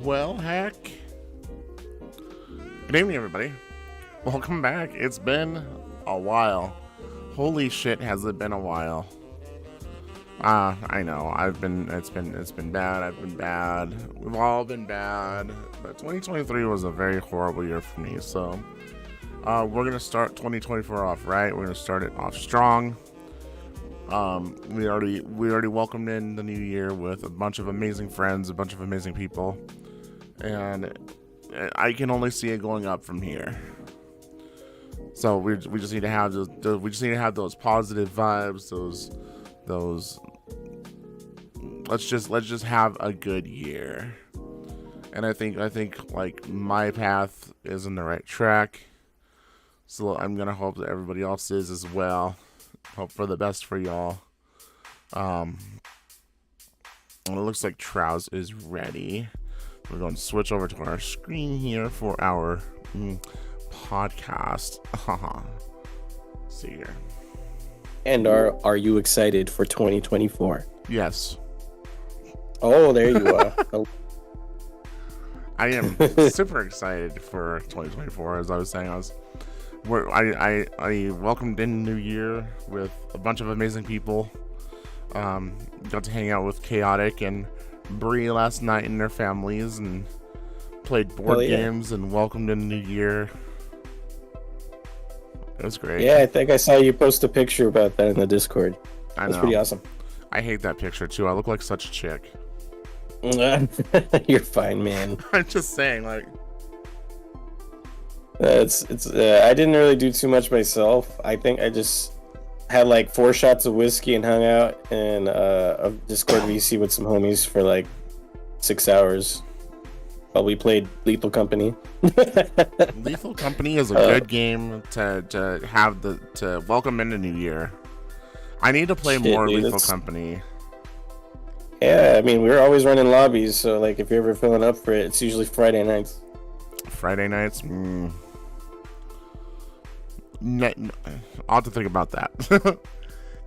Well, heck. Good evening, everybody. Welcome back. It's been a while. Holy shit, has it been a while. I know. It's been bad. I've been bad. We've all been bad. But 2023 was a very horrible year for me. So, we're going to start 2024 off right. We're going to start it off strong. We already welcomed in the new year with a bunch of amazing friends, a bunch of amazing people, and I can only see it going up from here. So we just need to have those positive vibes, those. Let's just have a good year, and I think like my path is in the right track. So I'm gonna hope that everybody else is as well. Hope for the best for y'all. And it looks like Trouz is ready. We're going to switch over to our screen here for our podcast. See here. And are you excited for 2024? Yes. Oh, there you are. I am super excited for 2024. As I was saying, I welcomed in New Year with a bunch of amazing people. Got to hang out with Chaotic and Bree last night and their families, and played board games and welcomed in New Year. It was great. Yeah, I think I saw you post a picture about that in the Discord. That's pretty awesome. I hate that picture too. I look like such a chick. You're fine, man. I'm just saying, like. I didn't really do too much myself. I think I just had like 4 shots of whiskey and hung out in a Discord VC with some homies for like 6 hours while we played Lethal Company. Lethal Company is a good game to welcome in the new year. I need to play more Lethal Company. Yeah, I mean, we're always running lobbies, so like if you're ever filling up for it, it's usually Friday nights. Friday nights? No, I'll have to think about that.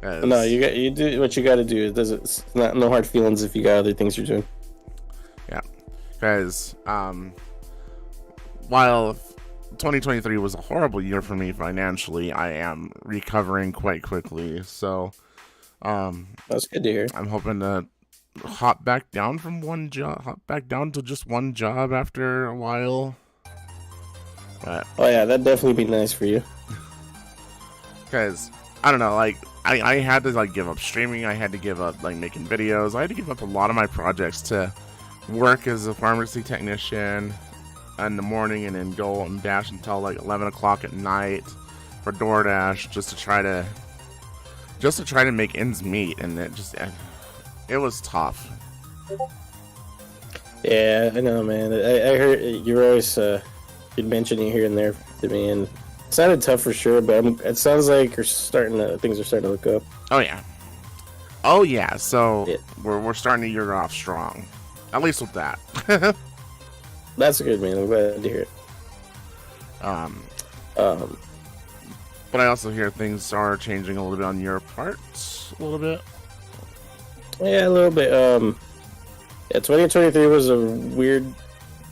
No, you do what you got to do. It's no hard feelings if you got other things you're doing. because while 2023 was a horrible year for me financially, I am recovering quite quickly. So That's good to hear. I'm hoping to hop back down to just one job after a while. But Oh yeah, that'd definitely be nice for you. because I don't know, like I had to like give up streaming. I had to give up like making videos. I had to give up a lot of my projects to work as a pharmacy technician in the morning and then go and dash until like 11 o'clock at night for DoorDash just to try to make ends meet. And it was tough. Yeah, I know, man. I heard you were always you'd mention it here and there to me, and it sounded tough for sure. But it sounds like things are starting to look up. Oh yeah. So Yeah. we're starting the year off strong, at least with that. That's good, man. I'm glad to hear it. Um, Um, but I also hear things are changing a little bit on your part, a little bit. yeah, a little bit. Yeah, 2023 was a weird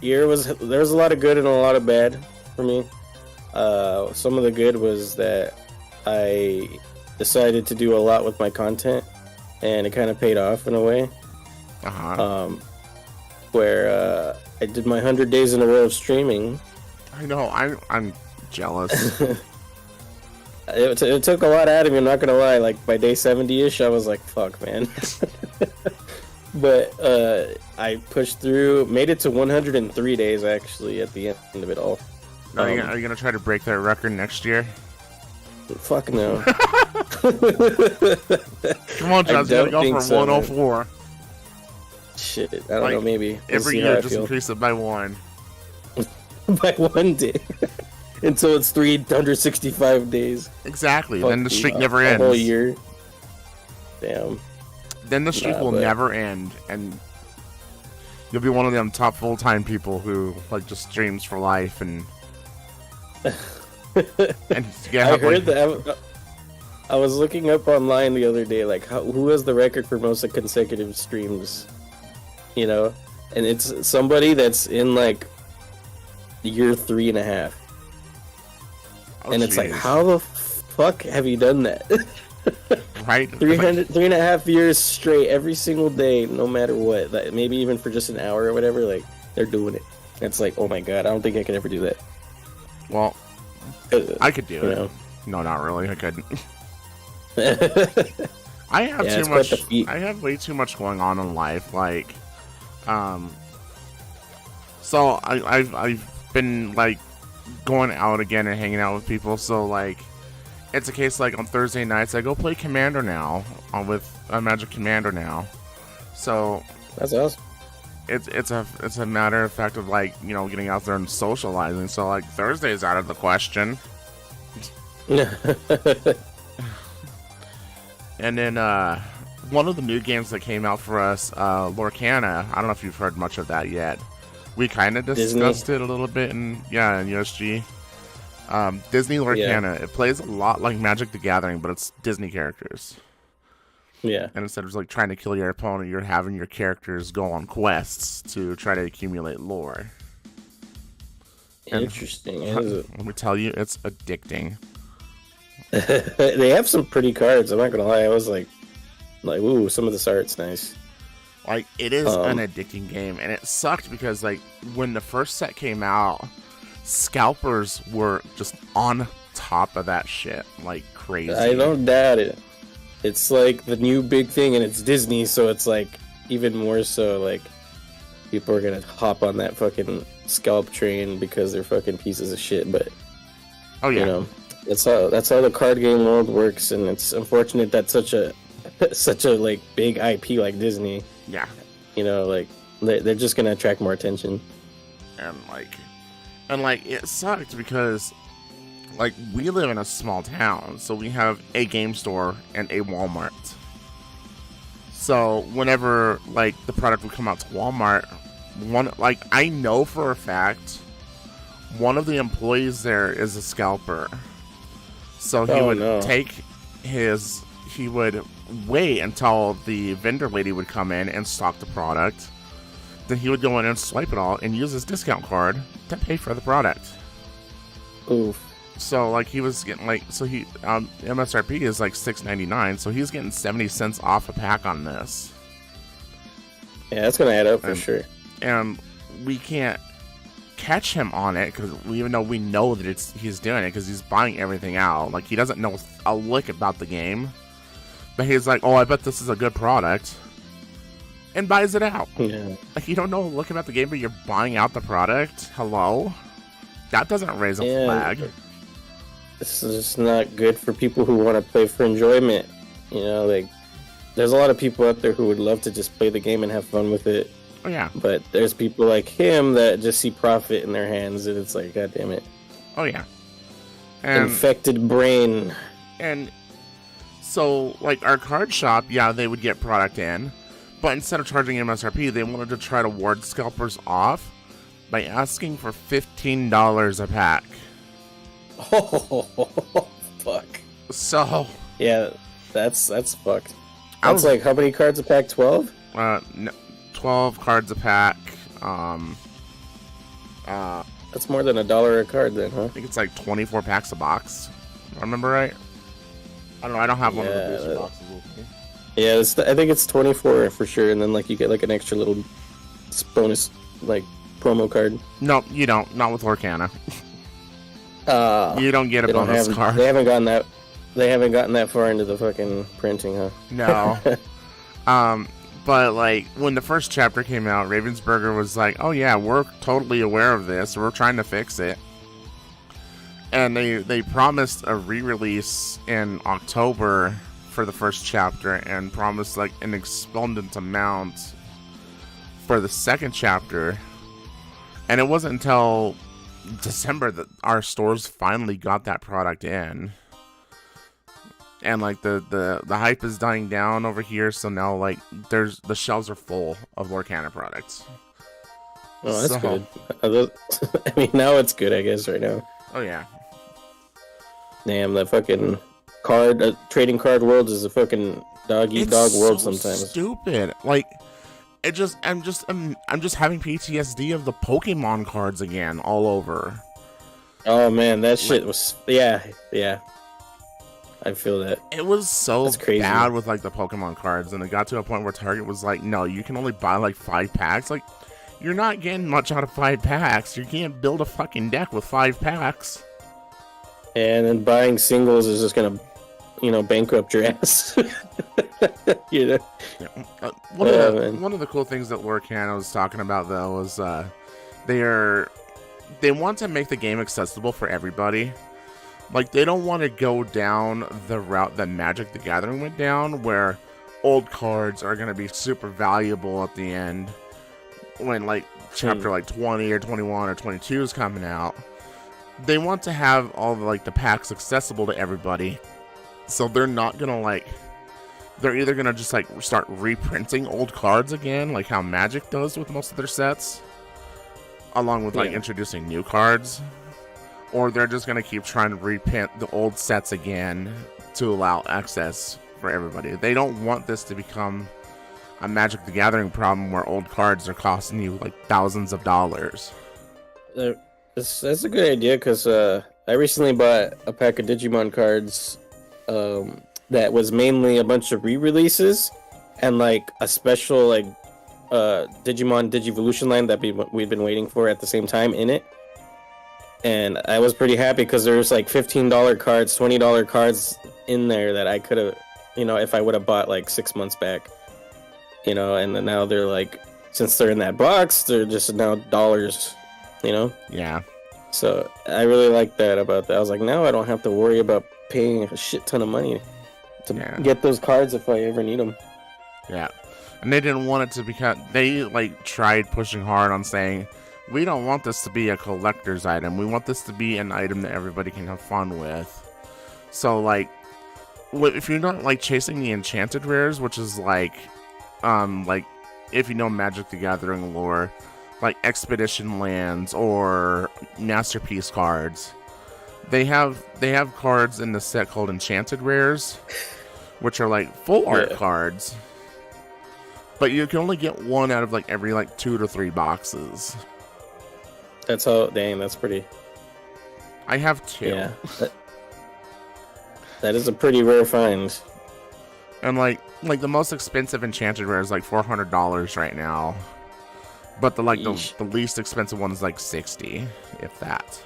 year. There was a lot of good and a lot of bad for me. Some of the good was that I decided to do a lot with my content, and it kind of paid off in a way. Where I did my 100 days in a row of streaming. I know. I'm jealous. It took a lot out of me, I'm not gonna lie. Like by day 70-ish, I was like, fuck, man. But I pushed through, made it to 103 days actually at the end of it all. Are you gonna try to break that record next year? Fuck no. Come on, Josh, you gotta go for 104. Shit, I don't know, maybe. We'll every year, just increase it by one. By one day. Until it's 365 days. Exactly. Fuck, then the streak never a ends. whole year. Damn. Then the streak will never end, and you'll be one of them top full-time people who like just streams for life and I heard that. I was looking up online the other day, like who has the record for most consecutive streams, you know, and it's somebody that's in like year 3.5, and it's like, how the fuck have you done that? Right? 3.5 years straight, every single day, no matter what. Like, maybe even for just an hour or whatever. Like they're doing it. It's like, oh my god, I don't think I can ever do that. Well, I could do it. Know? No, not really. I couldn't. I have too much. I have way too much going on in life. Like, so I've been like going out again and hanging out with people. So like, it's a case like on Thursday nights I go play Commander now with a Magic Commander now. So that's awesome. It's a matter of fact of like, you know, getting out there and socializing. So like Thursday's out of the question. And then one of the new games that came out for us, Lorcana. I don't know if you've heard much of that yet. We kind of discussed it a little bit in USG. Disney Lorcana. Yeah. It plays a lot like Magic the Gathering, but it's Disney characters. Yeah. And instead of like trying to kill your opponent, you're having your characters go on quests to try to accumulate lore. Interesting. Let me tell you, it's addicting. They have some pretty cards. I'm not gonna lie. I was like, ooh, some of this art's nice. Like, it is an addicting game, and it sucked because like when the first set came out, scalpers were just on top of that shit like crazy. I don't doubt it. It's like the new big thing, and it's Disney, so it's like even more so like people are gonna hop on that fucking scalp train because they're fucking pieces of shit. But oh yeah, you know, that's how the card game world works, and it's unfortunate that such a like big IP like Disney, yeah, you know, like they're just gonna attract more attention. And like it sucked because like we live in a small town, so we have a game store and a Walmart. So whenever like the product would come out to Walmart, I know for a fact one of the employees there is a scalper. So he would wait until the vendor lady would come in and stock the product. then he would go in and swipe it all and use his discount card to pay for the product. Oof. So like he was getting like, so he MSRP is like $6.99, so he's getting 70 cents off a pack on this. Yeah, that's gonna add up for sure. And we can't catch him on it because even though we know that he's doing it because he's buying everything out. Like he doesn't know a lick about the game, but he's like, oh, I bet this is a good product, and buys it out. Yeah. Like you don't know a lick about the game, but you're buying out the product. Hello, that doesn't raise a flag. This is just not good for people who want to play for enjoyment. You know, like there's a lot of people out there who would love to just play the game and have fun with it. Oh yeah. But there's people like him that just see profit in their hands, and it's like, God damn it. Oh yeah. And, infected brain. And so, like our card shop, yeah, they would get product in, but instead of charging MSRP, they wanted to try to ward scalpers off by asking for $15 a pack. Oh, fuck. So yeah, that's fucked. That's like how many cards a pack? 12? No, 12 cards a pack. That's more than $1 a card then, huh? I think it's like 24 packs a box. If I remember right. I don't know. I don't have one of the booster boxes with me. Yeah, I think it's 24 for sure, and then like you get like an extra little bonus like promo card. No, you don't. Not with Lorcana. You don't get a bonus card. They haven't gotten that. They haven't gotten that far into the fucking printing, huh? No. But like when the first chapter came out, Ravensburger was like, "Oh yeah, we're totally aware of this. We're trying to fix it." And they promised a re-release in October for the first chapter, and promised like an exponent amount for the second chapter. And it wasn't until December that our stores finally got that product in. And like the hype is dying down over here, so now like the shelves are full of Lorcana products. Oh, that's good. I mean, now it's good, I guess, right now. Oh yeah. Damn, that fucking trading card world is a fucking dog eat dog world sometimes. Stupid. Like, I'm just having PTSD of the Pokemon cards again all over. Oh man, that shit was yeah. I feel that. It was so crazy. Bad with like the Pokemon cards, and it got to a point where Target was like, no, you can only buy like 5 packs. Like, you're not getting much out of 5 packs. You can't build a fucking deck with 5 packs. And then buying singles is just gonna, bankrupt your ass. Yeah. One of the cool things that Lorcana was talking about though was they want to make the game accessible for everybody. Like, they don't want to go down the route that Magic the Gathering went down, where old cards are going to be super valuable at the end when, like, chapter, like, 20 or 21 or 22 is coming out. They want to have all the, like, the packs accessible to everybody. So they're not going to, like... They're either going to just, like, start reprinting old cards again, like how Magic does with most of their sets, along with, like, introducing new cards. Or they're just going to keep trying to reprint the old sets again to allow access for everybody. They don't want this to become a Magic the Gathering problem where old cards are costing you like thousands of dollars. That's a good idea, because I recently bought a pack of Digimon cards that was mainly a bunch of re-releases and like a special like Digimon Digivolution line that we've been waiting for at the same time in it. And I was pretty happy because there's like $15 cards, $20 cards in there that I could have, if I would have bought like 6 months back, and then now they're like, since they're in that box, they're just now dollars, Yeah. So I really like that about that. I was like, now I don't have to worry about paying a shit ton of money to get those cards if I ever need them. Yeah. And they didn't want it to become, they like tried pushing hard on saying, we don't want this to be a collector's item. We want this to be an item that everybody can have fun with. So, like, if you're not, like, chasing the enchanted rares, which is, like, if you know Magic the Gathering lore, like Expedition Lands or Masterpiece cards, they have cards in the set called Enchanted Rares, which are, like, full art cards. But you can only get one out of like every like 2 to 3 boxes. That's how. Dang, that's pretty. I have 2. Yeah, that is a pretty rare find. And like the most expensive enchanted rare is like $400 right now. But the least expensive one is like 60, if that.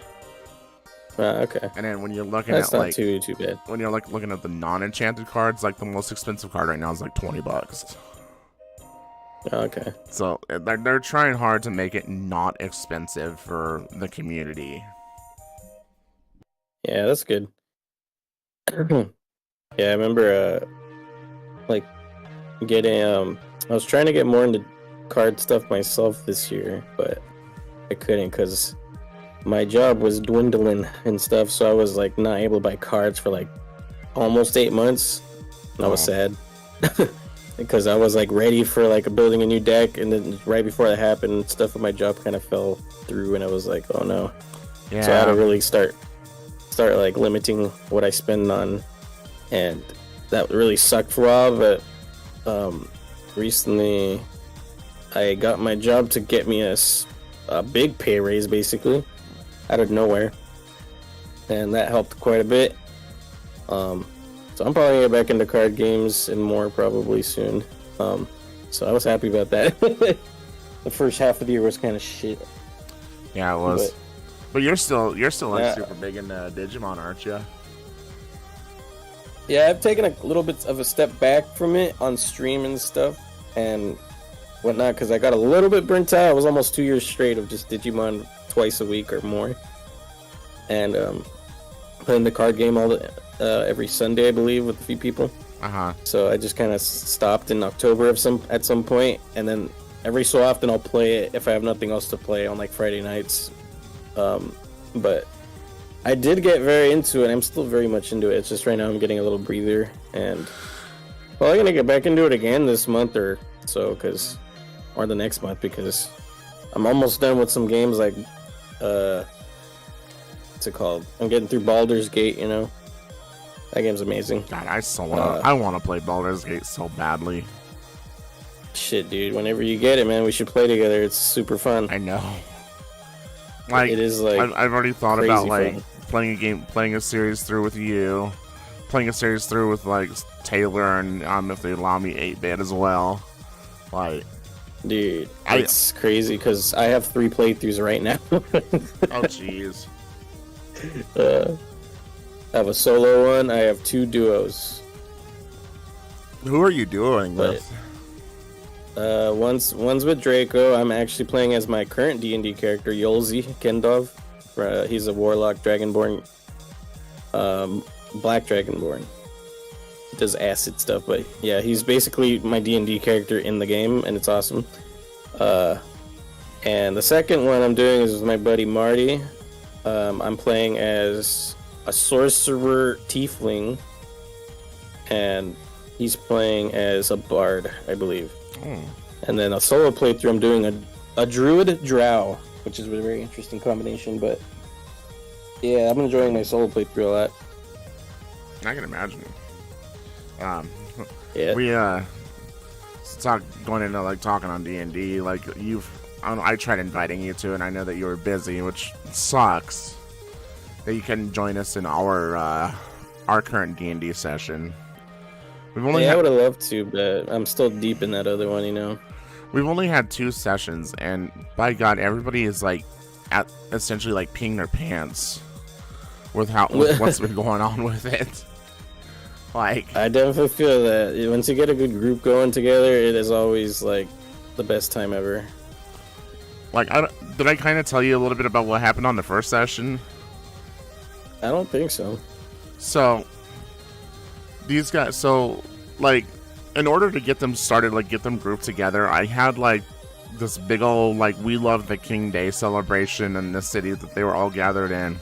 Okay. And then when you're looking That's at not like too bad. when you're like looking at the non-enchanted cards, like the most expensive card right now is like $20. Okay. So they're trying hard to make it not expensive for the community. Yeah, that's good. Yeah, I remember like getting I was trying to get more into card stuff myself this year, but I couldn't because my job was dwindling and stuff, so I was like not able to buy cards for like almost 8 months. And I was sad. Because I was like ready for like building a new deck, and then right before that happened, stuff at my job kind of fell through, and I was like, oh no. Yeah. So I had to really start like limiting what I spend on, and that really sucked for a while. But recently I got my job to get me a big pay raise basically out of nowhere, and that helped quite a bit. So I'm probably gonna get back into card games and more probably soon. So I was happy about that. The first half of the year was kind of shit. Yeah, it was. But you're still like super big into Digimon, aren't you? Yeah, I've taken a little bit of a step back from it on stream and stuff and whatnot because I got a little bit burnt out. It was almost 2 years straight of just Digimon twice a week or more, and playing the card game every Sunday, I believe, with a few people. So I just kind of stopped in October at some point, and then every so often I'll play it if I have nothing else to play on like Friday nights. But I did get very into it. I'm still very much into it. It's just right now I'm getting a little breather, and probably gonna get back into it again this month or so, or the next month, because I'm almost done with some games like what's it called? I'm getting through Baldur's Gate. You know, that game's amazing. God, I want to play Baldur's Gate so badly. Shit, dude. Whenever you get it, man, we should play together. It's super fun. I know. Like, it is like I've already thought about like fun. playing a series through with you, playing a series through with like Taylor, and if they allow me 8-bit as well. Like, dude, it's crazy because I have 3 playthroughs right now. Oh jeez. I have a solo one. I have 2 duos. Who are you duoing with? One's with Draco. I'm actually playing as my current D&D character, Yolzi Kendov. He's a warlock dragonborn, black dragonborn. He does acid stuff, but yeah, he's basically my D&D character in the game, and it's awesome. And the second one I'm doing is with my buddy Marty. I'm playing as a sorcerer tiefling, and he's playing as a bard, I believe. And then a solo playthrough, I'm doing a druid drow, which is a very interesting combination. But yeah, I'm enjoying my solo playthrough a lot. I can imagine. Yeah. We going into like talking on D&D. Like I tried inviting you to, and I know that you were busy, which sucks. That you couldn't join us in our current D&D session. We've only I would have loved to, but I'm still deep in that other one, you know. We've only had 2 sessions, and by God, everybody is like essentially like peeing their pants with what's been going on with it. Like, I definitely feel that once you get a good group going together, it is always like the best time ever. Like, did I kind of tell you a little bit about what happened on the first session? I don't think so. So, these guys, like, in order to get them started, like, get them grouped together, I had, like, this big old, like, We Love the King Day celebration in the city that they were all gathered in.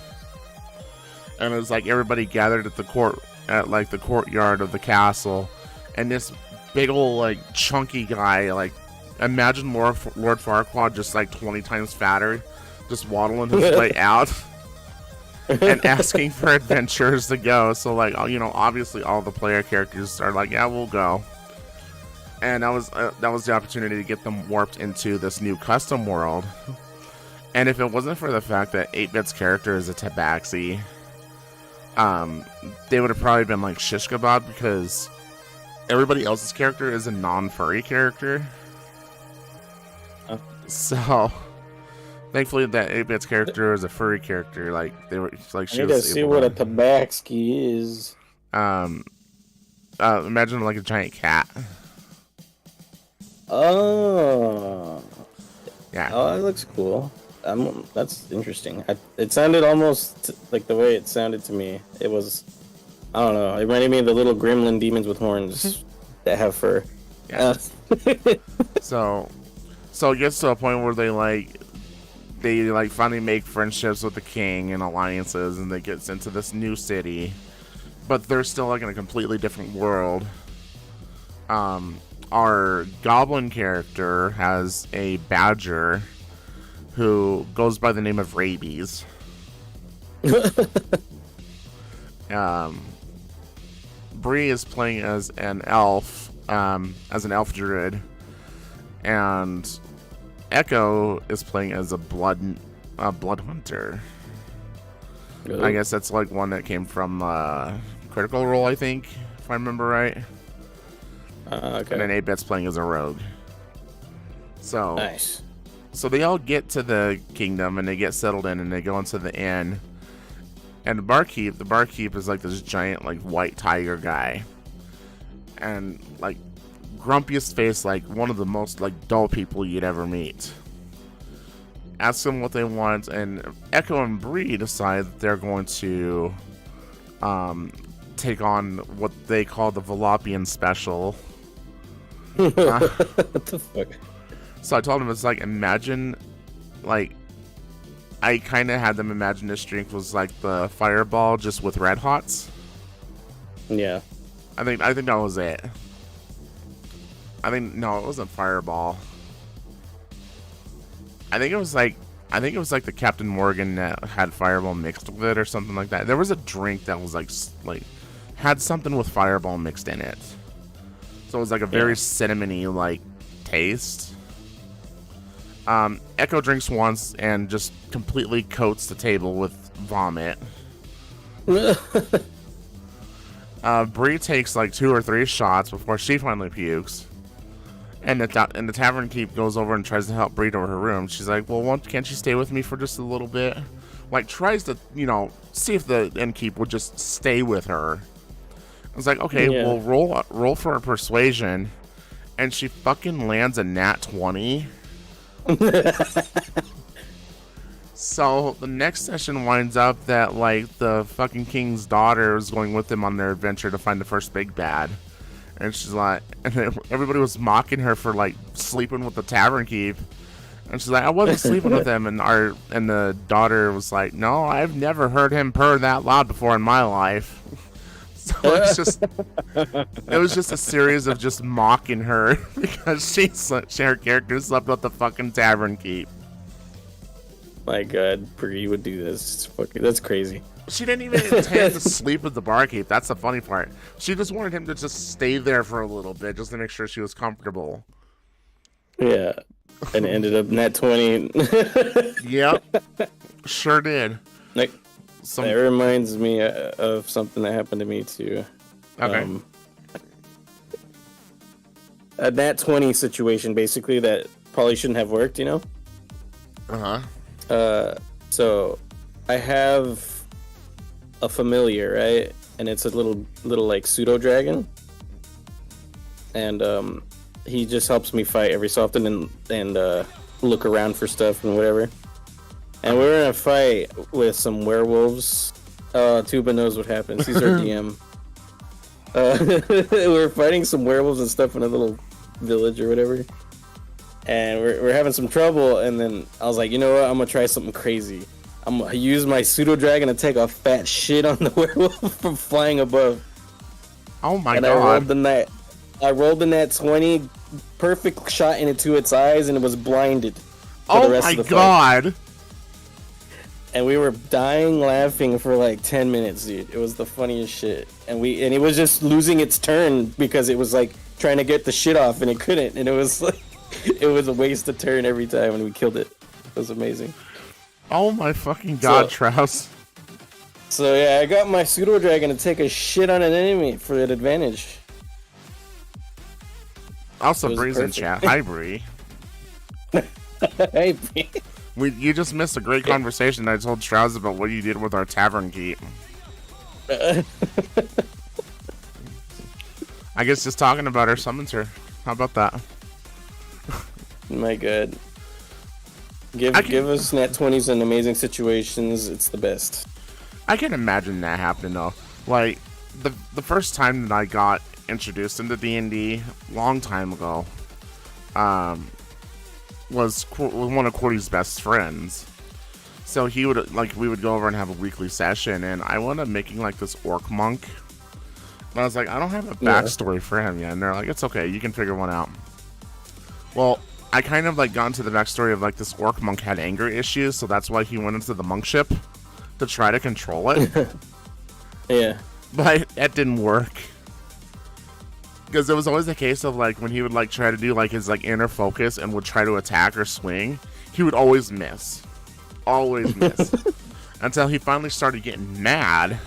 And it was, like, everybody gathered at the courtyard of the castle. And this big old, like, chunky guy, like, imagine Lord Farquaad just, like, 20 times fatter, just waddling his way out. And asking for adventures to go. So, like, you know, obviously all the player characters are like, yeah, we'll go. and that was the opportunity to get them warped into this new custom world. And if it wasn't for the fact that 8-Bit's character is a tabaxi, they would have probably been like shish kebab, because everybody else's character is a non-furry character. So thankfully that 8-Bit's character is a furry character. Like, they were like, she I need was to see what a tabaxi is. Imagine like a giant cat. Oh. Yeah. Oh, that looks cool. That's interesting. It sounded almost like the way it sounded to me. It was, I don't know. It reminded me of the little gremlin demons with horns that have fur. Yeah. So it gets to a point where they finally make friendships with the king and alliances, and they get sent to this new city, but they're still like in a completely different world. Our goblin character has a badger who goes by the name of Rabies. Bree is playing as an elf druid, and Echo is playing as a blood hunter. Really? I guess that's like one that came from Critical Role, I think, if I remember right. Okay. And then 8-Bit's playing as a rogue. So nice. So they all get to the kingdom and they get settled in and they go into the inn. And the barkeep is like this giant like white tiger guy. And like grumpiest face, like one of the most like dull people you'd ever meet. Ask them what they want, and Echo and Bree decide that they're going to take on what they call the Velopian special. What the fuck? So I told him, it's like, imagine, like, I kind of had them imagine this drink was like the Fireball just with Red Hots. Yeah. I think that was it. No, it wasn't Fireball. I think it was like the Captain Morgan that had Fireball mixed with it or something like that. There was a drink that was like had something with Fireball mixed in it. So it was like a very cinnamony like taste. Echo drinks once and just completely coats the table with vomit. Bree takes like 2 or 3 shots before she finally pukes. And the tavern keep goes over and tries to help Bree to her room. She's like, well, can't you stay with me for just a little bit? Like, tries to, see if the innkeep would just stay with her. I was like, okay, well, roll for a persuasion. And she fucking lands a nat 20. So the next session winds up that like the fucking king's daughter is going with them on their adventure to find the first big bad, and she's like, and everybody was mocking her for like sleeping with the tavern keep, and she's like, I wasn't sleeping with him, and the daughter was like, no, I've never heard him purr that loud before in my life. So it was just a series of just mocking her because her character slept with the fucking tavern keep. My God, Bree would do this. That's crazy. She didn't even intend to sleep with the barkeep. That's the funny part. She just wanted him to just stay there for a little bit just to make sure she was comfortable. Yeah. And it ended up nat 20. Yep. Sure did. Like, it reminds me of something that happened to me too. Okay. A nat 20 situation, basically, that probably shouldn't have worked, Uh-huh. So I have a familiar, right? And it's a little like pseudo dragon. And he just helps me fight every so often and look around for stuff and whatever. And we were in a fight with some werewolves. Tuba knows what happens. He's our DM. We were fighting some werewolves and stuff in a little village or whatever. And we're having some trouble, and then I was like, you know what? I'm gonna try something crazy. I'm gonna use my pseudo dragon to take a fat shit on the werewolf from flying above. Oh my God! I rolled the nat 20, perfect shot into its eyes, and it was blinded. Oh my God! And we were dying laughing for like 10 minutes, dude. It was the funniest shit. And it was just losing its turn because it was like trying to get the shit off, and it couldn't, and it was like, it was a waste of turn every time when we killed it. It was amazing. Oh my fucking god, Trouz. So yeah, I got my pseudo dragon to take a shit on an enemy for an advantage. Also, Bree's in chat. Hi, Bree. Hey, Bree. You just missed a great conversation. I told Trouz about what you did with our tavern keep. I guess just talking about her summons her. How about that? My god. Give us nat 20s in amazing situations. It's the best. I can imagine that happening though. Like the first time that I got introduced into D&D, long time ago, was one of Cordy's best friends. So he would we would go over and have a weekly session, and I wound up making like this orc monk. And I was like, I don't have a backstory for him yet, and they're like, it's okay, you can figure one out. Well, I kind of got into the backstory of this orc monk had anger issues, so that's why he went into the monkship to try to control it. Yeah. But that didn't work. Because it was always the case of when he would try to do his inner focus and would try to attack or swing, he would always miss. Always miss. Until he finally started getting mad,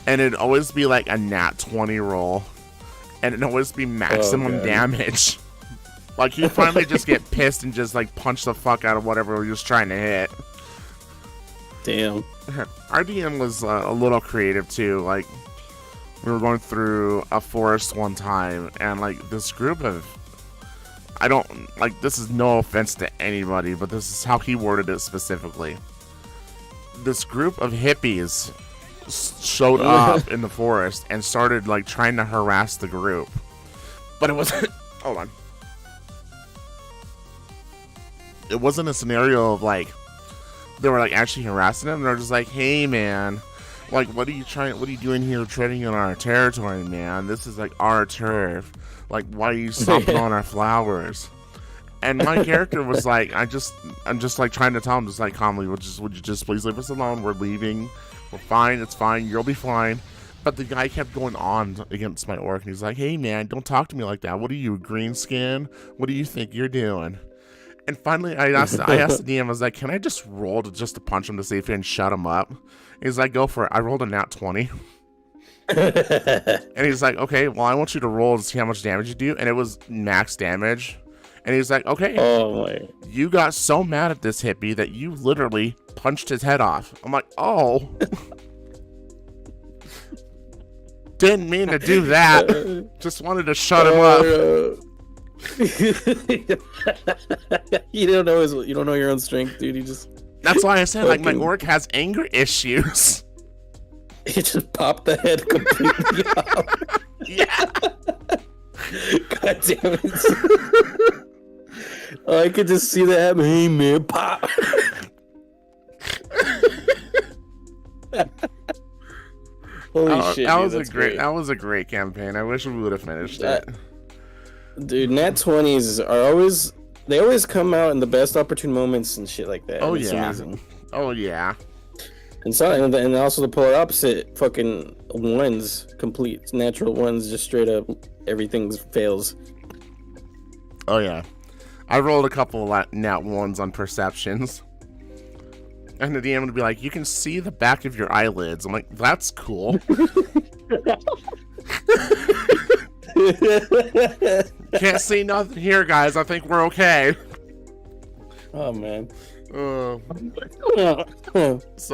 and it'd always be a nat 20 roll, and it'd always be maximum damage. He'd finally just get pissed and just punch the fuck out of whatever he was trying to hit. Damn. Our DM was a little creative too. We were going through a forest one time, and this group of, I don't this is no offense to anybody, but this is how he worded it specifically. This group of hippies showed up in the forest and started trying to harass the group. But it wasn't hold on. It wasn't a scenario of they were actually harassing him. They're just hey man, what are you doing here treading in our territory, man? This is our turf. Why are you stomping on our flowers? And my character was I'm just trying to tell him calmly, would you just please leave us alone? We're leaving. We're fine. It's fine. You'll be fine. But the guy kept going on against my orc, and he's hey man, don't talk to me like that. What are you, green skin? What do you think you're doing? And finally, I asked the DM, I was can I just roll to punch him to see if he can shut him up? He's go for it. I rolled a nat 20. And he's okay, well, I want you to roll to see how much damage you do. And it was max damage. And he's okay. Oh my. You got so mad at this hippie that you literally punched his head off. I'm oh. Didn't mean to do that. Just wanted to shut him up. You don't know your own strength, dude. You just That's why I said my orc has anger issues. He just popped the head completely off. Yeah. God damn it. I could just see that happen. Hey man, pop. Holy shit. That was a great campaign. I wish we would have finished it. Dude, nat 20s are always come out in the best opportune moments and shit like that. Oh, it's yeah. Amazing. Oh, yeah. And also the polar opposite, fucking ones, complete natural ones, just straight up, everything fails. Oh, yeah. I rolled a couple of nat ones on perceptions. And the DM would be you can see the back of your eyelids. I'm that's cool. Can't see nothing here, guys. I think we're okay. Oh man. So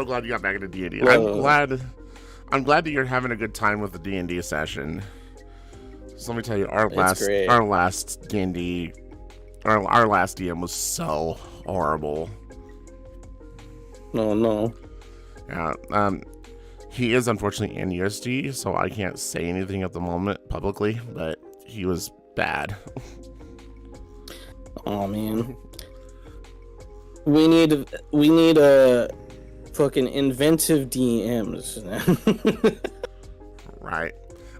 glad you got back into D&D. I'm glad that you're having a good time with the D&D session. So let me tell you, our last D&D, our last DM was so horrible. No. Yeah. He is unfortunately in USD, so I can't say anything at the moment publicly, but he was bad. Oh man. We need a fucking inventive DMs. Right.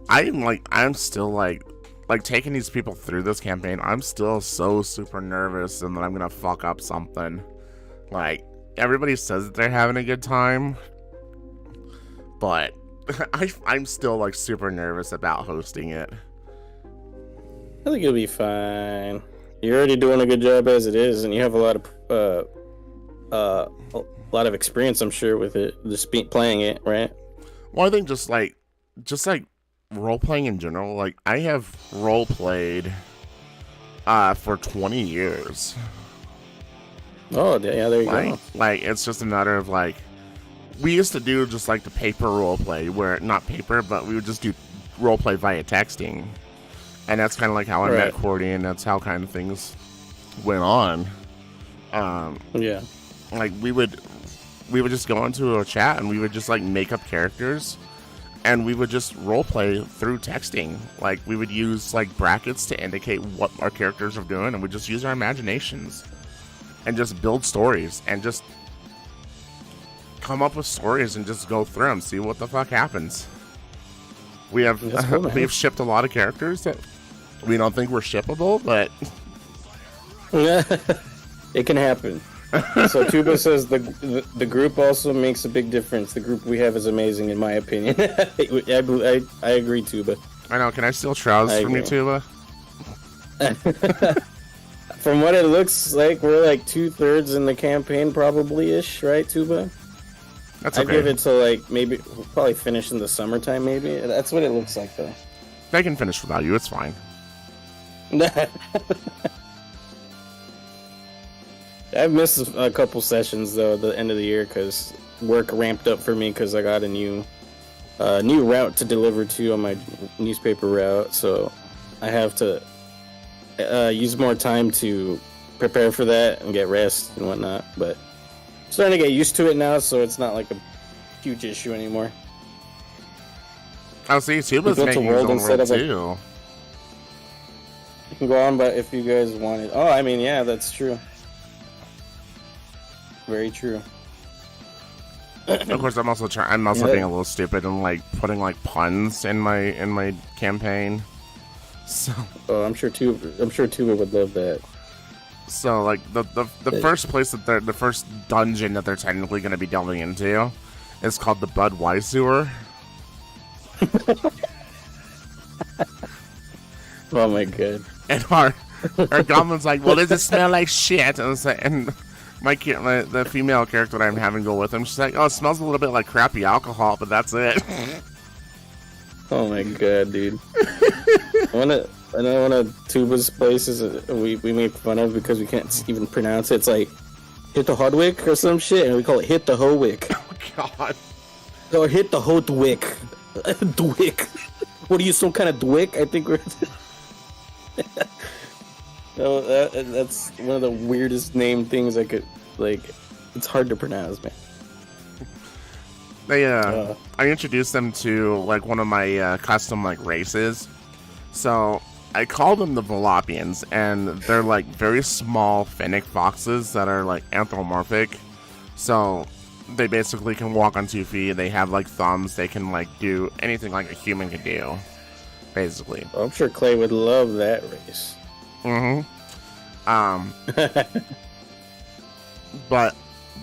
I'm still taking these people through this campaign. I'm still so super nervous and that I'm gonna fuck up something. Everybody says that they're having a good time, but I'm still super nervous about hosting it. I think you'll be fine. You're already doing a good job as it is, and you have a lot of experience, I'm sure, with it. Just playing it, right? Well, I think just like role playing in general. Like I have role played for 20 years. Oh yeah, there you go. Like it's just a matter of like we used to do just like the paper role play, where not paper, but we would just do role play via texting, and that's kind of like how I met Cordy, and that's how kind of things went on. Yeah, like we would just go into a chat and we would just like make up characters, and we would just role play through texting. Like we would use like brackets to indicate what our characters are doing, and we just use our imaginations and just build stories and just come up with stories and just go through them, see what the fuck happens. We have we've shipped a lot of characters that we don't think were shippable, but it can happen. So Tuba says the group also makes a big difference. The group we have is amazing, in my opinion. I agree, Tuba. I know. Can I steal Trouz from you, Tuba? From what it looks like, we're like 2/3 in the campaign, probably-ish, right, Tuba? That's okay. I give it to like maybe probably finish in the summertime. Maybe that's what it looks like, though. They can finish without you. It's fine. I've missed a couple sessions though at the end of the year because work ramped up for me because I got a new route to deliver to on my newspaper route, so I have to use more time to prepare for that and get rest and whatnot. But I'm starting to get used to it now, so it's not like a huge issue anymore. Oh, see, Tuba's making his own world too. You can go on, but if you guys want it. Oh, I mean, yeah, that's true. Very true. Of course, I'm also being a little stupid and like putting like puns in my campaign. So. Oh, I'm sure Tuba would love that. So like the first place that the first dungeon that they're technically going to be delving into is called the Budweiser. Oh my god! And our goblin's like, well, does it smell like shit? And it's like, and the female character that I'm having go with him, she's like, oh, it smells a little bit like crappy alcohol, but that's it. Oh my god, dude! I know one of Tuba's places we make fun of because we can't even pronounce it. It's like hit the Hodwick or some shit, and we call it hit the Howick. Oh god! Or hit the Hodwick. Dwick. What are you, some kind of Dwick? I think we're. No, that's one of the weirdest named things I could like. It's hard to pronounce, man. I introduced them to like one of my custom like races. So I call them the Velopians, and they're like very small fennec foxes that are like anthropomorphic. So they basically can walk on 2 feet. They have like thumbs. They can like do anything like a human could do, basically. Well, I'm sure Clay would love that race. But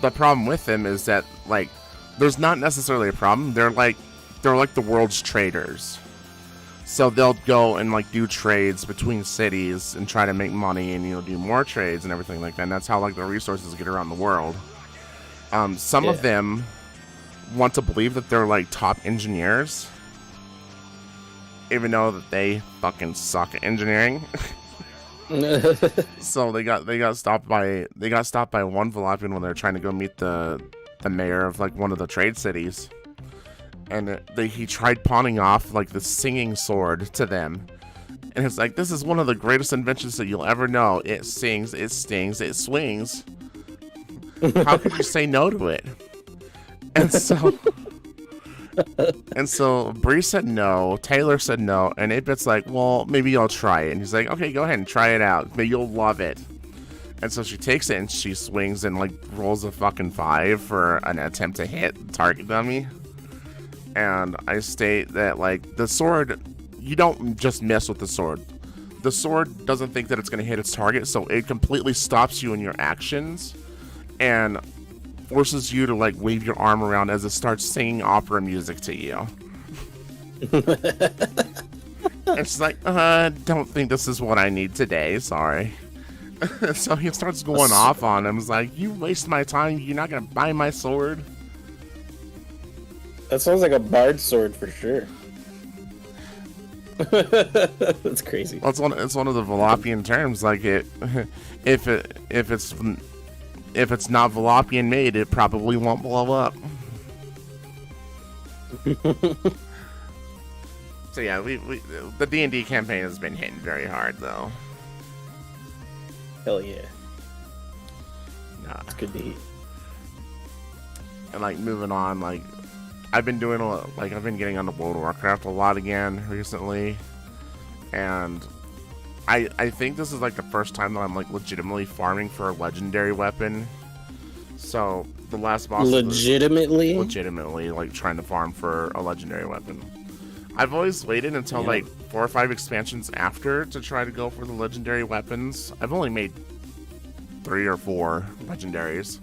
the problem with them is that like there's not necessarily a problem. They're like the world's traders. So they'll go and like do trades between cities and try to make money and do more trades and everything like that. And that's how like the resources get around the world. Some of them want to believe that they're like top engineers, even though that they fucking suck at engineering. So they got stopped by one Velopian when they were trying to go meet the mayor of like one of the trade cities, and he tried pawning off like the singing sword to them, and it's like, this is one of the greatest inventions that you'll ever know. It sings, it stings, it swings. How could you say no to it? And so Bree said no, Taylor said no, and 8-Bit's like, well, maybe I'll try it. And he's like, okay, go ahead and try it out. Maybe you'll love it. And so she takes it and she swings and like rolls a fucking 5 for an attempt to hit target dummy. And I state that like the sword, you don't just miss with the sword. The sword doesn't think that it's going to hit its target, so it completely stops you in your actions and forces you to like wave your arm around as it starts singing opera music to you. And she's like, don't think this is what I need today. Sorry. So he starts going off on him. He's like, you waste my time. You're not going to buy my sword. That sounds like a bard sword for sure. That's crazy. Well, it's one of the Velopian terms. Like if it's not Velopian made, it probably won't blow up. So yeah, the D&D campaign has been hitting very hard though. Hell yeah. It's good to eat. And like moving on, like I've been doing I've been getting onto World of Warcraft a lot again recently, and I think this is like the first time that I'm like legitimately farming for a legendary weapon. So the last boss legitimately like trying to farm for a legendary weapon. I've always waited until like 4 or 5 expansions after to try to go for the legendary weapons. I've only made 3 or 4 legendaries.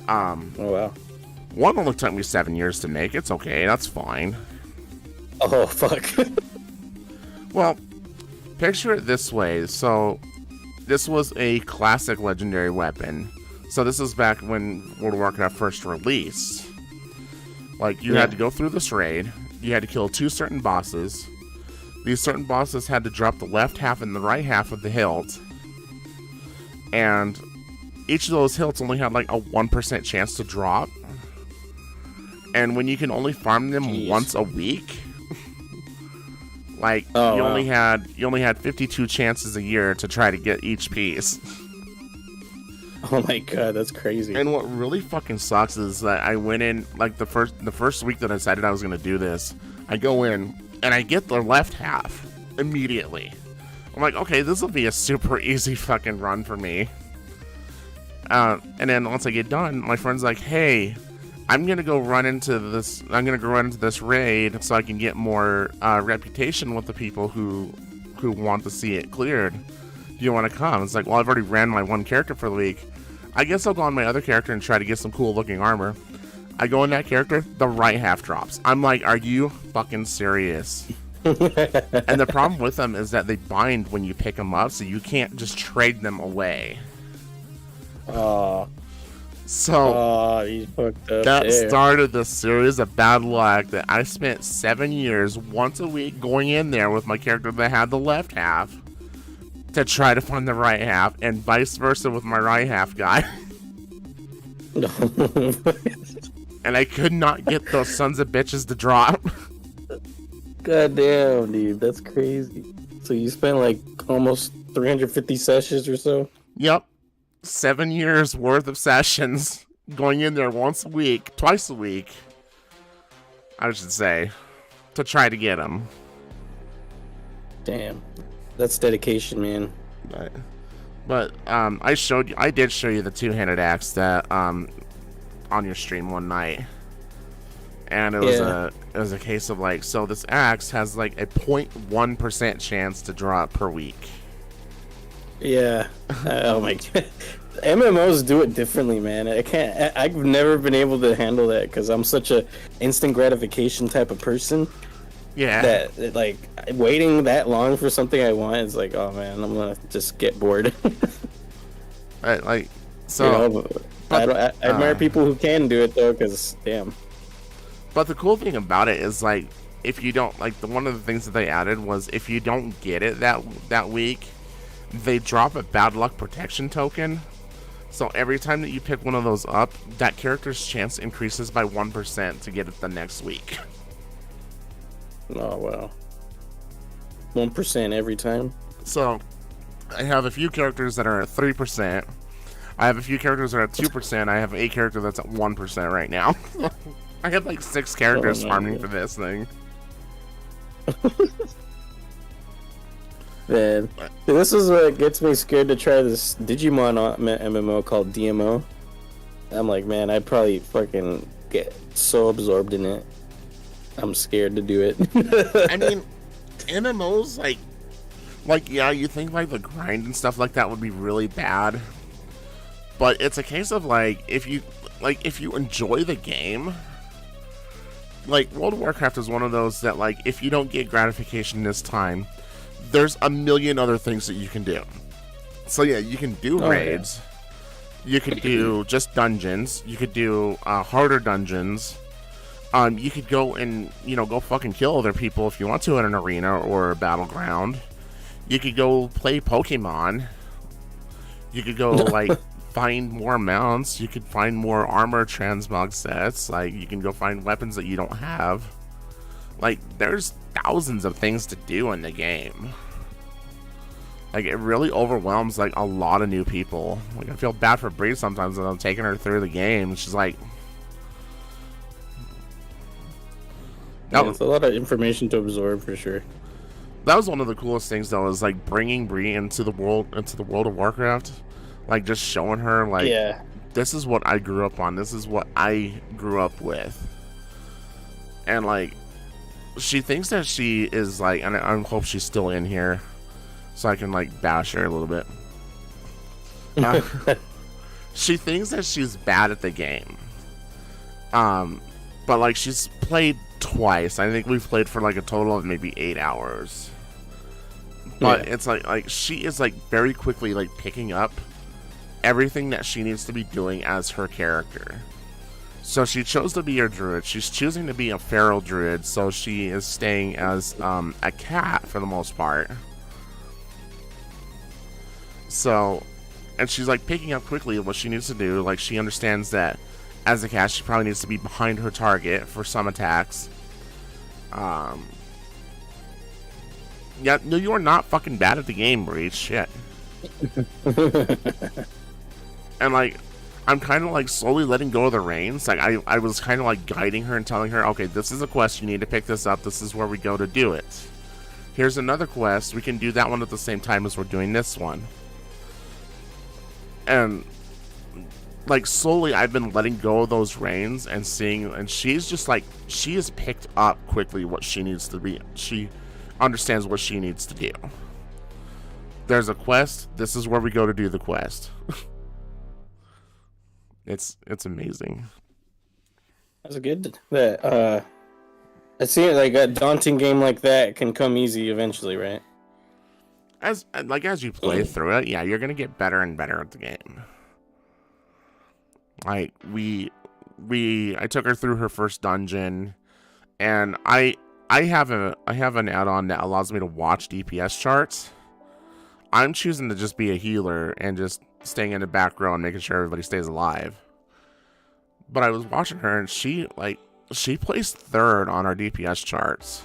Oh wow. One only took me 7 years to make. It's okay. That's fine. Oh, fuck. Well, picture it this way. So, this was a classic legendary weapon. So, this is back when World of Warcraft first released. Like, you had to go through this raid. You had to kill 2 certain bosses. These certain bosses had to drop the left half and the right half of the hilt. And each of those hilts only had like a 1% chance to drop. And when you can only farm them once a week, like you only had 52 chances a year to try to get each piece. Oh my god, that's crazy. And what really fucking sucks is that I went in like the first week that I decided I was gonna do this. I go in and I get the left half immediately. I'm like, okay, this will be a super easy fucking run for me. And then once I get done, my friend's like, hey, I'm gonna go run into this raid so I can get more reputation with the people who want to see it cleared. Do you want to come? It's like, well, I've already ran my one character for the week. I guess I'll go on my other character and try to get some cool looking armor. I go in that character, the right half drops. I'm like, are you fucking serious? And the problem with them is that they bind when you pick them up, so you can't just trade them away. So he's fucked up that there. started the series of bad luck that I spent 7 years once a week going in there with my character that had the left half to try to find the right half, and vice versa with my right half guy. And I could not get those sons of bitches to drop. God damn, dude, that's crazy. So you spent like almost 350 sessions or so? Yep. 7 years worth of sessions going in there twice a week, I should say, to try to get them. Damn, that's dedication, man. But I did show you the two-handed axe that on your stream one night, and it was a case of like, so this axe has like a 0.1% chance to drop per week. Yeah. Oh my god. MMOs do it differently, man. I've never been able to handle that because I'm such a instant gratification type of person. Yeah. That like waiting that long for something I want is like, oh man, I'm gonna just get bored. I admire people who can do it though, because damn. But the cool thing about it is like, if you don't like, one of the things that they added was if you don't get it that week, they drop a bad luck protection token. So every time that you pick one of those up, that character's chance increases by 1% to get it the next week. Oh wow. 1% every time. So I have a few characters that are at 3%. I have a few characters that are at 2%. I have a character that's at 1% right now. I have like 6 characters farming for this thing. Man, this is what gets me scared to try this Digimon MMO called DMO. I'm like, man, I'd probably fucking get so absorbed in it. I'm scared to do it. I mean, MMOs, like, yeah, you think like the grind and stuff like that would be really bad, but it's a case of like, if you enjoy the game, like World of Warcraft is one of those that like if you don't get gratification this time, there's a million other things that you can do. So yeah, you can do raids. Yeah. You could do just dungeons. You could do harder dungeons. You could go and go fucking kill other people if you want to in an arena or a battleground. You could go play Pokemon. You could go like find more mounts. You could find more armor transmog sets. Like you can go find weapons that you don't have. Like there's thousands of things to do in the game. Like it really overwhelms like a lot of new people. Like I feel bad for Bree sometimes when I'm taking her through the game. She's like, it's a lot of information to absorb for sure. That was one of the coolest things though, is like bringing Bree into the world of Warcraft. Like just showing her like, this is what I grew up on. This is what I grew up with. And like, she thinks that she is like, and I hope she's still in here, so I can like bash her a little bit. She thinks that she's bad at the game. But like she's played twice. I think we've played for like a total of maybe 8 hours. But it's like she is like very quickly like picking up everything that she needs to be doing as her character. So she chose to be a druid. She's choosing to be a feral druid, so she is staying as a cat for the most part. So, and she's like picking up quickly what she needs to do. Like she understands that as a cat, she probably needs to be behind her target for some attacks. Yeah, no, you are not fucking bad at the game, Breach. Shit. And like, I'm kind of like slowly letting go of the reins. Like I was kind of like guiding her and telling her, okay, this is a quest. You need to pick this up. This is where we go to do it. Here's another quest. We can do that one at the same time as we're doing this one. And like slowly I've been letting go of those reins and seeing, and she's just like, she has picked up quickly what she needs to be. She understands what she needs to do. There's a quest. This is where we go to do the quest. It's amazing. That's good. That I see it like a daunting game like that can come easy eventually, right? As you play through it, yeah, you're gonna get better and better at the game. Like I took her through her first dungeon, and I have an add-on that allows me to watch DPS charts. I'm choosing to just be a healer and just staying in the back row and making sure everybody stays alive. But I was watching her, and she placed third on our DPS charts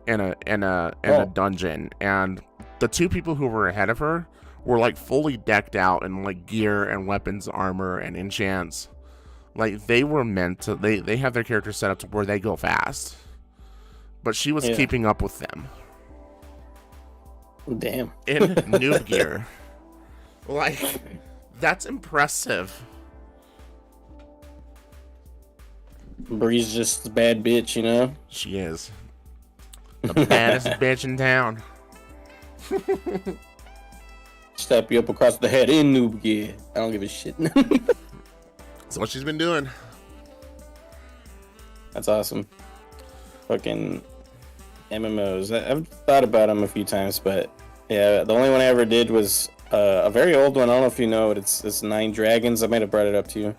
in a dungeon, and the two people who were ahead of her were like fully decked out in like gear and weapons, armor and enchants. Like they were meant to, they have their characters set up to where they go fast, but she was keeping up with them. Damn. In noob gear. Like, that's impressive. Bree's just a bad bitch, you know? She is. The baddest bitch in town. Slap you up across the head in noob gear. I don't give a shit. That's what she's been doing. That's awesome. Fucking MMOs. I've thought about them a few times, but yeah, the only one I ever did was a very old one. I don't know if you know it. It's Nine Dragons. I might have brought it up to you.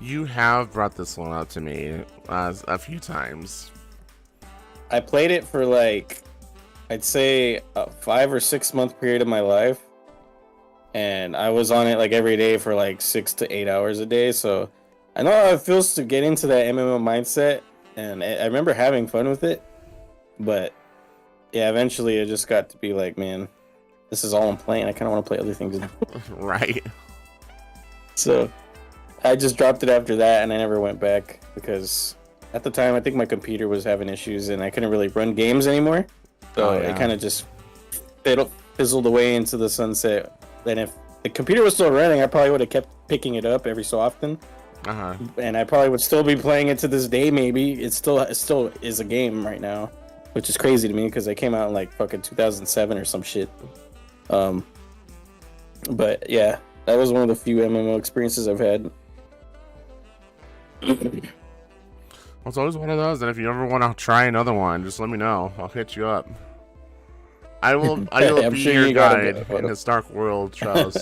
You have brought this one up to me a few times. I played it for like, I'd say a 5 or 6 month period of my life. And I was on it like every day for like 6 to 8 hours a day. So I know how it feels to get into that MMO mindset. And I remember having fun with it. But yeah, eventually it just got to be like, man, this is all I'm playing. I kind of want to play other things now. Right. So I just dropped it after that, and I never went back because at the time I think my computer was having issues and I couldn't really run games anymore. So it kind of just fizzled away into the sunset. And if the computer was still running, I probably would have kept picking it up every so often. And I probably would still be playing it to this day. Maybe it still is a game right now, which is crazy to me because it came out in like fucking 2007 or some shit. But yeah, that was one of the few MMO experiences I've had. It's always one of those, and if you ever want to try another one, just let me know. I'll hit you up. I will be sure your you gotta guide get a photo. in this dark world, Trouz.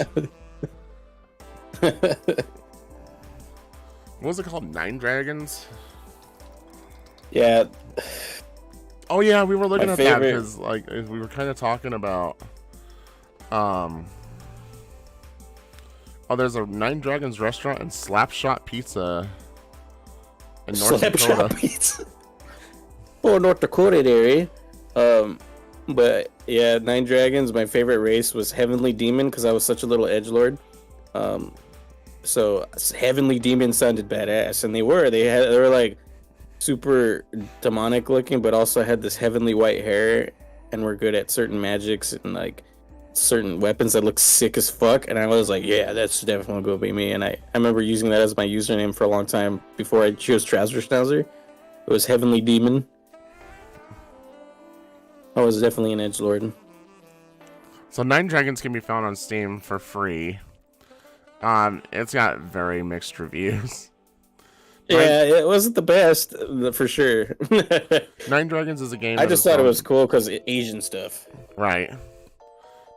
What was it called? Nine Dragons? Yeah. Oh yeah, we were looking My at that favorite- because like we were kind of talking about oh, there's a Nine Dragons restaurant and Slapshot Pizza in North Dakota. Slapshot pizza. Oh, North Dakota area. But yeah, Nine Dragons. My favorite race was Heavenly Demon because I was such a little edgelord. So Heavenly Demon sounded badass, and they were. They were like super demonic looking, but also had this heavenly white hair, and were good at certain magics and like certain weapons that look sick as fuck. And I was like, yeah, that's definitely gonna be me. And I remember using that as my username for a long time before I chose Trouz Schnauzer. It was Heavenly Demon. I was definitely an edgelord. So Nine Dragons can be found on Steam for free. It's got very mixed reviews. Yeah, it wasn't the best for sure. Nine Dragons is a game I that just has thought it gone- was cool because Asian stuff. Right.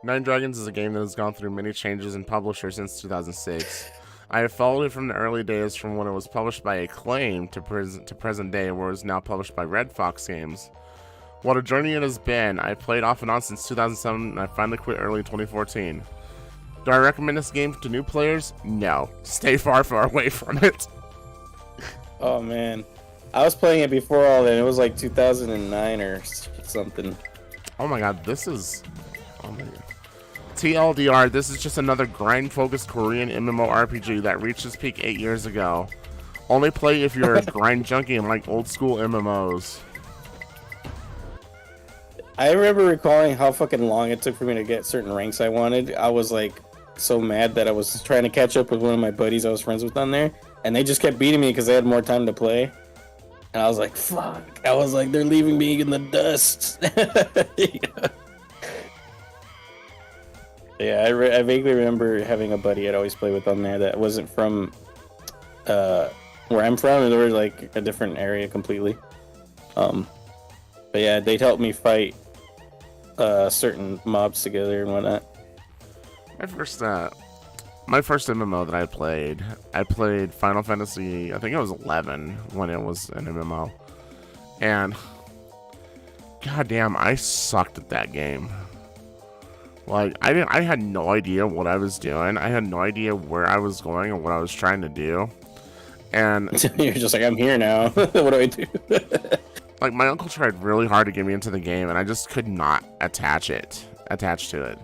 Nine Dragons is a game that has gone through many changes in publisher since 2006. I have followed it from the early days from when it was published by Acclaim to present day, where it is now published by Red Fox Games. What a journey it has been. I played off and on since 2007, and I finally quit early 2014. Do I recommend this game to new players? No. Stay far away from it. Oh man, I was playing it before all that. It was like 2009 or something. Oh my god, this is... Oh my god. TLDR, this is just another grind-focused Korean MMORPG that reached its peak 8 years ago. Only play if you're a grind junkie and like old-school MMOs. I remember recalling how fucking long it took for me to get certain ranks I wanted. I was like so mad that I was trying to catch up with one of my buddies I was friends with on there, and they just kept beating me because they had more time to play. And I was like, fuck. I was like, they're leaving me in the dust. Yeah, I vaguely remember having a buddy I'd always play with on there that wasn't from where I'm from. They were like a different area completely. But yeah, they'd help me fight certain mobs together and whatnot. My first MMO that I played Final Fantasy, I think it was 11 when it was an MMO. And goddamn, I sucked at that game. Like, I had no idea what I was doing. I had no idea where I was going or what I was trying to do. And You're just like, I'm here now. What do I do? like, my uncle tried really hard to get me into the game, and I just could not attach to it.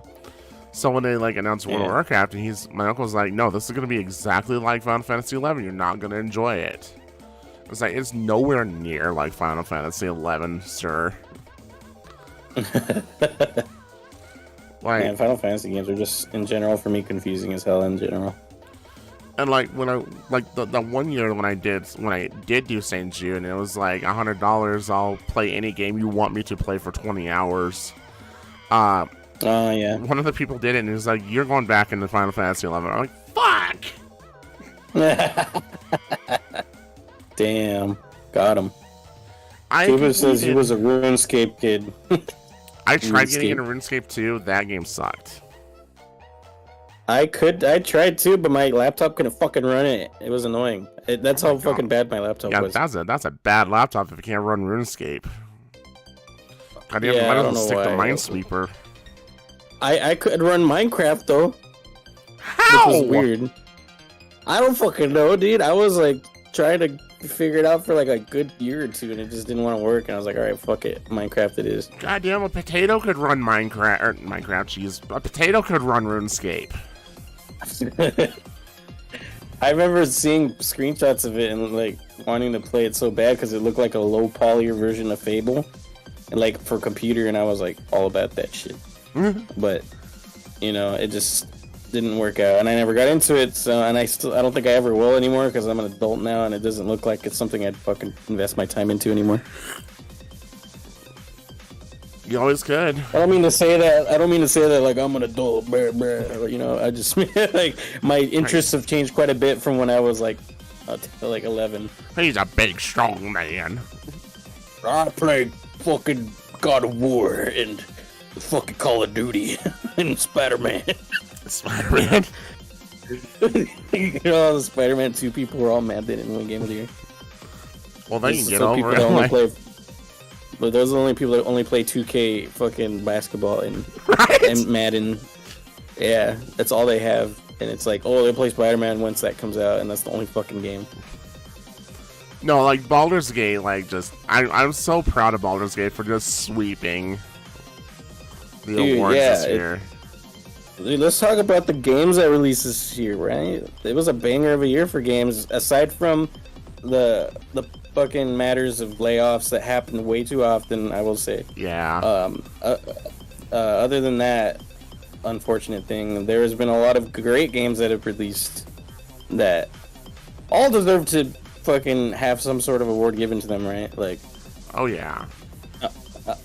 So when they like announced World of Warcraft, and my uncle was like, "No, this is gonna be exactly like Final Fantasy 11. You're not gonna enjoy it." It's like, it's nowhere near like Final Fantasy 11, sir. Like, Man, Final Fantasy games are just, in general, for me, confusing as hell in general. and like when I like the 1 year when I did do St. Jude, it was like $100. I'll play any game you want me to play for 20 hours. Oh yeah. One of the people did it, and he was like, "You're going back into Final Fantasy 11." I'm like, "Fuck!" Damn, got him. I Cuba says he completed- was a RuneScape kid. I tried RuneScape. getting into RuneScape 2. That game sucked. I tried to, but my laptop couldn't fucking run it. It was annoying. That's how fucking bad my laptop Yeah, was. that's a bad laptop if it can't run RuneScape. Goddamn, Yeah, why I doesn't don't know stick to why. Minesweeper? I could run Minecraft though, How? which was weird. I don't fucking know, dude. I was like trying to figure it out for like a good year or two, and it just didn't want to work. And I was like, all right, fuck it, Minecraft it is. Goddamn, a potato could run Minecraft. Jeez, a potato could run RuneScape. I remember seeing screenshots of it and like wanting to play it so bad because it looked like a low poly version of Fable, and like for computer, and I was like all about that shit. But you know, it just didn't work out, and I never got into it. So, and I don't think I ever will anymore because I'm an adult now, and it doesn't look like it's something I'd fucking invest my time into anymore. You always could. I don't mean to say that like I'm an adult, bruh. You know, I just like my interests have changed quite a bit from when I was like until like 11. He's a big, strong man. I played fucking God of War and fucking Call of Duty and Spider-Man. Spider-Man. You know, the Spider-Man 2 people were all mad they didn't win Game of the Year. Well, they can get over it. But those are the only people that only play 2K fucking basketball and Madden. Yeah, that's all they have. And it's like, oh, they play Spider-Man once that comes out, and that's the only fucking game. No, like Baldur's Gate, like I'm so proud of Baldur's Gate for just sweeping the awards this year. Dude, let's talk about the games that released this year, right? It was a banger of a year for games, aside from the fucking matters of layoffs that happen way too often, I will say. Yeah. Other than that unfortunate thing, there has been a lot of great games that have released that all deserve to fucking have some sort of award given to them, right? Like, oh yeah.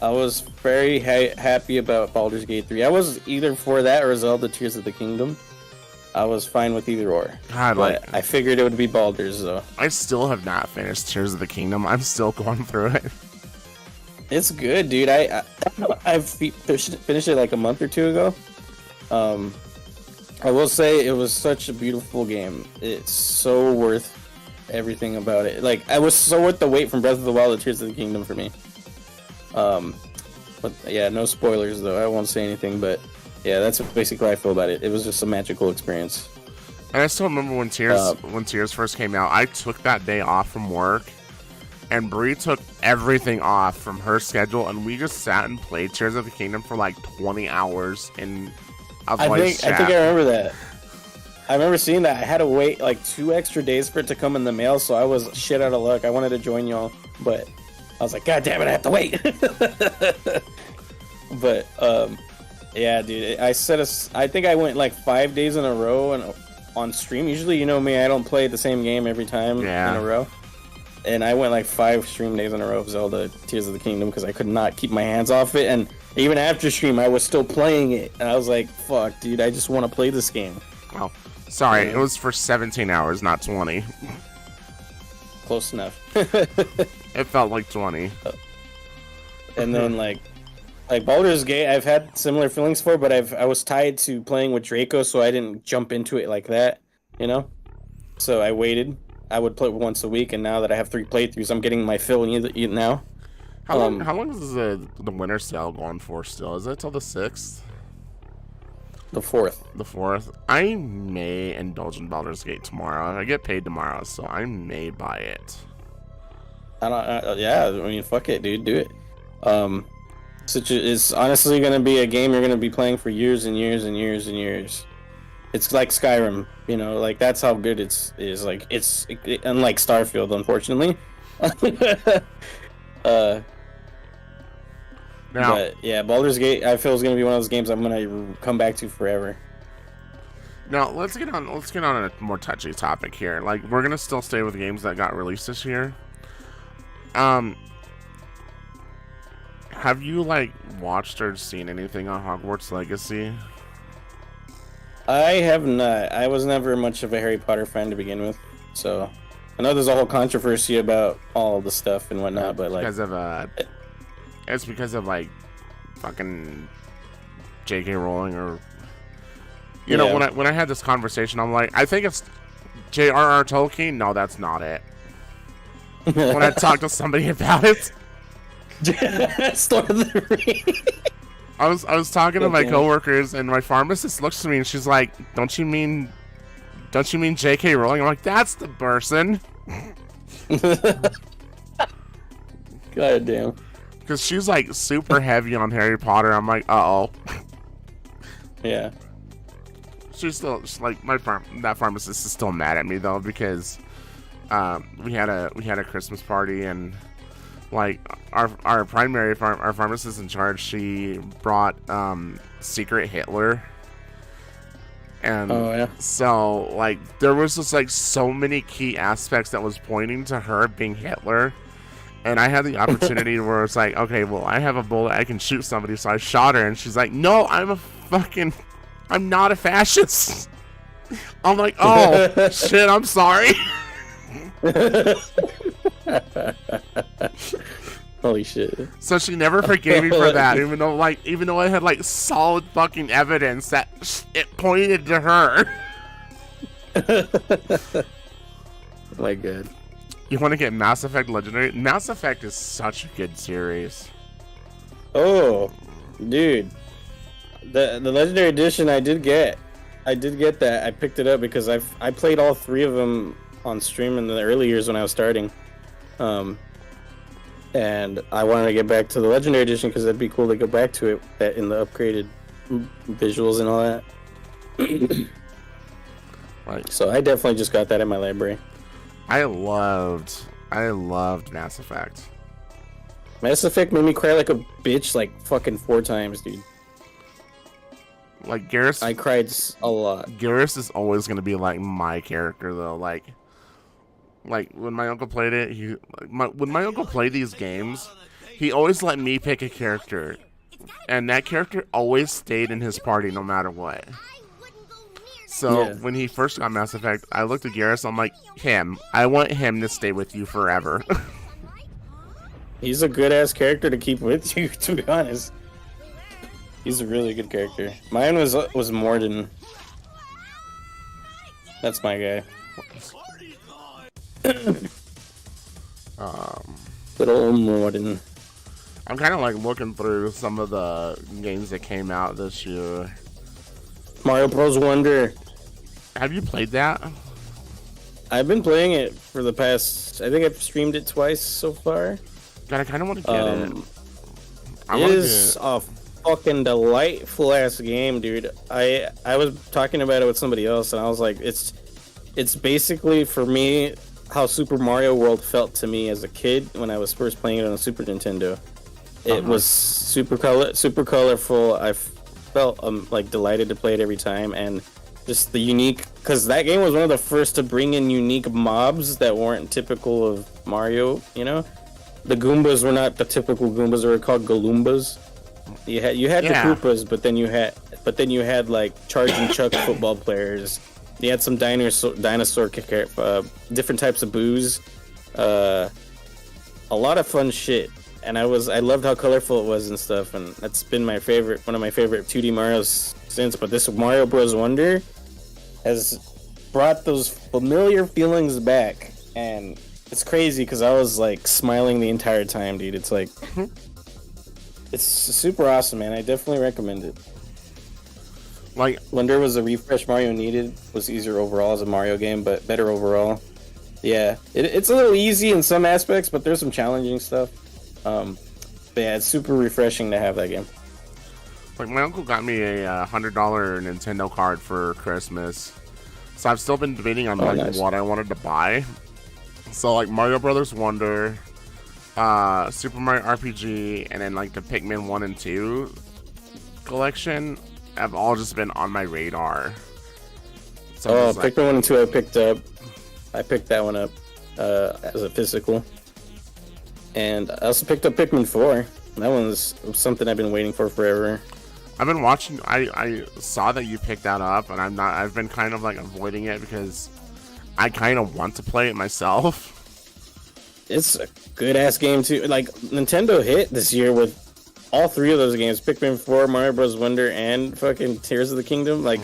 I was very happy about Baldur's Gate 3. I was either for that or Zelda Tears of the Kingdom. I was fine with either or. God, but I figured it would be Baldur's, though. I still have not finished Tears of the Kingdom. I'm still going through it. It's good, dude. I've finished it like a month or two ago. I will say it was such a beautiful game. It's so worth everything about it. Like, I was so worth the wait from Breath of the Wild to Tears of the Kingdom for me. But yeah, no spoilers though. I won't say anything, but yeah, that's basically how I feel about it. It was just a magical experience. And I still remember when Tears first came out. I took that day off from work, and Bree took everything off from her schedule, and we just sat and played Tears of the Kingdom for like 20 hours in a voice chat. I think I remember that. I remember seeing that. I had to wait like 2 extra days for it to come in the mail, so I was shit out of luck. I wanted to join y'all, but I was like, God damn it, I have to wait. But yeah, dude, I think I went like 5 days in a row and on stream. Usually, you know me, I don't play the same game every time in a row. And I went like 5 stream days in a row of Zelda Tears of the Kingdom because I could not keep my hands off it. And even after stream, I was still playing it. And I was like, fuck, dude, I just want to play this game. Oh, sorry, it was for 17 hours, not 20. Close enough. It felt like 20. And then like Baldur's Gate, I've had similar feelings for, but I was tied to playing with Draco, so I didn't jump into it like that, you know? So I waited. I would play once a week, and now that I have 3 playthroughs, I'm getting my fill now. How long is the winter sale going for still? Is it till the 6th? The 4th. The 4th. I may indulge in Baldur's Gate tomorrow. I get paid tomorrow, so I may buy it. Yeah, I mean, fuck it, dude. Do it. It's honestly going to be a game you're going to be playing for years and years and years and years. It's like Skyrim, you know, like that's how good it is. Like it's unlike Starfield, unfortunately. But yeah, Baldur's Gate, I feel is going to be one of those games I'm going to come back to forever. Now let's get on a more touchy topic here. Like, we're going to still stay with games that got released this year. Have you like watched or seen anything on Hogwarts Legacy? I have not. I was never much of a Harry Potter fan to begin with, so I know there's a whole controversy about all the stuff and whatnot, but like it's because of like fucking J.K. Rowling, or you know, when I had this conversation, I'm like, I think it's J.R.R. Tolkien. No, that's not it. When I talked to somebody about it, I was talking to my coworkers, and my pharmacist looks at me and she's like, "Don't you mean J.K. Rowling?" I'm like, "That's the person." God damn. Because she's like super heavy on Harry Potter. I'm like, uh-oh. Yeah. She's like that pharmacist is still mad at me though, because we had a Christmas party, and like our pharmacist in charge, she brought Secret Hitler, and so like there was just like so many key aspects that was pointing to her being Hitler, and I had the opportunity where it's like, okay, well, I have a bullet, I can shoot somebody, so I shot her, and she's like, no, I'm not a fascist. I'm like, oh shit, I'm sorry. Holy shit. So she never forgave me for that, even though I had like solid fucking evidence that it pointed to her. Oh my god. You want to get Mass Effect Legendary? Mass Effect is such a good series. Oh, dude. The Legendary Edition I did get that. I picked it up because I played all 3 of them on stream in the early years when I was starting. And I wanted to get back to the Legendary Edition because that'd be cool to go back to it in the upgraded visuals and all that. Right. So I definitely just got that in my library. I loved Mass Effect. Mass Effect made me cry like a bitch like fucking 4 times, dude. Like Garrus, I cried a lot. Garrus is always gonna be like my character though. Like when my uncle played it, when my uncle played these games, he always let me pick a character, and that character always stayed in his party no matter what. So when he first got Mass Effect, I looked at Garrus. I'm like, I want him to stay with you forever. He's a good ass character to keep with you, to be honest. He's a really good character. Mine was Morden. That's my guy. Little old Morden. I'm kind of like looking through some of the games that came out this year. Mario Bros. Wonder. Have you played that? I've been playing it for the past. I think I've streamed it twice so far. God, I kind of want to get it. It is a fucking delightful ass game, dude. I was talking about it with somebody else, and I was like, it's basically for me how Super Mario World felt to me as a kid when I was first playing it on the Super Nintendo. It was super colorful. I felt like delighted to play it every time, and just the unique, because that game was one of the first to bring in unique mobs that weren't typical of Mario. You know, the Goombas were not the typical Goombas; they were called Galoombas. You had the Koopas, but then you had like charging Chuck football players. You had some dinosaur different types of boos, a lot of fun shit. And I loved how colorful it was and stuff, and that's been one of my favorite 2D Marios since. But this Mario Bros. Wonder has brought those familiar feelings back, and it's crazy because I was like smiling the entire time, dude. It's like it's super awesome, man. I definitely recommend it. Like Wonder was a refresh Mario needed. Was easier overall as a Mario game, but better overall. Yeah, it's a little easy in some aspects, but there's some challenging stuff. But yeah, it's super refreshing to have that game. Like my uncle got me a $100 Nintendo card for Christmas, so I've still been debating on nice. What I wanted to buy. So like Mario Brothers Wonder, Super Mario RPG, and then like the Pikmin 1 and 2 collection have all just been on my radar. So Pikmin 1 and 2 I picked up. I picked that one up as a physical. And I also picked up Pikmin 4. That one's something I've been waiting for forever. I've been watching. I saw that you picked that up, and I've been kind of like avoiding it because I kind of want to play it myself. It's a good ass game too. Like Nintendo hit this year with all 3 of those games: Pikmin 4, Mario Bros. Wonder, and fucking Tears of the Kingdom. Like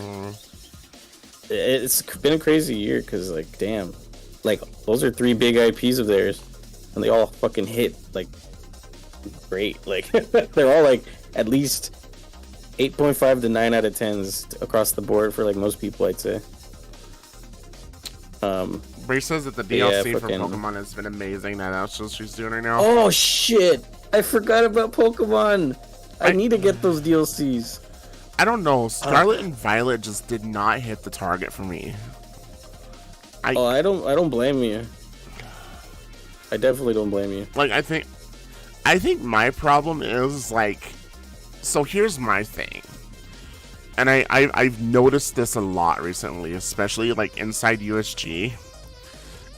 it's been a crazy year because like damn, like those are 3 big IPs of theirs. And they all fucking hit like great. Like they're all like at least 8.5 to 9 out of 10s across the board for like most people, I'd say. Bray says that the DLC for Pokemon has been amazing. That's what she's doing right now. Oh shit! I forgot about Pokemon. I need to get those DLCs. I don't know. Scarlet and Violet just did not hit the target for me. I don't blame you. I definitely don't blame you. Like, I think my problem is, like, so here's my thing. And I've noticed this a lot recently, especially, like, inside USG,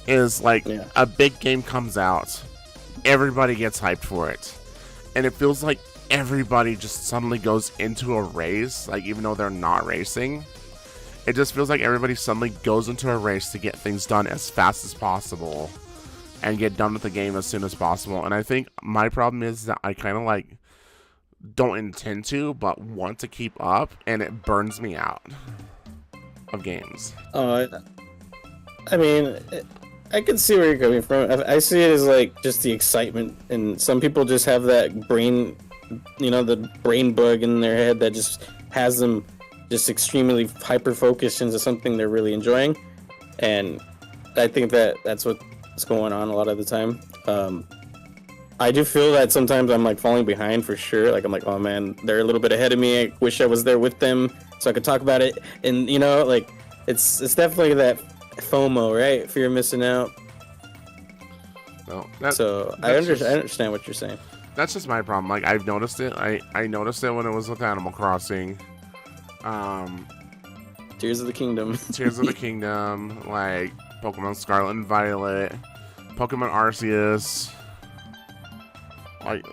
is, like, a big game comes out, everybody gets hyped for it, and it feels like everybody just suddenly goes into a race, like, even though they're not racing, it just feels like everybody suddenly goes into a race to get things done as fast as possible and get done with the game as soon as possible. And I think my problem is that I kind of like don't intend to, but want to keep up, and it burns me out of games. I mean, I can see where you're coming from. I see it as like just the excitement, and some people just have that brain, the brain bug in their head that just has them just extremely hyper focused into something they're really enjoying, and I think that's what's going on a lot of the time. I do feel that sometimes I'm like falling behind for sure. Like I'm like, oh man, they're a little bit ahead of me. I wish I was there with them so I could talk about it. And like it's definitely that FOMO, right? Fear of missing out. No, I understand what you're saying. That's just my problem. Like I've noticed it. I noticed it when it was with Animal Crossing. Tears of the Kingdom. Tears of the Kingdom, like Pokemon Scarlet and Violet, Pokemon Arceus. Like,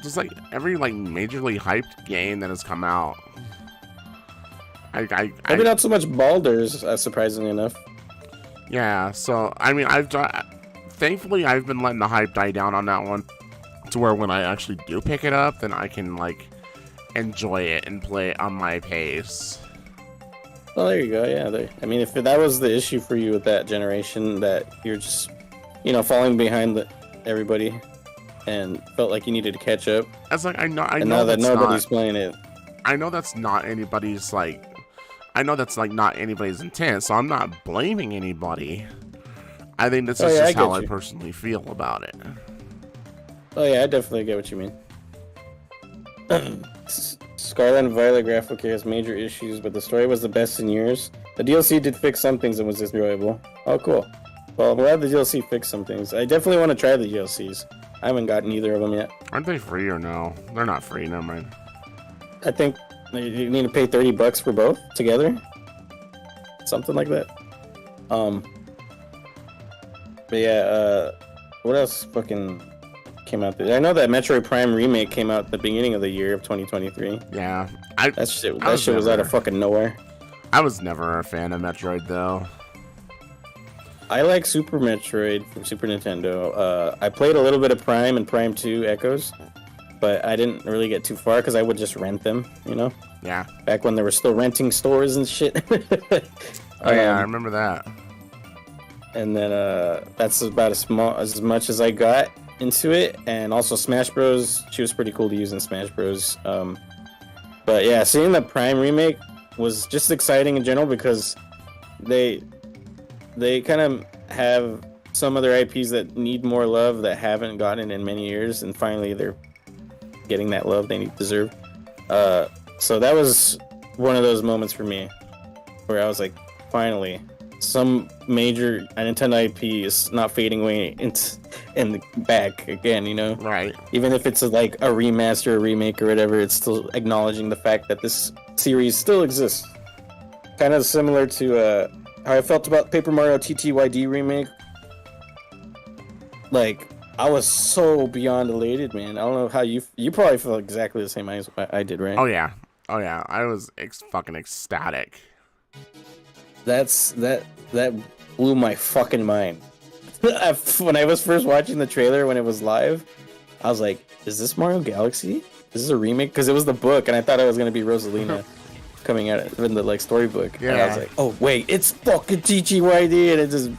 just like every like majorly hyped game that has come out. Maybe not so much Baldur's, surprisingly enough. Yeah, so I mean, thankfully I've been letting the hype die down on that one, to where when I actually do pick it up, then I can like enjoy it and play it on my pace. Well, there you go. Yeah, I mean, if that was the issue for you with that generation, that you're just, falling behind everybody, and felt like you needed to catch up. That's like I know now that nobody's playing it. I know that's not anybody's like. I know that's like not anybody's intent, so I'm not blaming anybody. I think this is just how I personally feel about it. Oh yeah, I definitely get what you mean. Scarlet and Violet graphically has major issues, but the story was the best in years. The DLC did fix some things and was enjoyable. Oh, cool. Well, I'm glad the DLC fixed some things. I definitely want to try the DLCs. I haven't gotten either of them yet. Aren't they free or no? They're not free, never mind. I think you need to pay $30 for both together. Something like that. But yeah, what else fucking came out there? I know that Metroid Prime remake came out at the beginning of the year of 2023. Yeah. That shit was out of fucking nowhere. I was never a fan of Metroid, though. I like Super Metroid from Super Nintendo. I played a little bit of Prime and Prime 2 Echoes, but I didn't really get too far because I would just rent them, Yeah. Back when there were still renting stores and shit. Oh, yeah, I remember that. And then that's about as much as I got into it. And also Smash Bros. She was pretty cool to use in Smash Bros. But yeah, seeing the Prime remake was just exciting in general because they kind of have some other IPs that need more love that haven't gotten in many years, and finally they're getting that love they deserve. So that was one of those moments for me where I was like, finally, some major Nintendo IP is not fading away and back again, Right. Even if it's like a remaster, a remake, or whatever, it's still acknowledging the fact that this series still exists. Kind of similar to how I felt about Paper Mario TTYD remake. Like, I was so beyond elated, man. I don't know how you probably felt exactly the same as I did, right? Oh yeah, I was fucking ecstatic. That blew my fucking mind. When I was first watching the trailer when it was live, I was like, "Is this Mario Galaxy? Is this a remake?" Because it was the book, and I thought it was gonna be Rosalina coming out in the storybook. Yeah. And I was like, "Oh wait, it's fucking TTYD," and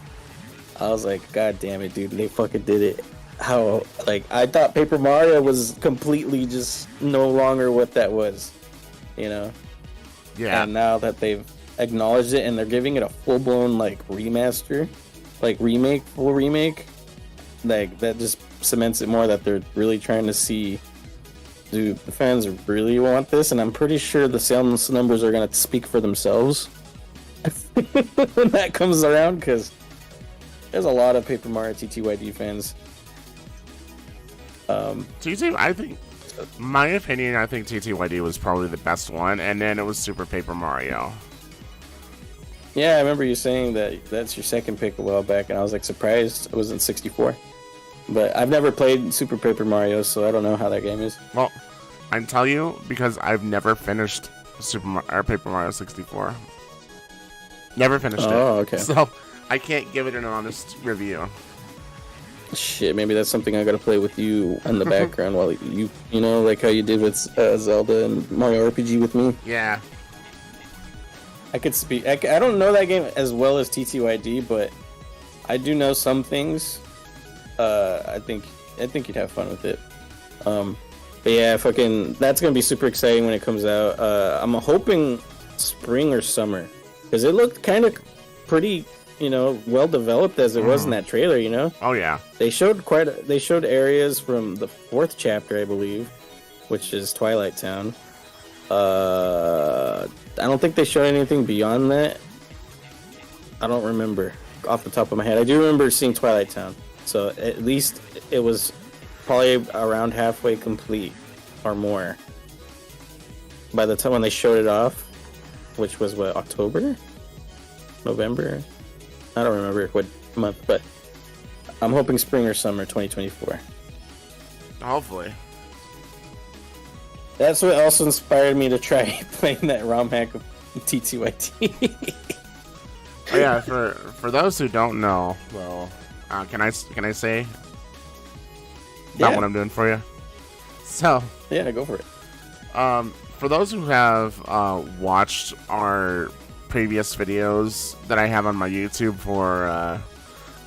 I was like, "God damn it, dude! They fucking did it." How I thought Paper Mario was completely just no longer what that was, Yeah. And now that they've acknowledged it and they're giving it a full-blown remaster, full remake, that just cements it more that they're really trying to see, do the fans really want this? And I'm pretty sure the sales numbers are going to speak for themselves when that comes around, because there's a lot of Paper Mario TTYD fans. I think, my opinion, I think TTYD was probably the best one, and then it was Super Paper Mario. Yeah, I remember you saying that's your second pick a while back, and I was surprised it wasn't 64. But I've never played Super Paper Mario, so I don't know how that game is. Well, I can tell you because I've never finished Paper Mario 64. Never finished it. Oh, okay. So I can't give it an honest review. Shit, maybe that's something I gotta play with you in the background while you know, like how you did with Zelda and Mario RPG with me. Yeah. I could speak. I don't know that game as well as TTYD, but I do know some things. I think you'd have fun with it. But yeah, that's gonna be super exciting when it comes out. I'm hoping spring or summer, because it looked kind of pretty, well developed as it was in that trailer. Oh yeah. They showed areas from the 4th chapter, I believe, which is Twilight Town. I don't think they showed anything beyond that. I don't remember off the top of my head. I do remember seeing Twilight Town, so at least it was probably around halfway complete or more by the time when they showed it off, which was what, October, November? I don't remember what month, but I'm hoping spring or summer 2024. Hopefully. That's what also inspired me to try playing that ROM hack of TTYT. Oh, yeah, for those who don't know, well, can I say about what I'm doing for you? So yeah, go for it. For those who have watched our previous videos that I have on my YouTube for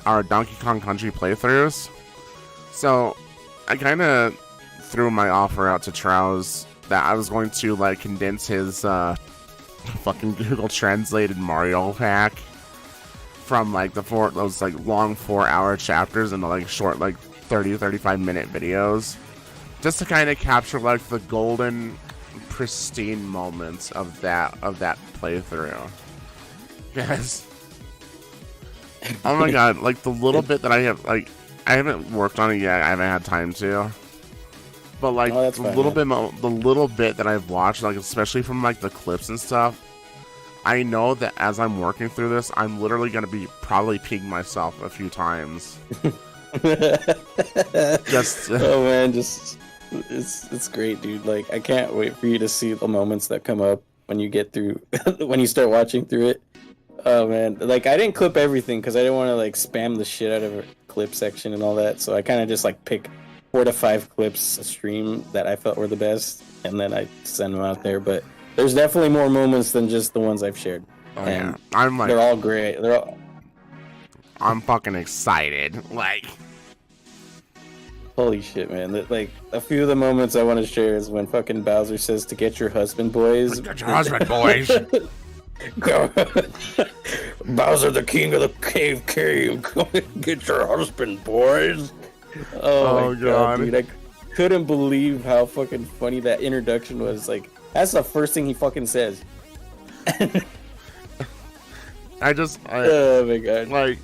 our Donkey Kong Country playthroughs, so I kind of threw my offer out to Trouz that I was going to like condense his fucking Google translated Mario hack from like those like long 4-hour chapters into like short like 30-35 minute videos, just to kind of capture like the golden pristine moments of that playthrough. Yes. Oh my god, like the little bit that I haven't worked on it yet. I haven't had time to. But like the little bit that I've watched, like especially from like the clips and stuff, I know that as I'm working through this, I'm literally gonna be probably peeing myself a few times. Oh man, it's great, dude. Like I can't wait for you to see the moments that come up when you get through when you start watching through it. Oh man, like I didn't clip everything because I didn't want to like spam the shit out of a clip section and all that, so I kind of just like pick 4 to 5 clips a stream that I felt were the best, and then I send them out there. But there's definitely more moments than just the ones I've shared. Oh yeah, I'm like, they're all great. I'm fucking excited. Like, holy shit, man! Like a few of the moments I want to share is when fucking Bowser says to get your husband, boys. Get your husband, boys. Bowser, the king of the cave. Get your husband, boys. Oh my god, dude! I couldn't believe how fucking funny that introduction was. Like, that's the first thing he fucking says. Oh my god! Like,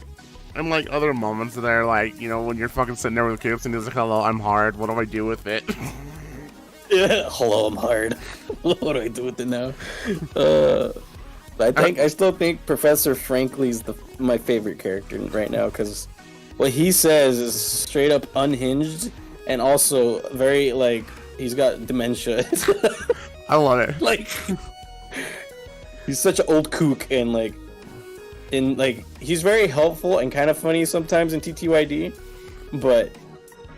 and like other moments there, like when you're fucking sitting there with the kids and he's like, "Hello, I'm hard. What do I do with it?" Yeah, hello, I'm hard. What do I do with it now? I still think Professor Frankly's my favorite character right now because what he says is straight up unhinged and also very like he's got dementia. I love it. Like he's such an old kook and like he's very helpful and kind of funny sometimes in TTYD, but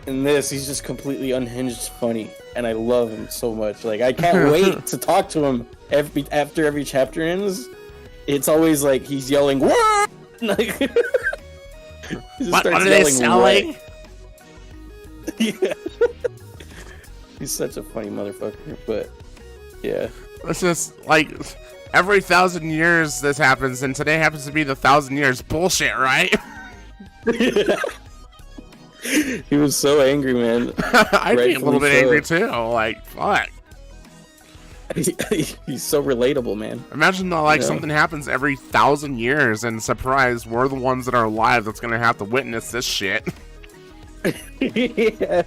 in this he's just completely unhinged funny, and I love him so much. Like I can't wait to talk to him after every chapter ends. It's always like he's yelling, "What?" Like, what are they selling? Yeah. He's such a funny motherfucker, but yeah. It's just like every 1,000 years this happens, and today happens to be the 1,000 years. Bullshit, right? He was so angry, man. I'd be a little bit angry too. Like, fuck. He's so relatable, man. Imagine though, like something happens every 1,000 years, and surprise, we're the ones that are alive that's gonna have to witness this shit. Yeah,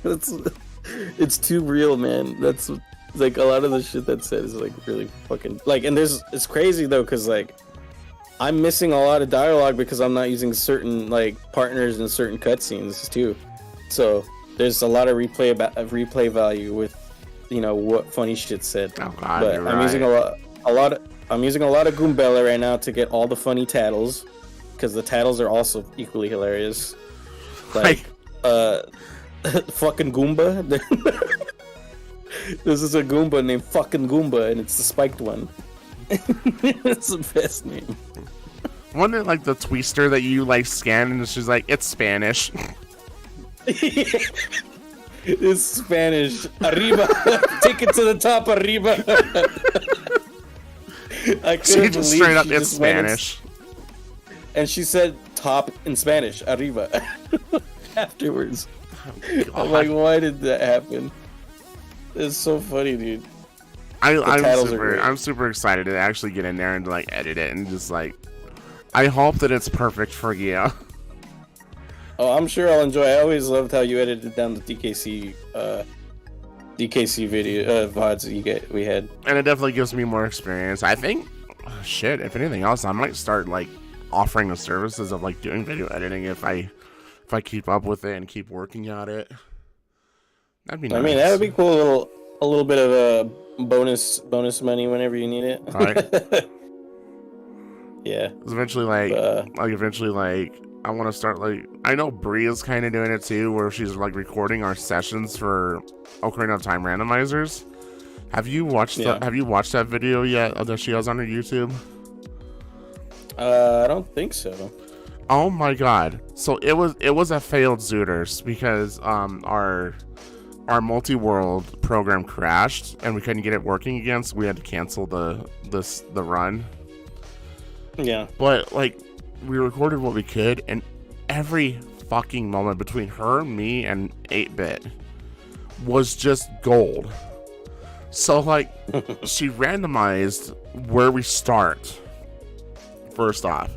it's too real, man. That's like a lot of the shit that's said is like really fucking like, and it's crazy though, because like I'm missing a lot of dialogue because I'm not using certain like partners in certain cutscenes too. So there's a lot of replay value with what funny shit said. Oh god, but you're I'm right. using a I'm using a lot of Goombella right now to get all the funny tattles, because the tattles are also equally hilarious. Like, fucking Goomba. This is a Goomba named fucking Goomba, and it's the spiked one. It's the best name. Wasn't it like the twister that you like scan and she's like, it's Spanish? It's Spanish. Arriba. Take it to the top, arriba. I couldn't She just straight up, she it's just went Spanish. and she said top in Spanish, arriba. Afterwards. Oh, I'm like, why did that happen? It's so funny, dude. I'm super excited to actually get in there and like edit it and just like, I hope that it's perfect for you. Oh, I'm sure I'll enjoy. I always loved how you edited down the DKC video VODs we had. And it definitely gives me more experience. I think, shit, if anything else, I might start like offering the services of like doing video editing if I keep up with it and keep working at it. That'd be nice. I mean, that would be cool. A little bit of a bonus money whenever you need it. All right. Yeah. It's eventually I want to start like, I know Bree is kind of doing it too, where she's like recording our sessions for Ocarina of Time randomizers. Have you watched that video yet that she has on her YouTube? I don't think so. Oh my god. So it was a failed Zooters because our multi-world program crashed and we couldn't get it working again, so we had to cancel the run. Yeah. But like, we recorded what we could, and every fucking moment between her, me, and 8-Bit was just gold. So like, she randomized where we start first off.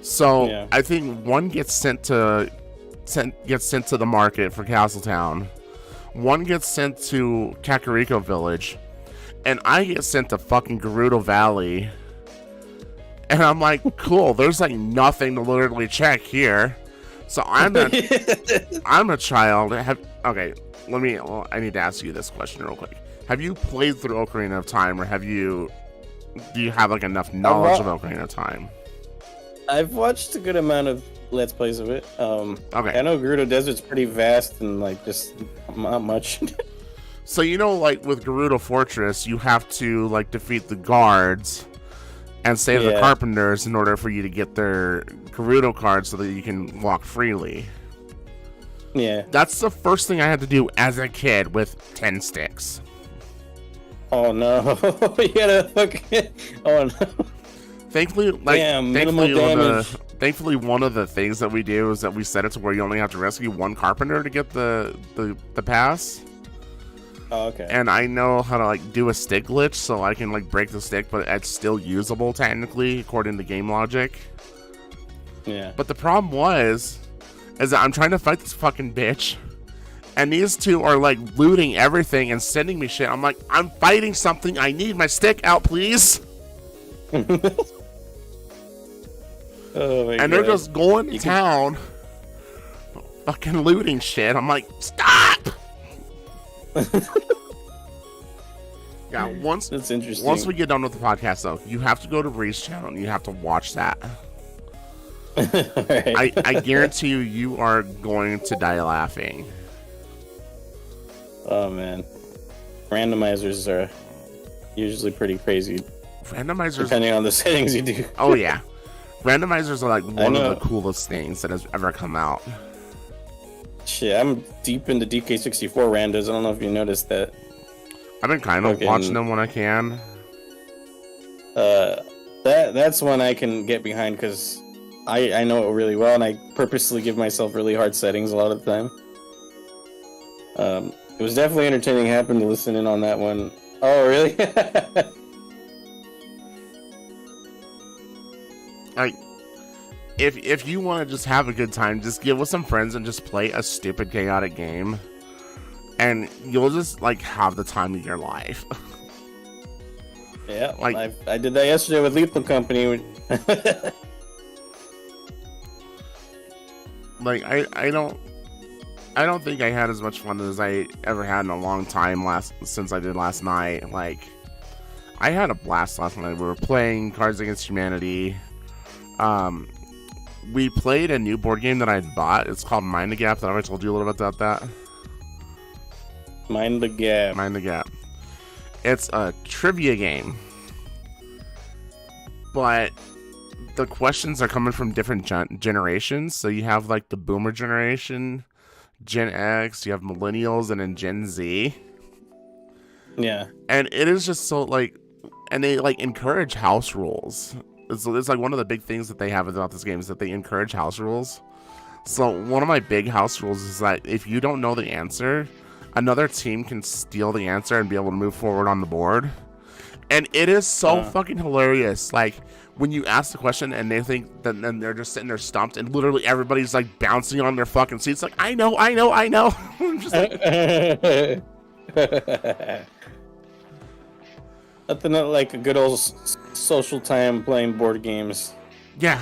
So yeah. I think one gets sent to the market for Castletown, one gets sent to Kakariko Village, and I get sent to fucking Gerudo Valley. And I'm like, cool, there's like nothing to literally check here. So I'm a child. I need to ask you this question real quick. Have you played through Ocarina of Time, or do you have like enough knowledge of Ocarina of Time? I've watched a good amount of Let's Plays of it. Okay. I know Gerudo Desert's pretty vast and like just not much. So like with Gerudo Fortress, you have to like defeat the guards and save the carpenters in order for you to get their Gerudo cards so that you can walk freely. Yeah. That's the first thing I had to do as a kid with 10 sticks. Oh no. You gotta fucking... Oh no. Thankfully, one of the things that we do is that we set it to where you only have to rescue one carpenter to get the pass. Oh, okay. And I know how to like do a stick glitch, so I can like break the stick, but it's still usable technically according to game logic. Yeah. But the problem is that I'm trying to fight this fucking bitch, and these two are like looting everything and sending me shit. I'm like, I'm fighting something. I need my stick out, please. Oh my God. And they're just going to town, fucking looting shit. I'm like, stop. Yeah, that's interesting. Once we get done with the podcast, though, you have to go to Bree's channel and you have to watch that. Right. I guarantee you are going to die laughing. Oh man, randomizers are usually pretty crazy. Randomizers, depending on the settings you do. Oh yeah, randomizers are like one of the coolest things that has ever come out. Shit, I'm deep into DK64 randos. I don't know if you noticed that. I've been kind of watching them when I can. That's one I can get behind because I know it really well, and I purposely give myself really hard settings a lot of the time. It was definitely entertaining happening to listen in on that one. Oh, really? Like, if you want to just have a good time, just get with some friends and just play a stupid chaotic game, and you'll just like have the time of your life. Yeah, like I did that yesterday with Lethal Company. Like I don't think I had as much fun as I ever had in a long time since I did last night. Like, I had a blast last night. We were playing Cards Against Humanity. We played a new board game that I bought. It's called Mind the Gap. That I told you a little bit about that. Mind the Gap. Mind the Gap. It's a trivia game, but the questions are coming from different generations. So you have like the Boomer generation, Gen X. You have Millennials, and then Gen Z. Yeah. And it is just so like, and they like encourage house rules. It's like one of the big things that they have about this game is that they encourage house rules. So one of my big house rules is that if you don't know the answer, another team can steal the answer and be able to move forward on the board. And it is so fucking hilarious. Like when you ask the question and they think that, then they're just sitting there stumped, and literally everybody's like bouncing on their fucking seats. Like I know. I'm just like. Nothing like a good old social time playing board games. Yeah.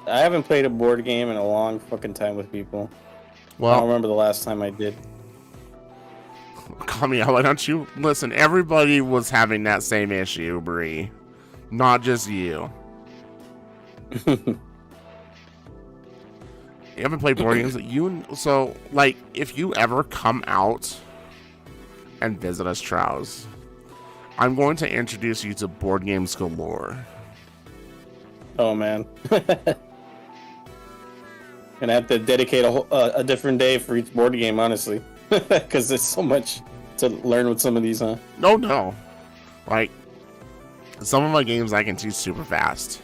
I haven't played a board game in a long fucking time with people. Well, I don't remember the last time I did. Call me out, why don't you? Listen, everybody was having that same issue, Bree. Not just you. You haven't played board games? So, like, if you ever come out and visit us, Trouz, I'm going to introduce you to Board Games Galore. Oh, man. Gonna have to dedicate a different day for each board game, honestly. Because there's so much to learn with some of these, huh? No. Like, some of my games I can teach super fast.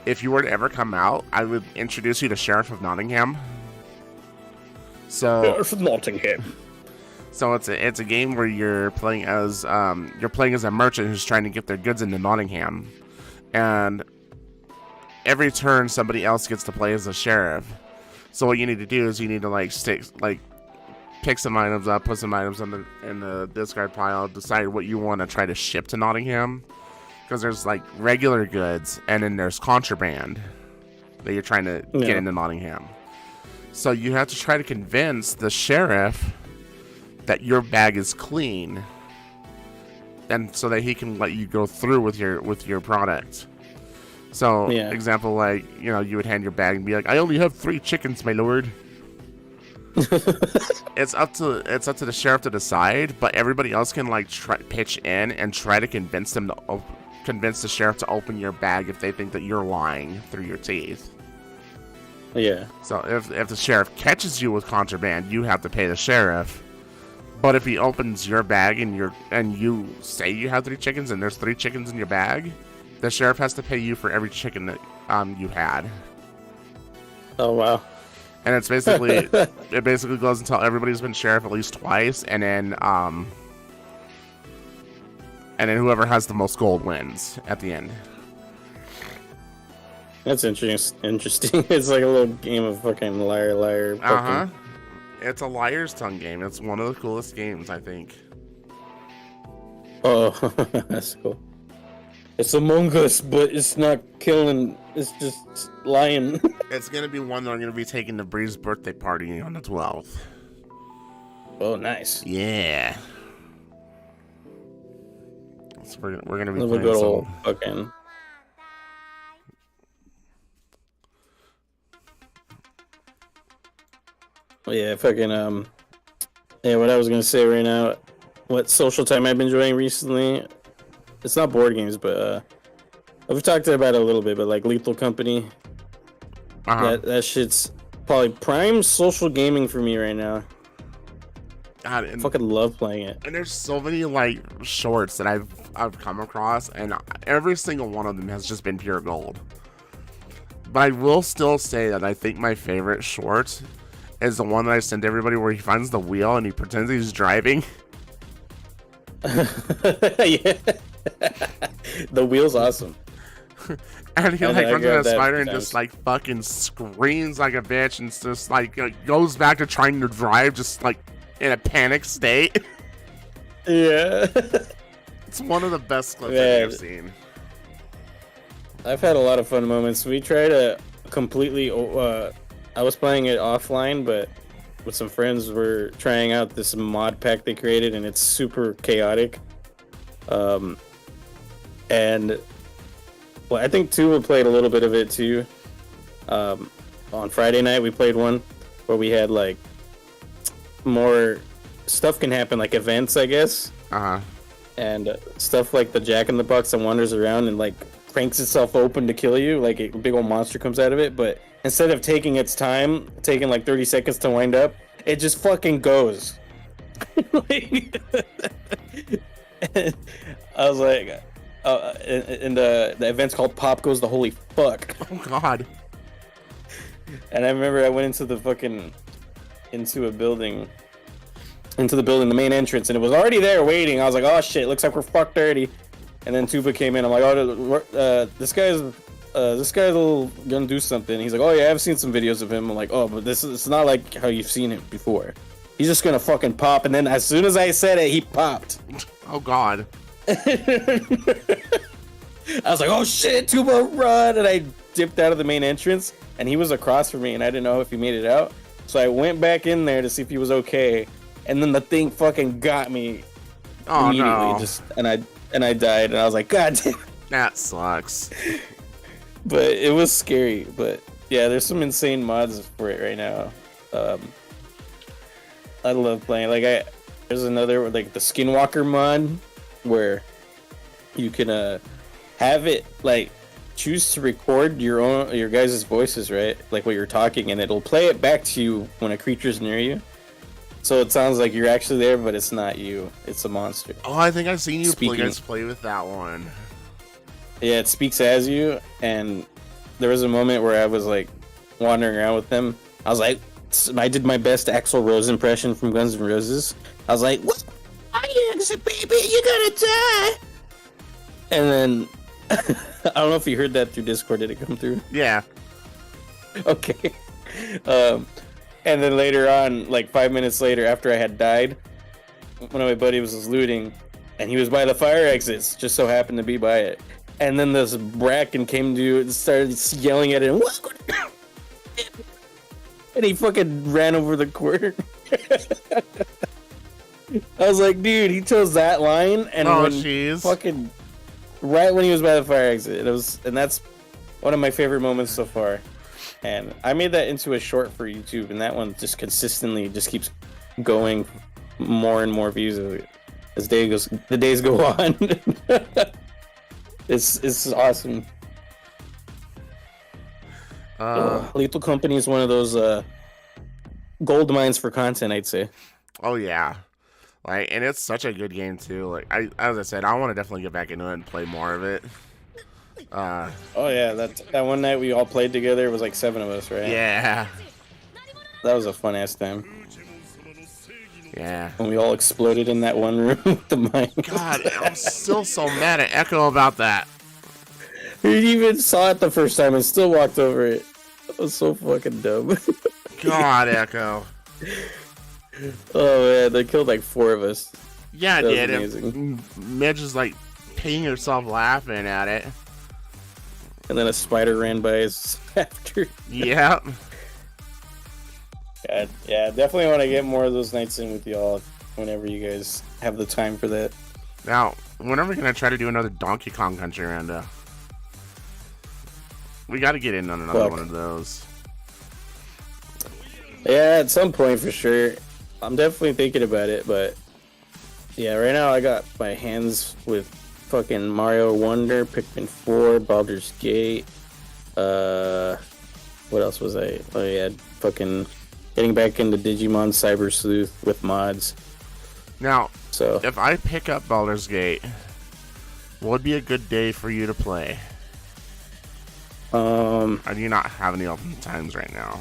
If you were to ever come out, I would introduce you to Sheriff of Nottingham. Sheriff of Nottingham. So it's a game where you're playing as a merchant who's trying to get their goods into Nottingham, and every turn somebody else gets to play as a sheriff. So what you need to do is you need to pick some items up, put some items in the discard pile, decide what you want to try to ship to Nottingham, because there's like regular goods and then there's contraband that you're trying to get into Nottingham. So you have to try to convince the sheriff that your bag is clean, and so that he can let you go through with your product. So, example, like, you know, you would hand your bag and be like, "I only have 3 chickens, my lord." It's up to the sheriff to decide, but everybody else can like pitch in and try to convince the sheriff to open your bag if they think that you're lying through your teeth. Yeah. So if the sheriff catches you with contraband, you have to pay the sheriff. But if he opens your bag and you say you have 3 chickens and there's 3 chickens in your bag, the sheriff has to pay you for every chicken that you had. Oh wow! And it's basically it basically goes until everybody's been sheriff at least twice, and then whoever has the most gold wins at the end. That's interesting. It's like a little game of fucking liar. It's a liar's tongue game. It's one of the coolest games, I think. Oh, that's cool. It's Among Us, but it's not killing. It's just lying. It's gonna be one that I'm gonna be taking to Bree's birthday party on the 12th. Oh, nice. Yeah. So we're gonna be playing good old fucking. Yeah, fucking yeah, what I was gonna say right now, what social time I've been enjoying recently, it's not board games, but we've talked about it a little bit, but like Lethal Company, that shit's probably prime social gaming for me right now. God, I fucking love playing it. And there's so many like shorts that I've come across, and every single one of them has just been pure gold. But I will still say that I think my favorite short is the one that I sent to everybody where he finds the wheel and he pretends he's driving. Yeah. The wheel's awesome. And he like runs into a spider and just like fucking screams like a bitch and just like goes back to trying to drive just like in a panic state. Yeah. It's one of the best clips I've seen. I've had a lot of fun moments. We try to completely I was playing it offline, but with some friends. We're trying out this mod pack they created, and it's super chaotic. And well, I think Tuba played a little bit of it too. On Friday night, we played one where we had like more stuff can happen, like events, I guess. And stuff like the Jack in the Box that wanders around and like cranks itself open to kill you, like a big old monster comes out of it. But instead of taking its time, taking like 30 seconds to wind up, it just fucking goes. I was like, and the event's called Pop Goes the Holy Fuck. Oh God. And I remember I went into the building, the main entrance, and it was already there waiting. I was like, oh shit, looks like we're fucked dirty. And then Tuba came in. I'm like, oh, this guy's gonna do something. He's like, oh yeah, I've seen some videos of him. I'm like, oh, but it's not like how you've seen him before. He's just gonna fucking pop. And then as soon as I said it, he popped. Oh God. I was like, oh shit, Tuba, run! And I dipped out of the main entrance, and he was across from me, and I didn't know if he made it out. So I went back in there to see if he was okay, and then the thing fucking got me immediately. No. And I died, and I was like, God damn. That sucks. But it was scary. But yeah, there's some insane mods for it right now. I love playing. There's another like the Skinwalker mod where you can have it like choose to record your guys' voices, right? Like what you're talking, and it'll play it back to you when a creature's near you. So it sounds like you're actually there, but it's not you. It's a monster. Oh, I think I've seen you play with that one. Yeah, it speaks as you, and there was a moment where I was like wandering around with them. I was like, I did my best Axl Rose impression from Guns N' Roses. I was like, what? I exit, baby, you're gonna die. And then I don't know if you heard that through Discord. Did it come through? Yeah. Okay. And then later on, like 5 minutes later, after I had died, one of my buddies was looting, and he was by the fire exits, just so happened to be by it. And then this bracken came to and started yelling at him, and he fucking ran over the corner. I was like, dude, he chose that line, and fucking right when he was by the fire exit. And that's one of my favorite moments so far. And I made that into a short for YouTube, and that one just consistently just keeps going, more and more views as the days go on. It's awesome. Lethal Company is one of those gold mines for content, I'd say. Oh yeah, and it's such a good game too. As I said, I want to definitely get back into it and play more of it. Oh yeah, that one night we all played together. It was like 7 of us, right? Yeah. That was a fun ass time. Yeah. And we all exploded in that one room with the mine. God, I'm still so mad at Echo about that. He even saw it the first time and still walked over it. That was so fucking dumb. God, Echo. Oh man, they killed like 4 of us. Yeah, it did. Midge is like peeing herself laughing at it. And then a spider ran by us after. Yep. God, yeah, definitely want to get more of those nights in with y'all whenever you guys have the time for that. Now, when are we going to try to do another Donkey Kong Country, Randa? We got to get in on another one of those. Yeah, at some point for sure. I'm definitely thinking about it, but yeah, right now I got my hands with fucking Mario Wonder, Pikmin 4, Baldur's Gate. What else was I? Oh yeah, fucking getting back into Digimon Cyber Sleuth with mods. Now, if I pick up Baldur's Gate, what would be a good day for you to play? Or do you not have any open times right now?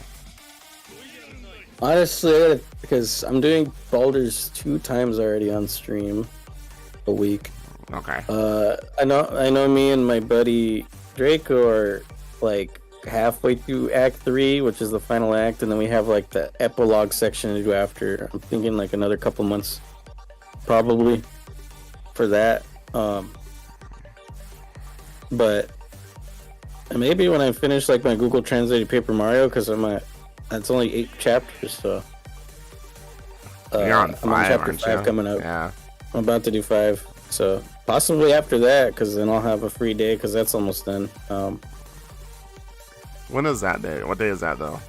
Honestly, because I'm doing Baldur's 2 times already on stream a week. Okay. I know me and my buddy Draco are like halfway through Act 3, which is the final act, and then we have like the epilogue section to do after. I'm thinking like another couple months probably for that. But maybe when I finish like my Google translated Paper Mario, because that's only 8 chapters, so You're on I'm on 5, chapter aren't 5 you? coming up. Yeah. I'm about to do 5, so possibly after that, because then I'll have a free day, because that's almost done. When is that day? What day is that though?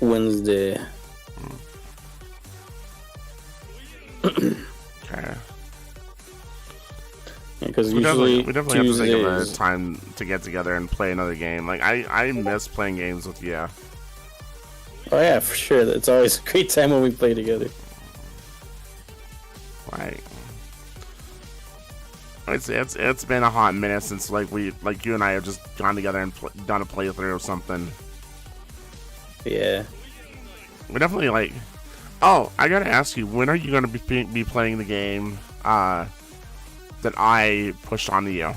Wednesday. Okay. Because We usually definitely have to think of a Tuesdays. time to get together and play another game. Like I miss playing games with you. Oh yeah, for sure. It's always a great time when we play together. Like it's been a hot minute since you and I have just gone together and done a playthrough or something. Yeah. We definitely like. Oh, I gotta ask you, when are you gonna be playing the game that I pushed onto you?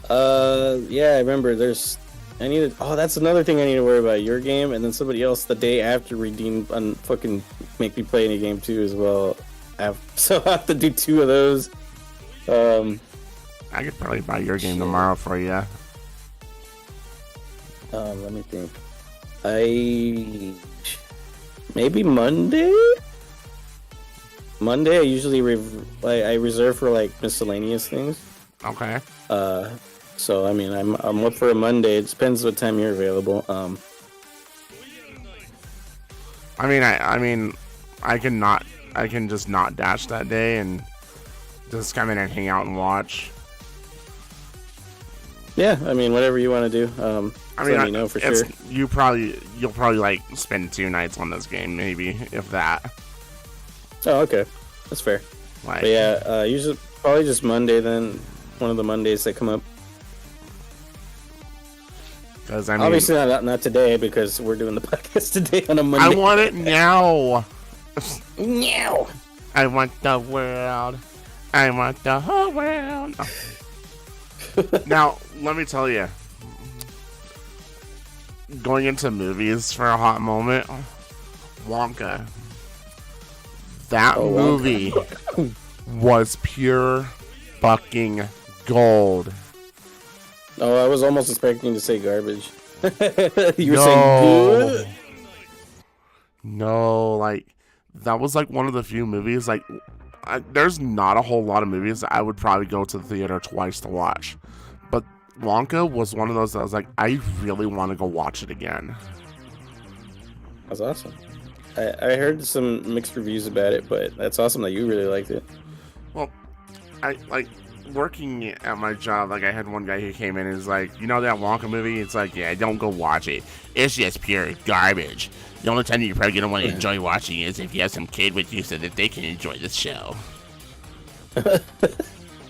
Yeah, I remember. That's another thing I need to worry about. Your game, and then somebody else the day after redeem and fucking make me play any game too as well. So I have to do 2 of those. I could probably buy your game tomorrow for you. Let me think. Maybe Monday. Monday, I usually I reserve for like miscellaneous things. Okay. So I mean, I'm up for a Monday. It depends what time you're available. I can just not dash that day and just come in and hang out and watch. Yeah, I mean, whatever you want to do. Let me know for sure. You'll probably like spend 2 nights on this game, maybe, if that. Oh, okay, that's fair. Like, But yeah, usually probably just Monday then. One of the Mondays that come up. because I mean, Obviously not today because we're doing the podcast today on a Monday. I want it now. Meow. I want the world. I want the whole world. Now, let me tell you. Going into movies for a hot moment, Wonka. That movie was pure fucking gold. Oh, I was almost expecting to say garbage. You were saying good? No, like, that was like one of the few movies, like, there's not a whole lot of movies that I would probably go to the theater twice to watch. But Wonka was one of those that I was like, I really want to go watch it again. That's awesome. I heard some mixed reviews about it, but that's awesome that you really liked it. Well, I like working at my job. Like, I had one guy who came in and was like, you know that Wonka movie? It's like, yeah, don't go watch it. It's just pure garbage. The only time you're probably gonna want to enjoy watching it is if you have some kid with you so that they can enjoy the show. But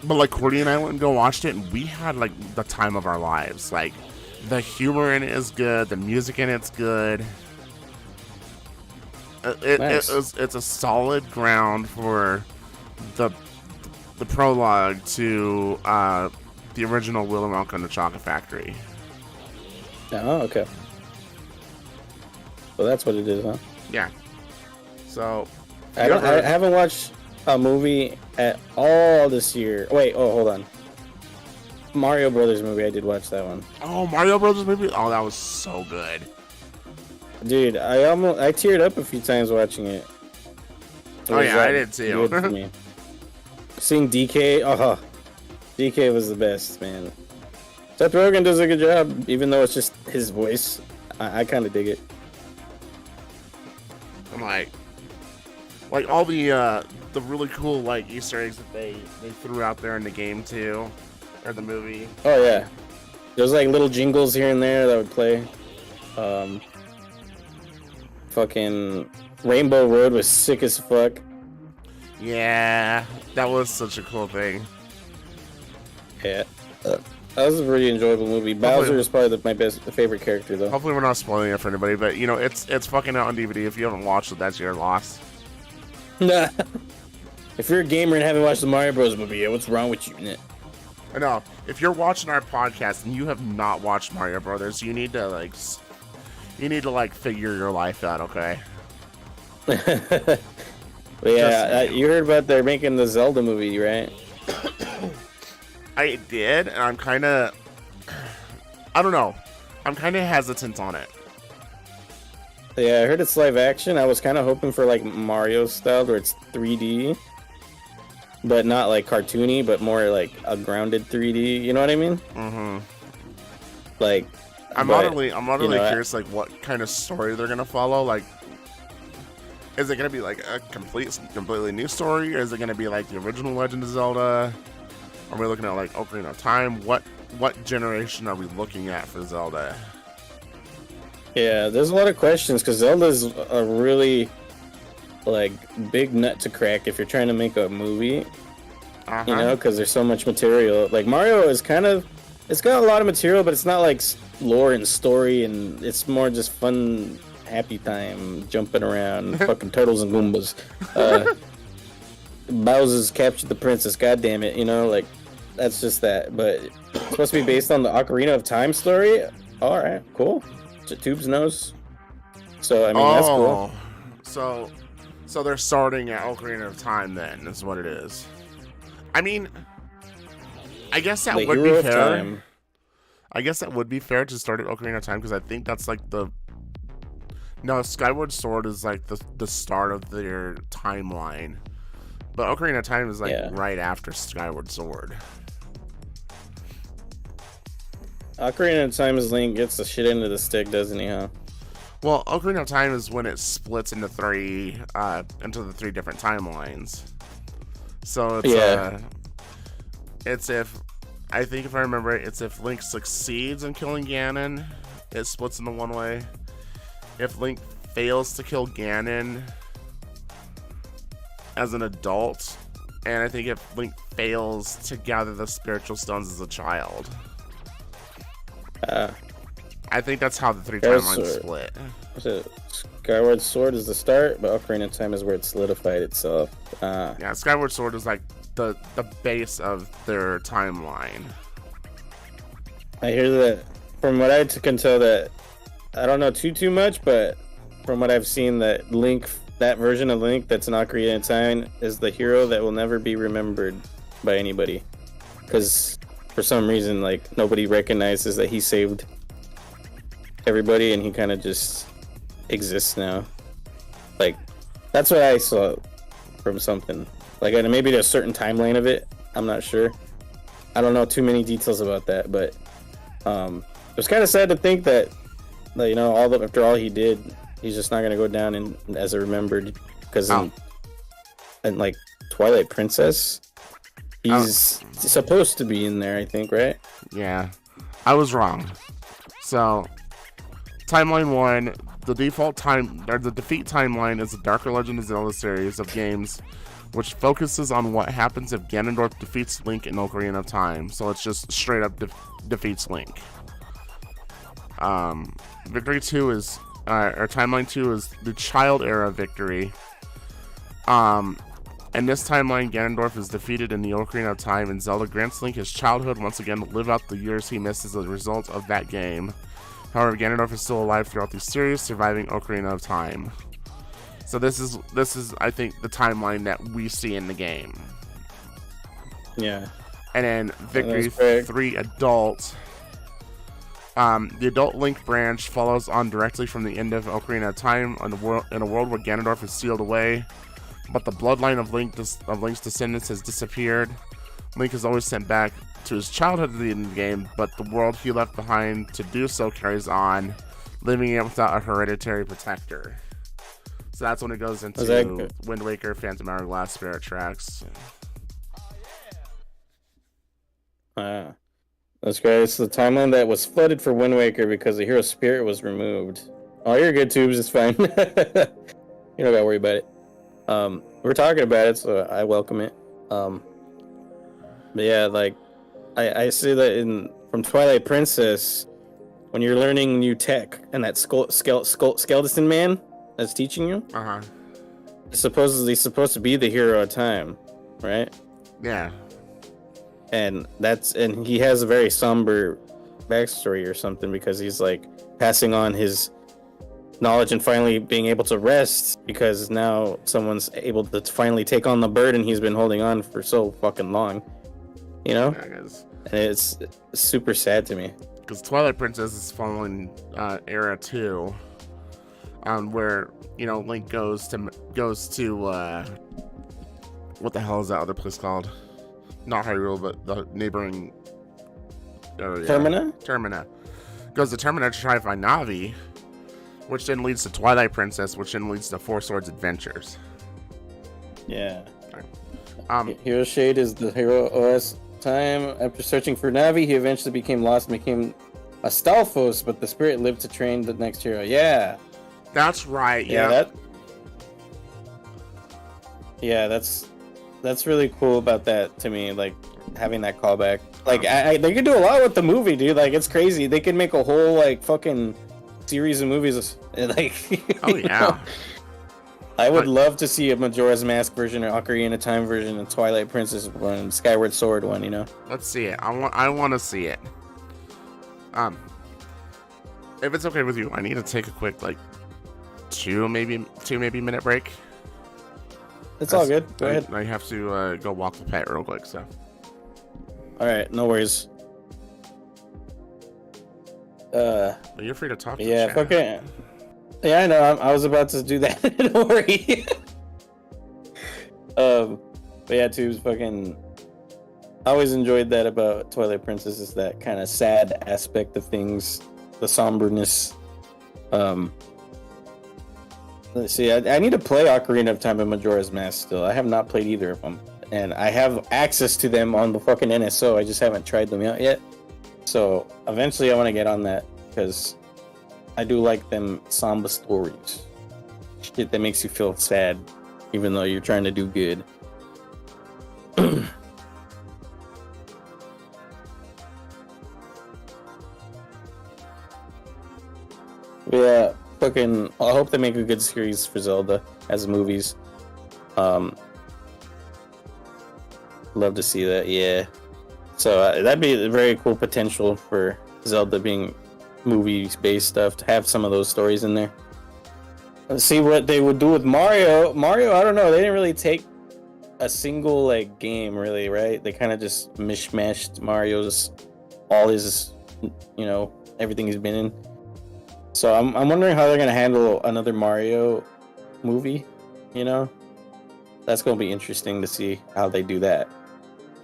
like, Cordy and I went and go watched it, and we had like the time of our lives. Like, the humor in it is good, the music in it's good. Nice. It's a solid ground for the prologue to the original Willy Wonka and the Chocolate Factory. Oh, okay. Well, that's what it is, huh? Yeah. So I haven't watched a movie at all this year. Wait, hold on. Mario Brothers movie, I did watch that one. Oh, Mario Brothers movie? Oh, that was so good. Dude, I teared up a few times watching it. Oh yeah, I did too. Good for me. Seeing DK, DK was the best, man. Seth Rogen does a good job, even though it's just his voice. I kind of dig it. I'm like all the really cool like Easter eggs that they threw out there in the game too, or the movie. Oh yeah, there's like little jingles here and there that would play. Fucking Rainbow Road was sick as fuck. Yeah, that was such a cool thing. Yeah, that was a pretty enjoyable movie. Bowser is probably my favorite character though. Hopefully we're not spoiling it for anybody, but you know it's fucking out on DVD. If you haven't watched it, that's your loss. Nah. If you're a gamer and haven't watched the Mario Bros. Movie yet, what's wrong with you? I know. If you're watching our podcast and you have not watched Mario Brothers, you need to figure your life out, okay? But yeah, you heard about they're making the Zelda movie, right? I did, and I'm kind of... I don't know. I'm kind of hesitant on it. Yeah, I heard it's live action. I was kind of hoping for like Mario style, where it's 3D, but not like cartoony, but more like a grounded 3D. You know what I mean? Mm-hmm. Like, I'm but, utterly you know, curious, like, what kind of story they're gonna follow. Like, is it gonna be like a completely new story, or is it gonna be like the original Legend of Zelda? Are we looking at like Ocarina of Time? What generation are we looking at for Zelda? Yeah, there's a lot of questions because Zelda's a really like big nut to crack if you're trying to make a movie. You know, because there's so much material. Like Mario is kind of, it's got a lot of material, but it's not like lore and story, and it's more just fun, happy time, jumping around, fucking turtles and Goombas. Bowser's captured the princess. God damn it, you know, like that's just that. But it's supposed to be based on the Ocarina of Time story. All right, cool. Tubes knows. So I mean, that's cool. So they're starting at Ocarina of Time then, is what it is. I mean, I guess that would be fair. I guess that would be fair to start at Ocarina of Time, because I think that's like no, Skyward Sword is like the start of their timeline. But Ocarina of Time is like right after Skyward Sword. Ocarina of Time is Link gets the shit into the stick, doesn't he, huh? Well, Ocarina of Time is when it splits into the three different timelines. So it's if I think if I remember it, it's if Link succeeds in killing Ganon, it splits into one way. If Link fails to kill Ganon as an adult, and I think if Link fails to gather the spiritual stones as a child. I think that's how the three timelines split. So Skyward Sword is the start, but Ocarina of Time is where it solidified itself. Yeah, Skyward Sword is like the base of their timeline. I hear that from what I can tell, that I don't know too much, but from what I've seen, that Link, that version of Link that's in Ocarina of Time, is the hero that will never be remembered by anybody, because for some reason, like, nobody recognizes that he saved everybody, and he kind of just exists now. Like, that's what I saw from something. Like, and maybe there's a certain timeline of it. I'm not sure. I don't know too many details about that, but it was kind of sad to think that, you know, after all he did, he's just not gonna go down as a remembered. Because in like Twilight Princess, he's supposed to be in there, I think, right? Yeah, I was wrong. So, Timeline 1, the default time, or the defeat timeline, is the Darker Legend of Zelda series of games, which focuses on what happens if Ganondorf defeats Link in Ocarina of Time. So it's just straight up defeats Link. Victory 2 is, or Timeline 2 is the Child Era Victory. In this timeline, Ganondorf is defeated in the Ocarina of Time, and Zelda grants Link his childhood once again to live out the years he missed as a result of that game. However, Ganondorf is still alive throughout the series, surviving Ocarina of Time. So this is I think the timeline that we see in the game. Yeah. And then Victory 3 Adult. The Adult Link branch follows on directly from the end of Ocarina of Time in a world where Ganondorf is sealed away, but the bloodline of Link's descendants has disappeared. Link is always sent back to his childhood at the end of the game, but the world he left behind to do so carries on, leaving it without a hereditary protector. So that's when it goes into Wind Waker, Phantom Hourglass, Spirit Tracks. That's great. It's the timeline that was flooded for Wind Waker because the hero spirit was removed. Oh, you're good, Tubes. It's fine. You don't gotta worry about it. We're talking about it, so I welcome it. But yeah, like I see that from Twilight Princess, when you're learning new tech and that skeleton man that's teaching you, it's supposedly supposed to be the hero of time, right? Yeah. And he has a very somber backstory or something, because he's like passing on his knowledge and finally being able to rest because now someone's able to finally take on the burden he's been holding on for so fucking long, you know? And it's super sad to me. Because Twilight Princess is following Era 2. where Link goes to what the hell is that other place called? Not Hyrule, but the neighboring area. Termina. Goes to Termina to try to find Navi, which then leads to Twilight Princess, which then leads to Four Swords Adventures. Yeah. Hero Shade is the hero OS time. After searching for Navi, he eventually became lost and became a Stalfos, but the spirit lived to train the next hero. Yeah. That's right. Yeah. That's really cool about that to me, like having that callback. Like they could do a lot with the movie, dude. Like it's crazy. They could make a whole like fucking series of movies. Like oh yeah. I would love to see a Majora's Mask version or Ocarina of Time version, and Twilight Princess one, Skyward Sword one. Let's see it. I want to see it. If it's okay with you, I need to take a quick like two maybe minute break. It's all good. Go ahead. I have to go walk the pet real quick, so. All right, no worries. But you're free to talk. Yeah, okay. Yeah, I know. I was about to do that. Don't worry. But yeah, too, fucking. I always enjoyed that about Twilight Princess, is that kind of sad aspect of things, the somberness. Let's see. I need to play Ocarina of Time and Majora's Mask still. I have not played either of them, and I have access to them on the fucking NSO. I just haven't tried them out yet. So eventually, I want to get on that because I do like them somber stories. Shit that makes you feel sad, even though you're trying to do good. Yeah. Fucking, I hope they make a good series for Zelda as movies. Love to see that, yeah. So that'd be a very cool potential for Zelda being movies-based stuff, to have some of those stories in there. Let's see what they would do with Mario. Mario, I don't know, they didn't really take a single like game, really, right? They kind of just mishmashed Mario's, all his, everything he's been in. So I'm wondering how they're gonna handle another Mario movie. That's gonna be interesting to see how they do that.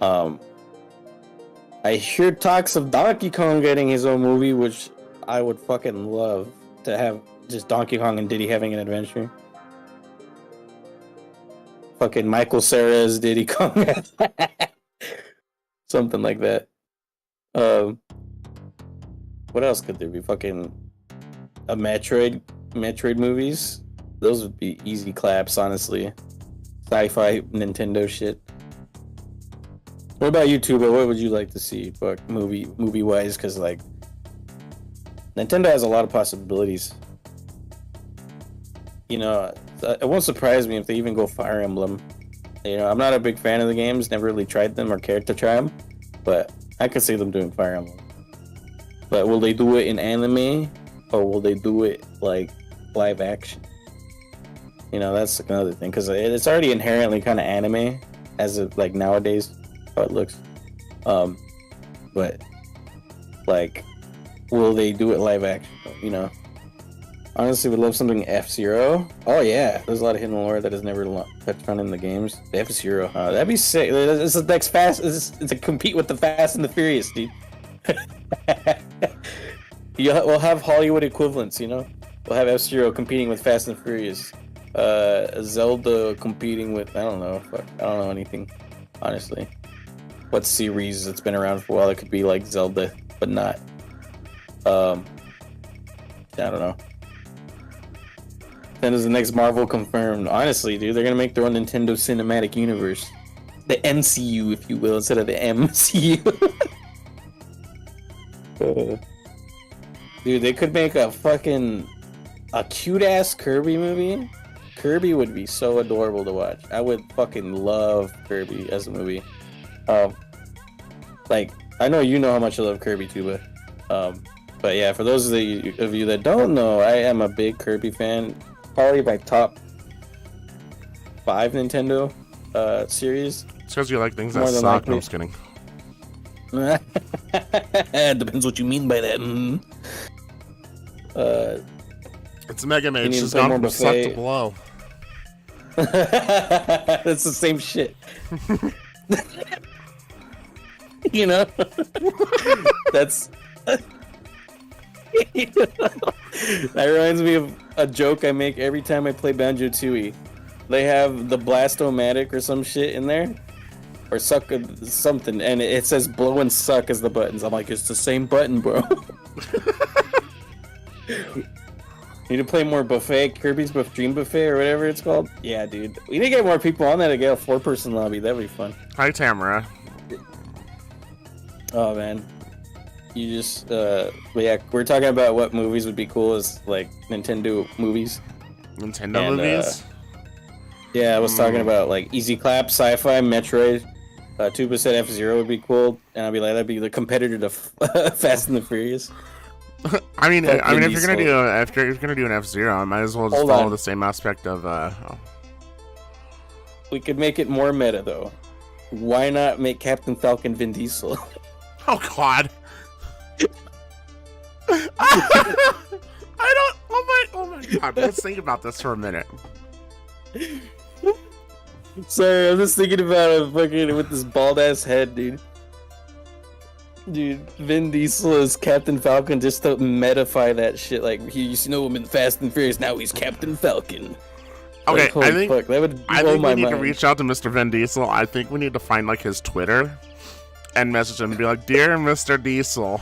I hear talks of Donkey Kong getting his own movie, which I would fucking love to have, just Donkey Kong and Diddy having an adventure. Fucking Michael Cera's Diddy Kong, something like that. What else could there be? Fucking a Metroid movies. Those would be easy claps, honestly. Sci-fi Nintendo shit. What about you, Tuba? What would you like to see, but movie wise? Because like Nintendo has a lot of possibilities. It won't surprise me if they even go Fire Emblem. I'm not a big fan of the games. Never really tried them or cared to try them, but I could see them doing Fire Emblem. But will they do it in anime? Or will they do it like live action? That's another thing, because it's already inherently kind of anime as of like nowadays, how it looks. But like, will they do it live action? Honestly, would love something F-Zero. Oh yeah, there's a lot of hidden lore that is never touched on in the games. The F-Zero, that'd be sick. It's the next Fast. It's to compete with the Fast and the Furious, dude. We'll have Hollywood equivalents, We'll have F-Zero competing with Fast and Furious. Zelda competing with, I don't know anything, honestly. What series that's been around for a while that could be like Zelda, but not. I don't know. Then is the next Marvel confirmed? Honestly, dude, they're gonna make their own Nintendo Cinematic Universe. The MCU, if you will, instead of the MCU. Dude, they could make a cute-ass Kirby movie. Kirby would be so adorable to watch. I would fucking love Kirby as a movie. Like, I know you know how much I love Kirby too, but yeah, for those of you that don't know, I am a big Kirby fan. Probably my top 5 Nintendo series. It's because you like things that suck. No, I'm just kidding. Depends what you mean by that. It's Mega Man. You need She's to play gone more from suck to buffet. blow. It's the same shit. You know? That's... That reminds me of a joke I make every time I play Banjo-Tooie. They have the Blast-O-Matic or some shit in there. Or suck something, and it says blow and suck as the buttons. I'm like, it's the same button, bro. Need to play more buffet, Kirby's Dream Buffet or whatever it's called. Yeah, dude. We need to get more people on that to get a 4-person lobby. That'd be fun. Hi, Tamara. Oh man, you just yeah, we're talking about what movies would be cool as like Nintendo movies. Nintendo movies. Yeah, I was talking about like Easy Clap, Sci-Fi, Metroid. 2% F-Zero would be cool, and I'd be like, that'd be the competitor to Fast and the Furious. I mean, Like if Vin you're gonna do an F-Zero, I might as well just Hold follow on. the same aspect of. We could make it more meta though. Why not make Captain Falcon Vin Diesel? Oh God. I don't. Oh my God. Let's think about this for a minute. Sorry, I'm just thinking about it fucking with this bald ass head, dude. Dude, Vin Diesel is Captain Falcon just to metify that shit. Like, he used to know him in Fast and Furious, now he's Captain Falcon. Okay, Like, holy I think fuck, that would I blow think my we need mind. to reach out to Mr. Vin Diesel. I think we need to find like his Twitter and message him and be like, "Dear Mr. Diesel,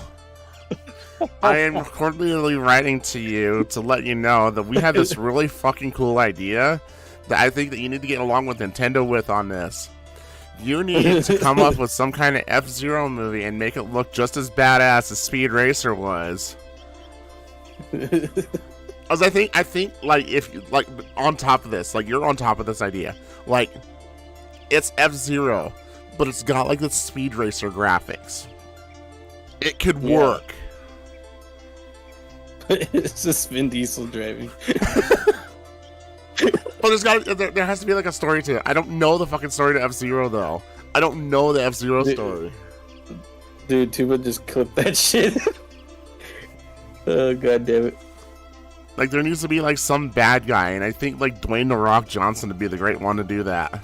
I am cordially writing to you to let you know that we have this really fucking cool idea that I think that you need to get along with Nintendo with on this. You need to come up with some kind of F-Zero movie and make it look just as badass as Speed Racer was." Because I think like if like on top of this, like you're on top of this idea, like it's F-Zero, but it's got like the Speed Racer graphics. It could work. It's just Vin Diesel driving. But there has to be like a story to it. I don't know the fucking story to F-Zero though. I don't know the F-Zero story. Dude, Tuba just clipped that shit. Oh god damn it. Like there needs to be like some bad guy, and I think like Dwayne "The Rock" Johnson would be the great one to do that.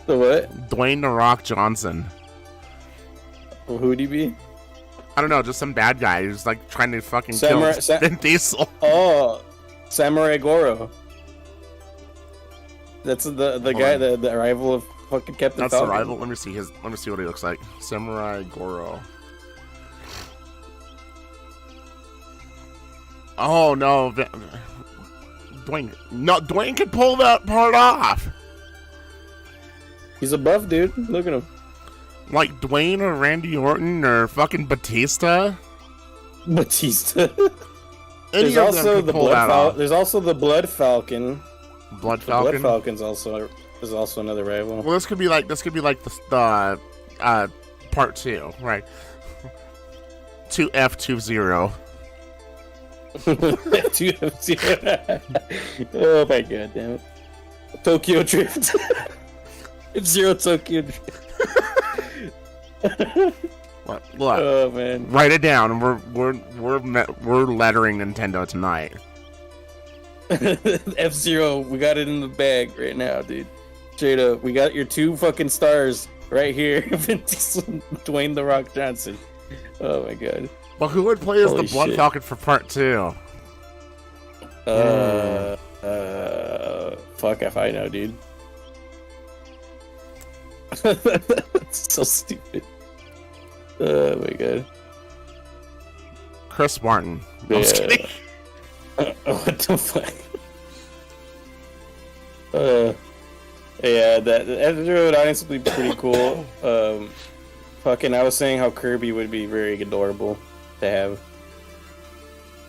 The what? Dwayne "The Rock" Johnson. Well, who'd he be? I don't know, just some bad guy who's like trying to fucking Samurai- kill Vin Diesel. Oh, Samurai Goro. That's the guy, the rival of fucking Captain That's Falcon. the rival. Let me see what he looks like. Samurai Goro. Oh no, Dwayne can pull that part off. He's a buff dude. Look at him. Like Dwayne or Randy Orton or fucking Batista. Batista. Any There's of also them the can pull that off. There's also the Blood Falcon. Blood The Falcon. Blood Falcon's also another rival. Well, this could be like the part 2, right? 2F20. 2F0. Oh my god, damn it. Tokyo Drift. F-Zero Tokyo Drift. Look, Oh man. write it down, and we're lettering Nintendo tonight. F-Zero, we got it in the bag right now, dude. Straight up, we got your 2 fucking stars right here. Vin Diesel, Dwayne "The Rock" Johnson. Oh my god. Well, who would play as Holy the Blood shit. Falcon for part 2? Fuck if I know, dude. That's so stupid. Oh my god. Chris Martin. I'm just Yeah. kidding. What the fuck? Yeah, that would honestly be pretty cool. Fucking, I was saying how Kirby would be very adorable to have.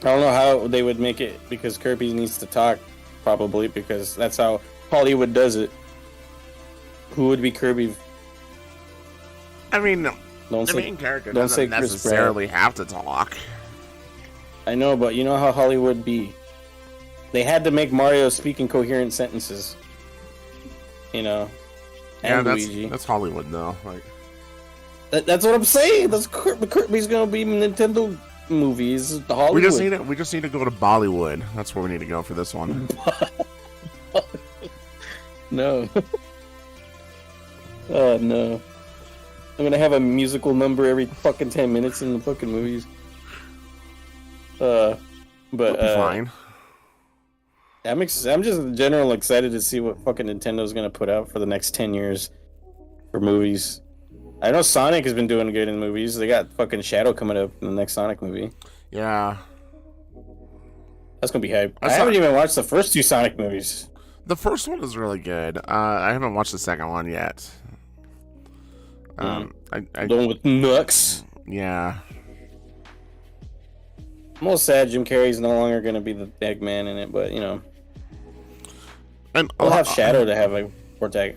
I don't know how they would make it because Kirby needs to talk, probably because that's how Hollywood does it. Who would be Kirby? I mean, Don't the say. main character don't doesn't say Chris necessarily have to talk. I know, but you know how Hollywood be. They had to make Mario speak in coherent sentences. You know, Yeah, and Luigi. that's Hollywood though. Like, That's what I'm saying. That's Kirby's gonna be Nintendo movies. The We Hollywood. just need to go to Bollywood. That's where we need to go for this one. No. Oh no. I'm gonna have a musical number every fucking 10 minutes in the fucking movies. But Fine. I'm just in general excited to see what fucking Nintendo's gonna put out for the next 10 years for movies. I know Sonic has been doing good in movies. They got fucking Shadow coming up in the next Sonic movie. Yeah. That's gonna be hype. I haven't even watched the first 2 Sonic movies. The first one is really good. I haven't watched the second one yet. The one with Nux. Yeah. I'm all sad Jim Carrey's no longer gonna be the Eggman in it, but you know. And we'll have Shadow to have like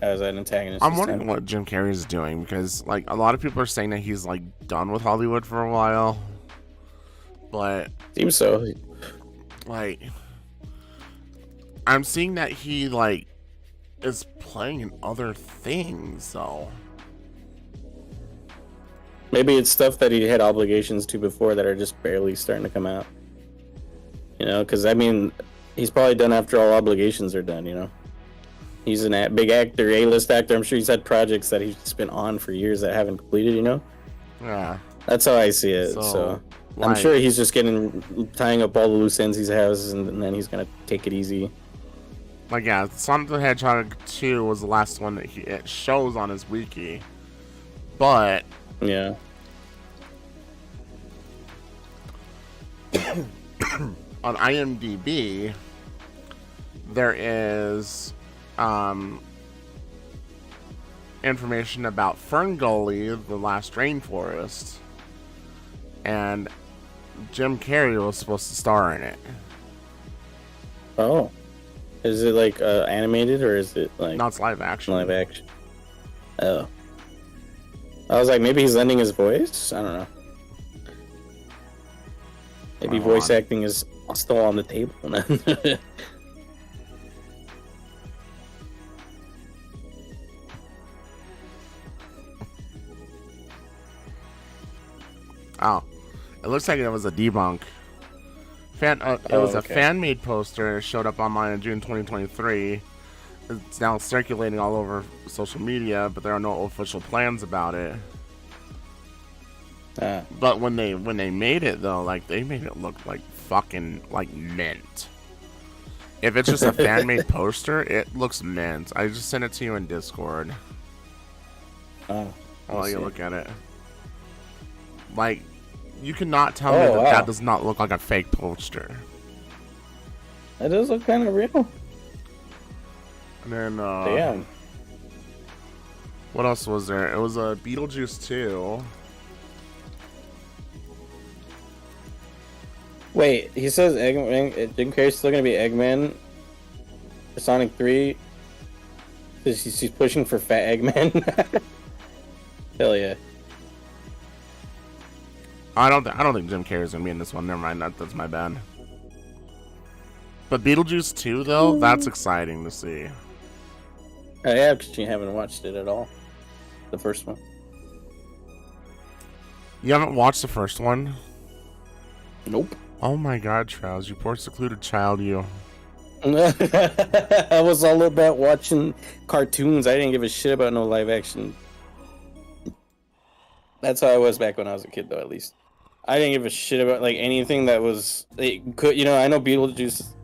as an antagonist. I'm wondering what Jim Carrey is doing, because like a lot of people are saying that he's like done with Hollywood for a while. But seems so. Like I'm seeing that he like is playing in other things though. Maybe it's stuff that he had obligations to before that are just barely starting to come out. You know, because I mean, he's probably done after all obligations are done. You know, he's a big actor, A-list actor. I'm sure he's had projects that he's been on for years that haven't completed. You know. Yeah. That's how I see it. So I'm sure he's just tying up all the loose ends he has, and then he's gonna take it easy. Like yeah, Sonic the Hedgehog 2 was the last one that it shows on his wiki, but yeah. On IMDb, there is information about Fern Gully, the last rainforest, and Jim Carrey was supposed to star in it. Oh. Is it like animated or is it like... No, it's live action. Live action. Oh. I was like, maybe he's lending his voice? I don't know. Maybe voice acting is still on the table. Oh. It looks like it was a debunk. It was a fan-made poster. It showed up online in June 2023. It's now circulating all over social media, but there are no official plans about it. But when they made it though, like they made it look like fucking like mint. If it's just a fan-made poster, it looks mint. I just sent it to you in Discord. Oh, I'll let you look at it. Like, you cannot tell me that does not look like a fake poster. It does look kind of real. And then, damn. What else was there? It was a Beetlejuice 2. Wait, he says Eggman. Jim Carrey's still gonna be Eggman for Sonic 3. He's pushing for Fat Eggman. Hell yeah. I don't think Jim Carrey's gonna be in this one. Never mind, that's my bad. But Beetlejuice 2 though, that's exciting to see. Oh yeah, because you haven't watched it at all. The first one. You haven't watched the first one? Nope. Oh my god, Trouz, you poor secluded child, you. I was all about watching cartoons. I didn't give a shit about no live action. That's how I was back when I was a kid, though, at least. I didn't give a shit about like anything that was... I know Beetlejuice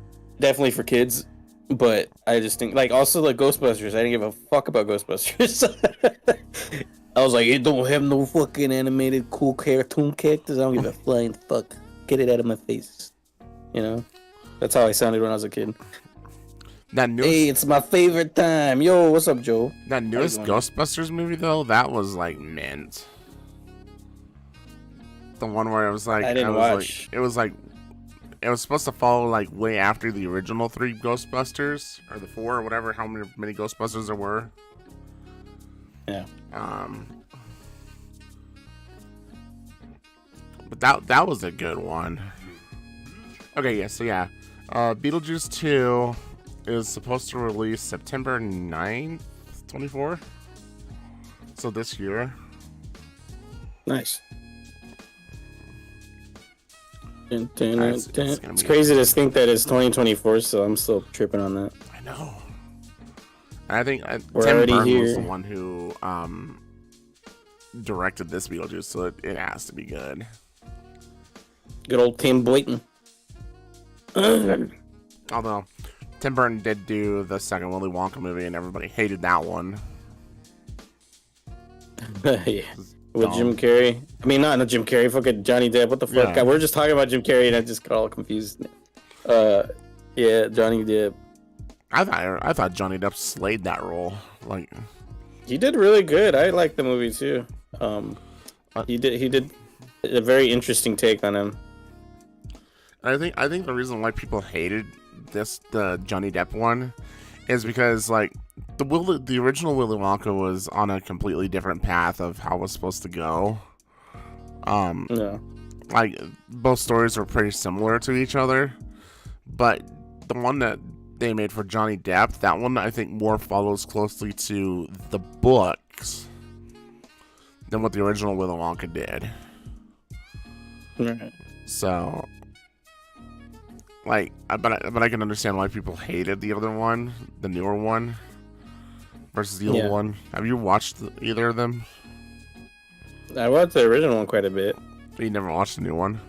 definitely for kids, but I just think... Like, also, like, Ghostbusters. I didn't give a fuck about Ghostbusters. I was like, it don't have no fucking animated cool cartoon characters. I don't give a flying fuck. Get it out of my face. You know? That's how I sounded when I was a kid. Hey, it's my favorite time. Yo, what's up, Joe? That newest Ghostbusters movie, though, that was, like, mint. The one where it was, like... I didn't watch. It was supposed to follow, like, way after the original 3 Ghostbusters. Or the 4, or whatever, how many Ghostbusters there were. Yeah. But that was a good one. Okay, yeah, so yeah. Beetlejuice 2 is supposed to release September 9th, 24. So this year. Nice. It's crazy to think that it's 2024, so I'm still tripping on that. I know. I think We're Tim already Burton here. was the one who directed this Beetlejuice, so it has to be good. Good old Tim Burton. Although Tim Burton did do the second Willy Wonka movie, and everybody hated that one. Yeah. With Jim Carrey. I mean, not Jim Carrey. Fucking Johnny Depp. What the fuck? Yeah. We're just talking about Jim Carrey, and I just got all confused. Yeah, Johnny Depp. I thought Johnny Depp slayed that role. Like, He did really good. I liked the movie too. He did a very interesting take on him. I think the reason why people hated the Johnny Depp one is because like the original Willy Wonka was on a completely different path of how it was supposed to go. Yeah. Like both stories are pretty similar to each other, but the one that they made for Johnny Depp, that one I think more follows closely to the books than what the original Willy Wonka did. Right. So, like, but I can understand why people hated the other one, the newer one, versus the old one. Have you watched either of them? I watched the original one quite a bit. But you never watched the new one.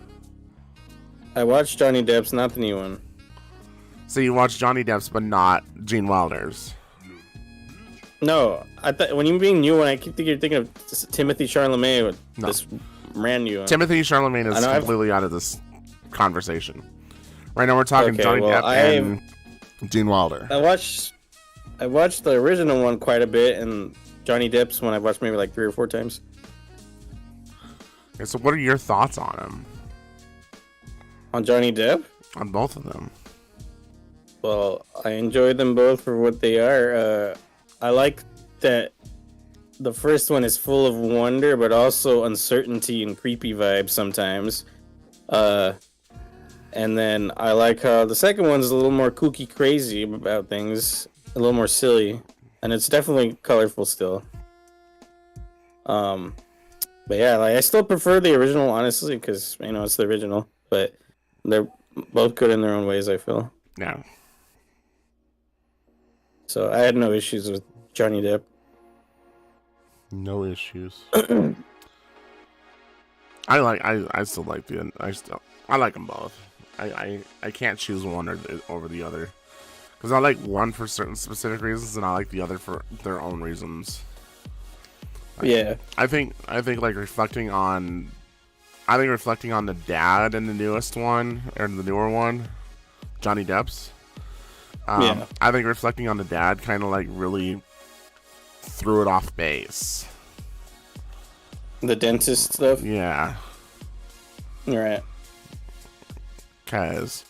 I watched Johnny Depp's, not the new one. So you watched Johnny Depp's, but not Gene Wilder's. No, I thought when you mean new one, I keep thinking you're thinking of Timothy Chalamet with No. this brand new one. Timothy Chalamet is completely out of this conversation. Right now we're talking Johnny Depp and Gene Wilder. I watched the original one quite a bit, and Johnny Depp's one I watched maybe like 3 or 4 times. Okay, so what are your thoughts on him? On Johnny Depp? On both of them? Well, I enjoyed them both for what they are. I like that the first one is full of wonder, but also uncertainty and creepy vibes sometimes. And then I like how the second one's a little more kooky crazy about things, a little more silly, and it's definitely colorful still. But yeah, like I still prefer the original, honestly, because it's the original. But they're both good in their own ways, I feel. Yeah. So I had no issues with Johnny Depp. No issues. I still like I like them both. I can't choose one over the other, because I like one for certain specific reasons and I like the other for their own reasons. Yeah. I think like reflecting on the dad in the newest one or the newer one, Johnny Depp's. I think reflecting on the dad kind of like really threw it off base. The dentist stuff? Yeah. Right. Cause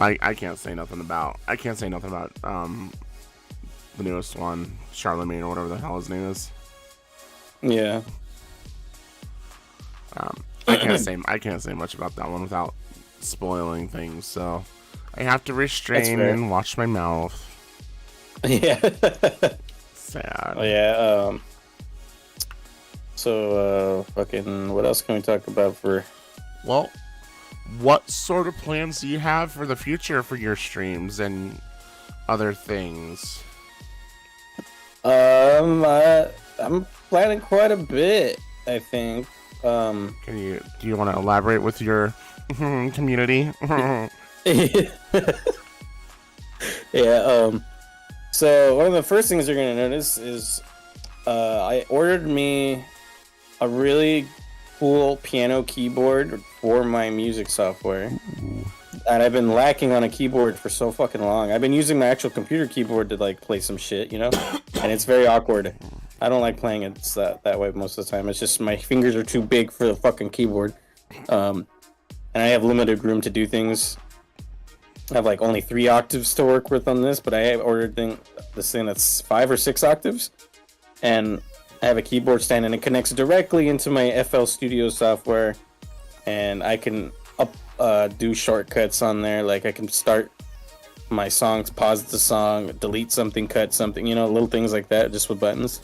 I can't say nothing about the newest one, Charlemagne or whatever the hell his name is. Yeah. I can't say much about that one without spoiling things, so I have to restrain and watch my mouth. Yeah. Sad. Oh, yeah. So, fucking, what else can we talk about for? Well, what sort of plans do you have for the future for your streams and other things? I'm planning quite a bit, I think. Do you want to elaborate with your community? Yeah. So one of the first things you're gonna notice is, I ordered me a really cool piano keyboard for my music software. And I've been lacking on a keyboard for so fucking long. I've been using my actual computer keyboard to like play some shit, and it's very awkward. I don't like playing it that way most of the time. It's just my fingers are too big for the fucking keyboard. And I have limited room to do things. I have like only 3 octaves to work with on this, but I have ordered this thing that's 5 or 6 octaves. And I have a keyboard stand, and it connects directly into my FL Studio software. And I can do shortcuts on there. Like I can start my songs, pause the song, delete something, cut something, little things like that, just with buttons.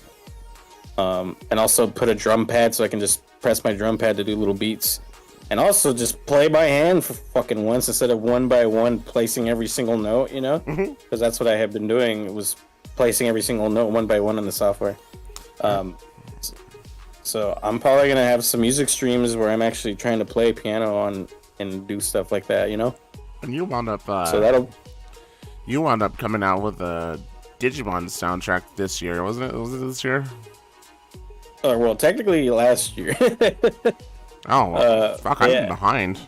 And also put a drum pad so I can just press my drum pad to do little beats. and also just play by hand for fucking once instead of one by one placing every single note, you know? Because that's what I have been doing, was placing every single note one by one in the software. So I'm probably gonna have some music streams where I'm actually trying to play piano on and do stuff like that, you know? And you wound up coming out with a Digimon soundtrack this year, wasn't it? Was it this year? Well, technically last year. Oh, fuck, I'm behind.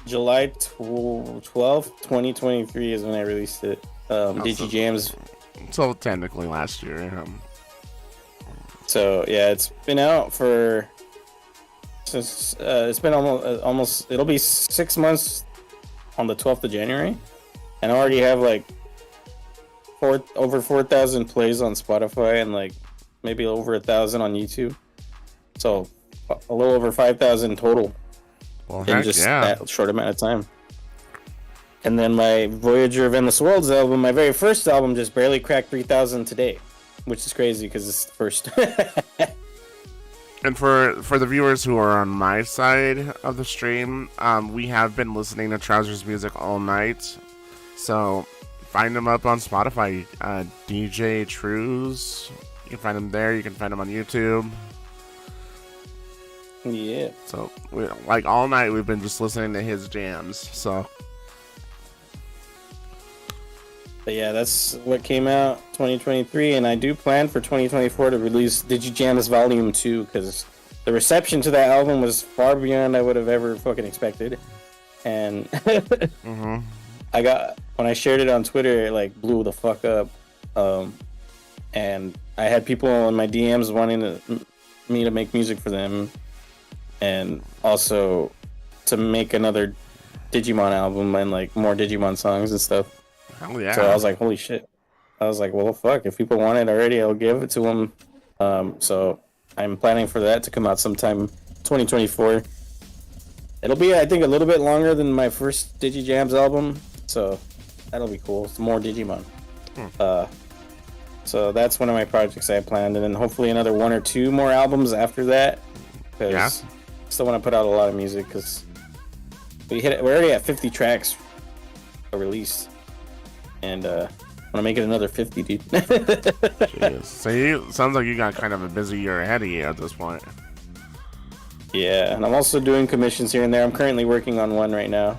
July 12th, 2023 is when I released it. DigiJams. So technically last year. So yeah, it's been out for since it's been almost it'll be 6 months on the 12th of January, and I already have like over 4,000 plays on Spotify and like maybe over 1,000 on YouTube. So a little over 5,000 total in just that short amount of time. And then my Voyager of Endless Worlds album, my very first album, just barely cracked 3,000 today, which is crazy because it's the first. And for the viewers who are on my side of the stream, we have been listening to Trouzer's music all night. So find him up on Spotify, DJ Trouz. You can find him there. You can find him on YouTube. Yeah. So like all night we've been just listening to his jams. So. But yeah, that's what came out 2023, and I do plan for 2024 to release DigiJams Volume 2, because the reception to that album was far beyond I would have ever fucking expected. And I got, when I shared it on Twitter, it like blew the fuck up. And I had people in my DMs wanting me to make music for them, and also to make another Digimon album and like more Digimon songs and stuff. Hell yeah. So I was like, holy shit. I was like, well, fuck, if people want it already, I'll give it to them. So I'm planning for that to come out sometime 2024. It'll be, I think, a little bit longer than my first DigiJams album, so that'll be cool. It's more Digimon. So that's one of my projects I planned, and then hopefully another 1 or 2 more albums after that, because I still want to put out a lot of music, because we're already at 50 tracks released. And I want to make it another 50, dude. Jeez. So sounds like you got kind of a busy year ahead of you at this point. Yeah, and I'm also doing commissions here and there. I'm currently working on one right now.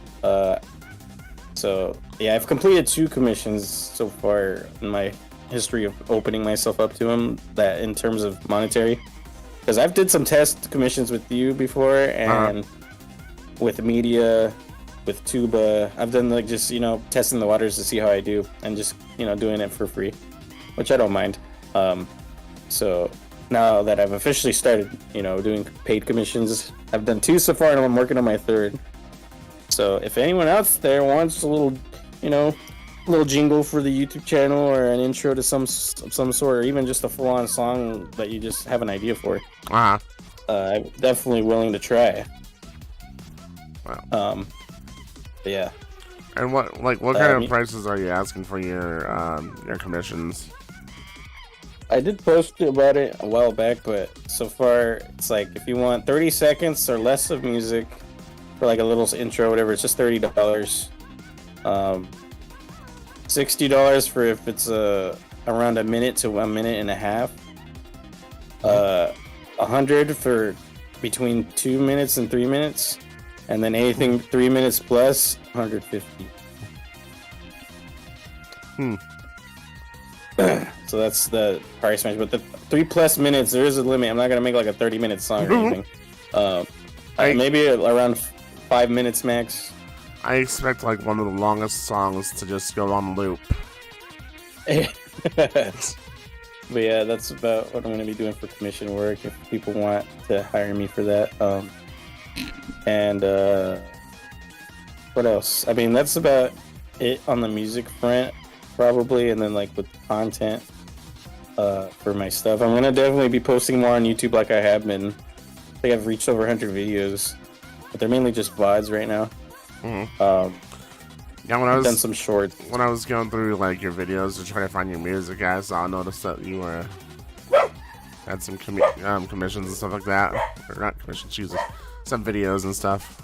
So yeah, I've completed 2 commissions so far in my history of opening myself up to them. That in terms of monetary, because I've did some test commissions with you before, and with media. With Tuba, I've done like just, testing the waters to see how I do, and just, doing it for free, which I don't mind. So now that I've officially started, doing paid commissions, I've done 2 so far, and I'm working on my 3rd. So if anyone else there wants a little, little jingle for the YouTube channel, or an intro to some sort, or even just a full-on song that you just have an idea for, I'm definitely willing to try. Wow. Yeah. And what kind of prices are you asking for your commissions? I did post about it a while back, but so far it's like if you want 30 seconds or less of music for like a little intro, whatever, it's just $30. $60 for if it's around a minute to 1 minute and a half. $100 for between 2 minutes and 3 minutes. And then anything 3 minutes plus, $150. So that's the price range. But the 3+ minutes, there is a limit. I'm not gonna make like a 30-minute song or anything. Maybe around 5 minutes max. I expect like one of the longest songs to just go on loop. But yeah, that's about what I'm gonna be doing for commission work if people want to hire me for that. And what else? I mean, that's about it on the music front, probably. And then like with content for my stuff, I'm gonna definitely be posting more on YouTube like I have been. I think I've reached over 100 videos, but they're mainly just VODs right now. Yeah, when I've done some shorts. When I was going through like your videos to try to find your music, I noticed that you had some commissions and stuff like that. Or not commissions, Jesus. some videos and stuff.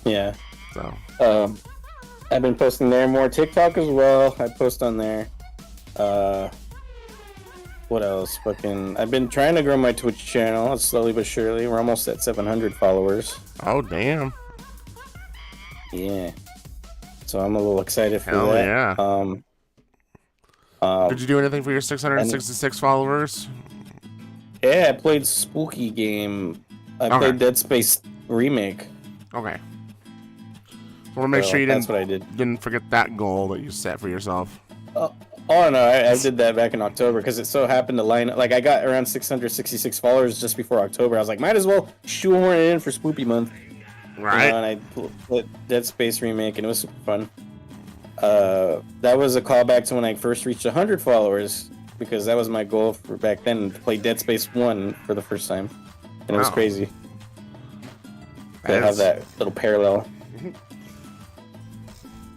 Yeah. So. I've been posting there more. TikTok as well. I post on there. What else? I've been trying to grow my Twitch channel slowly but surely. We're almost at 700 followers. Oh, damn. Yeah. So I'm a little excited for Hell that. Yeah. Did you do anything for your 666 followers? Yeah, I played Spooky Game. I played Dead Space Remake. Okay. I want to make sure you that's what I did. Didn't forget that goal that you set for yourself. Oh no, I did that back in October because it so happened to line up. Like, I got around 666 followers just before October. I was like, might as well shoehorn it in for Spoopy Month. Right. And I put Dead Space Remake, and it was super fun. That was a callback to when I first reached 100 followers, because that was my goal for back then, to play Dead Space 1 for the first time. And it was crazy. To have that little parallel.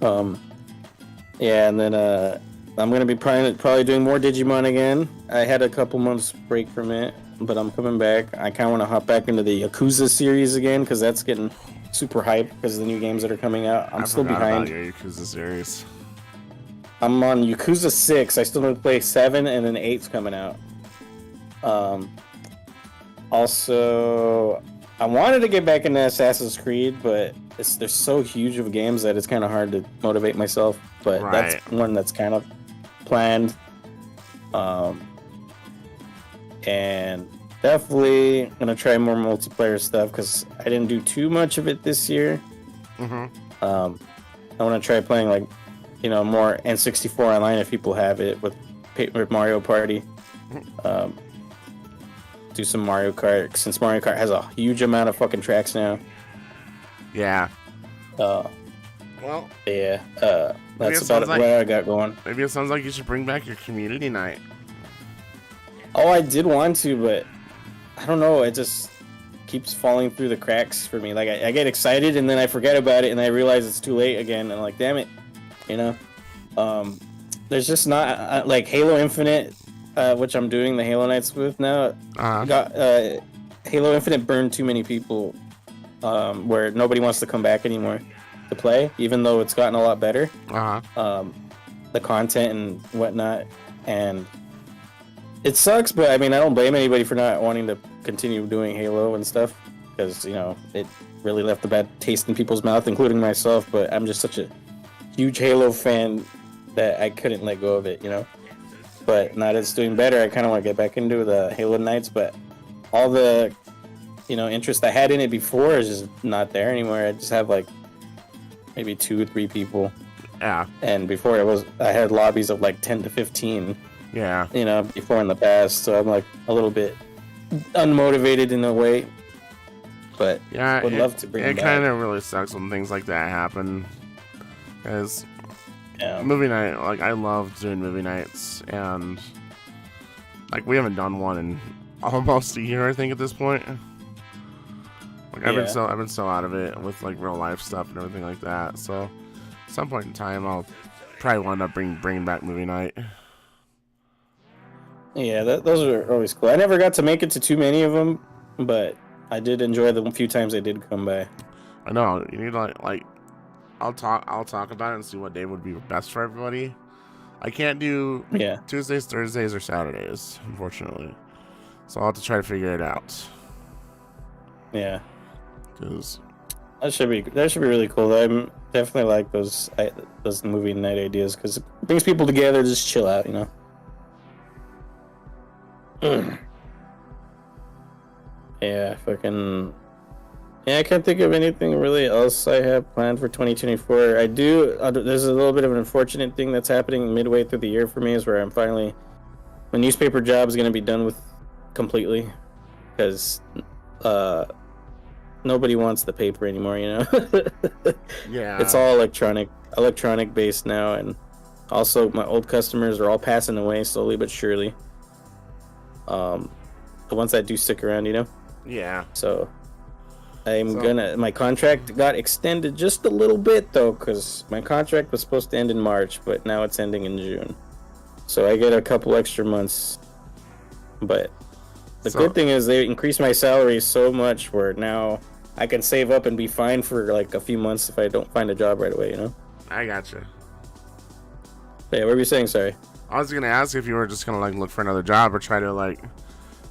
Yeah, and then I'm gonna be probably doing more Digimon again. I had a couple months break from it, but I'm coming back. I kind of want to hop back into the Yakuza series again, because that's getting super hype because of the new games that are coming out. I'm still behind. About your Yakuza series. I'm on Yakuza 6. I still need to play 7, and then 8's coming out. Also, I wanted to get back into Assassin's Creed, but they're so huge of games that it's kind of hard to motivate myself. But that's one that's kind of planned. And definitely gonna try more multiplayer stuff because I didn't do too much of it this year. I want to try playing more N64 online if people have it with Mario Party. Do some Mario Kart since Mario Kart has a huge amount of fucking tracks now. Yeah. Well. Yeah. That's about what I got going. Maybe it sounds like you should bring back your community night. Oh, I did want to, but I don't know. It just keeps falling through the cracks for me. Like, I get excited and then I forget about it and I realize it's too late again. And I'm like, damn it. There's just not like Halo Infinite, which I'm doing the Halo nights with now. Halo Infinite burned too many people, where nobody wants to come back anymore to play, even though it's gotten a lot better. The content and whatnot, and it sucks, but I mean, I don't blame anybody for not wanting to continue doing Halo and stuff, because it really left a bad taste in people's mouth, including myself. But I'm just such a huge Halo fan that I couldn't let go of it, But now that it's doing better, I kind of want to get back into the Halo nights, but all the interest I had in it before is just not there anymore. I just have maybe 2 or 3 people. Yeah. And before I had lobbies of 10 to 15. Yeah. Before in the past, so I'm a little bit unmotivated in a way. But yeah, would love to bring it back. It kind of really sucks when things like that happen. Because movie night, I love doing movie nights, and we haven't done one in almost a year, I think, at this point. I've been so out of it with real life stuff and everything like that. So at some point in time, I'll probably wind up bringing back movie night. Yeah, those are always cool. I never got to make it to too many of them, but I did enjoy the few times I did come by. I know you need I'll talk about it and see what day would be best for everybody. I can't do Tuesdays, Thursdays, or Saturdays, unfortunately. So I'll have to try to figure it out. Yeah. Because that should be really cool. I'm definitely like those movie night ideas because it brings people together, just chill out, Yeah, I can't think of anything really else I have planned for 2024. I do. There's a little bit of an unfortunate thing that's happening midway through the year for me, is where my newspaper job is going to be done with completely, because nobody wants the paper anymore. Yeah. It's all electronic based now, and also my old customers are all passing away slowly but surely. The ones that do stick around, Yeah. So my contract got extended just a little bit though, because my contract was supposed to end in March, but now it's ending in June. So I get a couple extra months, but The good thing is they increased my salary so much where now I can save up and be fine for like a few months if I don't find a job right away, you know? I gotcha. Yeah, what were you saying? Sorry. I was gonna ask if you were just gonna like look for another job or try to like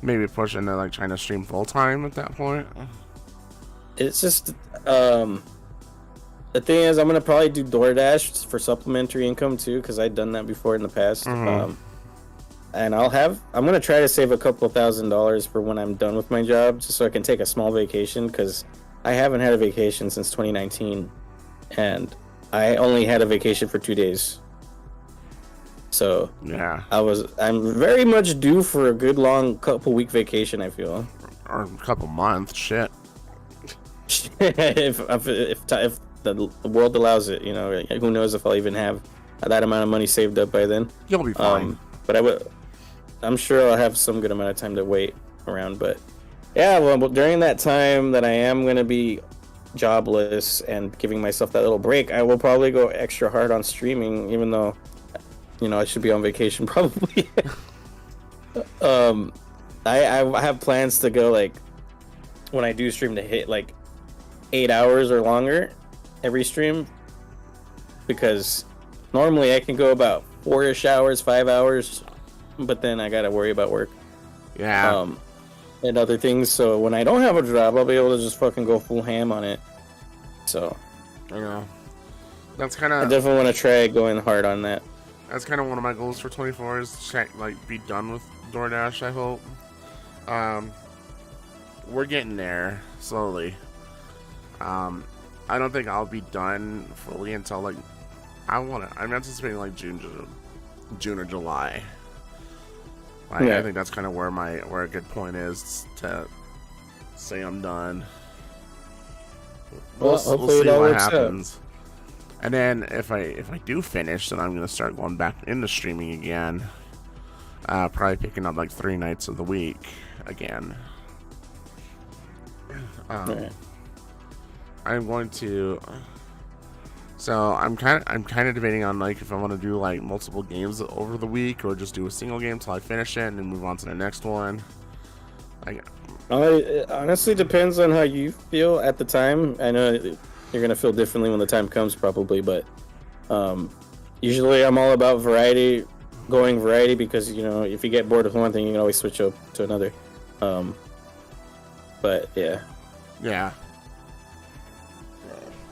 maybe push into like trying to stream full time at that point. It's just the thing is I'm gonna probably do DoorDash for supplementary income too because I've done that before in the past. Mm-hmm. And I'm gonna try to save a couple of $1,000s for when I'm done with my job, just so I can take a small vacation because I haven't had a vacation since 2019, and I only had a vacation for 2 days. So yeah, I'm very much due for a good long couple week vacation. I feel, or a couple months. Shit. if the world allows it, you know, who knows if I'll even have that amount of money saved up by then. You'll be fine. But I'm sure I'll have some good amount of time to wait around. But yeah, well, during that time that I am going to be jobless and giving myself that little break, I will probably go extra hard on streaming, even though, you know, I should be on vacation probably. I have plans to go, like, when I do stream, to hit like 8 hours or longer every stream, because normally I can go about 4-ish hours, 5 hours, but then I gotta worry about work. Yeah. And other things. So when I don't have a job, I'll be able to just fucking go full ham on it. So, you know, that's kind of. I definitely want to try going hard on that. That's kind of one of my goals for 24 is to check, like, be done with DoorDash. I hope. We're getting there slowly. I don't think I'll be done fully until like I'm anticipating like June or July. Like, yeah. I think that's kind of where a good point is to say I'm done. We'll see what happens. And then if I do finish, then I'm gonna start going back into streaming again. Probably picking up like 3 nights of the week again. I'm going to. So I'm kind of debating on like if I want to do like multiple games over the week or just do a single game till I finish it and then move on to the next one. Like, it honestly depends on how you feel at the time. I know you're gonna feel differently when the time comes, probably, but usually I'm all about variety, because you know if you get bored with one thing, you can always switch up to another. But yeah.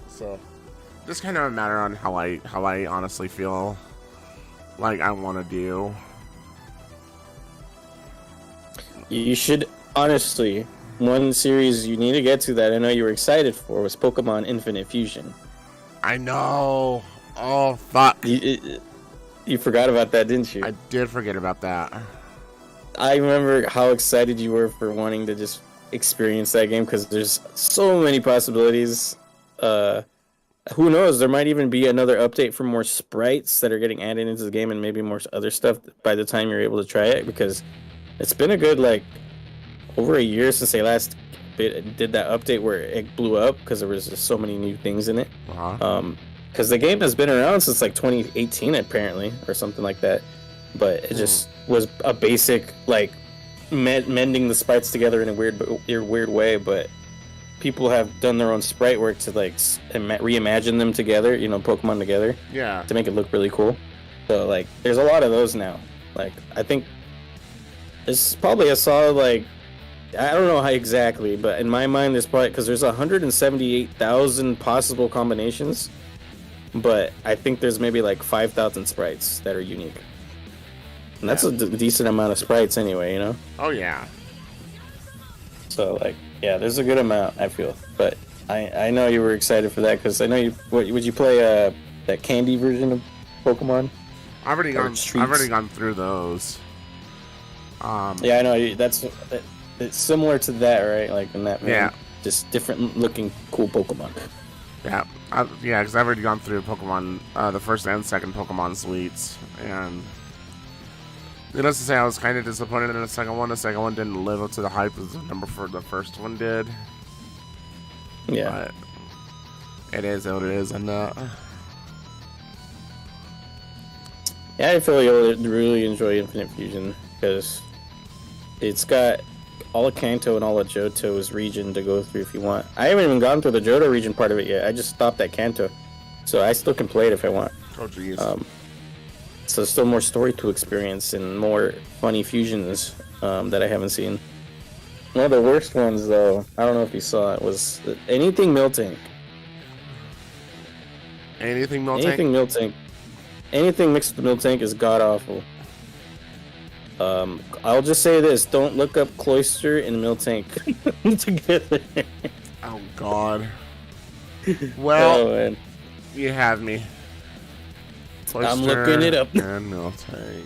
So, just kind of a matter on how I honestly feel like I want to do. You should honestly. One series you need to get to that I know you were excited for was Pokemon Infinite Fusion. I know. Oh fuck. You forgot about that, didn't you? I did forget about that. I remember how excited you were for wanting to just experience that game because there's so many possibilities. Who knows? There might even be another update for more sprites that are getting added into the game and maybe more other stuff by the time you're able to try it, because it's been a good over a year since they last did that update where it blew up because there was just so many new things in it. Because the game has been around since like 2018 apparently or something like that, but it just was a basic mending the sprites together in a weird way, but people have done their own sprite work to reimagine them together, you know, Pokemon together, to make it look really cool. So there's a lot of those now. I think it's probably a solid I don't know how exactly, but in my mind there's probably, because there's 178,000 possible combinations, but I think there's maybe 5,000 sprites that are unique. And that's a decent amount of sprites anyway, you know? Oh, yeah. So, there's a good amount, I feel. But I know you were excited for that, because I know would you play that candy version of Pokemon? I've already gone through those. Yeah, I know. It's similar to that, right? In that vein, just different looking cool Pokemon. Yeah, because I've already gone through Pokemon, the first and second Pokemon suites, and needless to say, I was kind of disappointed in the second one. The second one didn't live up to the hype as the first one did. Yeah, but it is what it is, and I feel you'll really enjoy Infinite Fusion because it's got all of Kanto and all of Johto's region to go through if you want. I haven't even gotten through the Johto region part of it yet. I just stopped at Kanto, so I still can play it if I want. Oh jeez. So still more story to experience and more funny fusions that I haven't seen. One of the worst ones, though, I don't know if you saw it, was anything Miltank. Anything Miltank? Anything Miltank. Anything mixed with Miltank is god awful. I'll just say this: don't look up Cloyster and Miltank together. Oh God. Well, man. You have me. Cloyster I'm looking it up. And Miltank.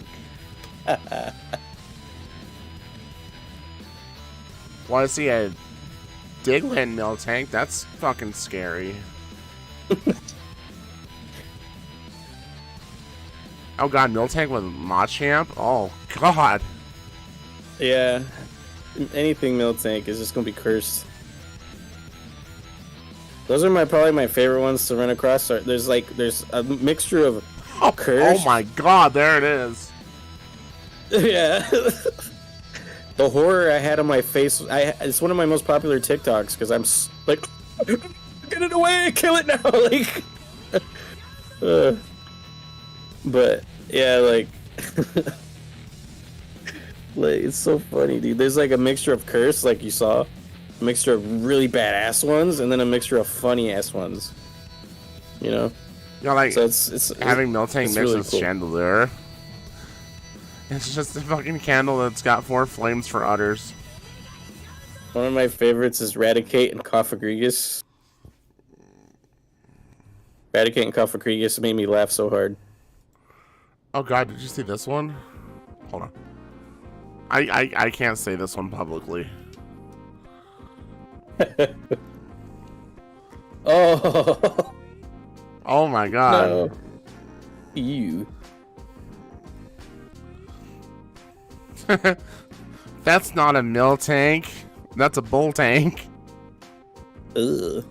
Want to see a Diglett Miltank? That's fucking scary. Oh God, Miltank with Machamp? Oh God. Yeah. Anything Miltank is just gonna be cursed. Those are probably my favorite ones to run across. There's a mixture of cursed. Oh my God, there it is. Yeah. The horror I had on my face, it's one of my most popular TikToks because I'm like, get it away, kill it now, like. But yeah, like, like it's so funny, dude. There's like a mixture of curse, like you saw, a mixture of really badass ones, and then a mixture of funny ass ones. You know, you know, like so it's having Miltank mixed really with cool. Chandelier. It's just a fucking candle that's got 4 flames for udders. One of my favorites is Raticate and Cofagrigus. Raticate and Cofagrigus made me laugh so hard. Oh God, did you see this one? Hold on. I can't say this one publicly. Oh. Oh my God. No. You. That's not a Miltank. That's a bull tank. Ugh.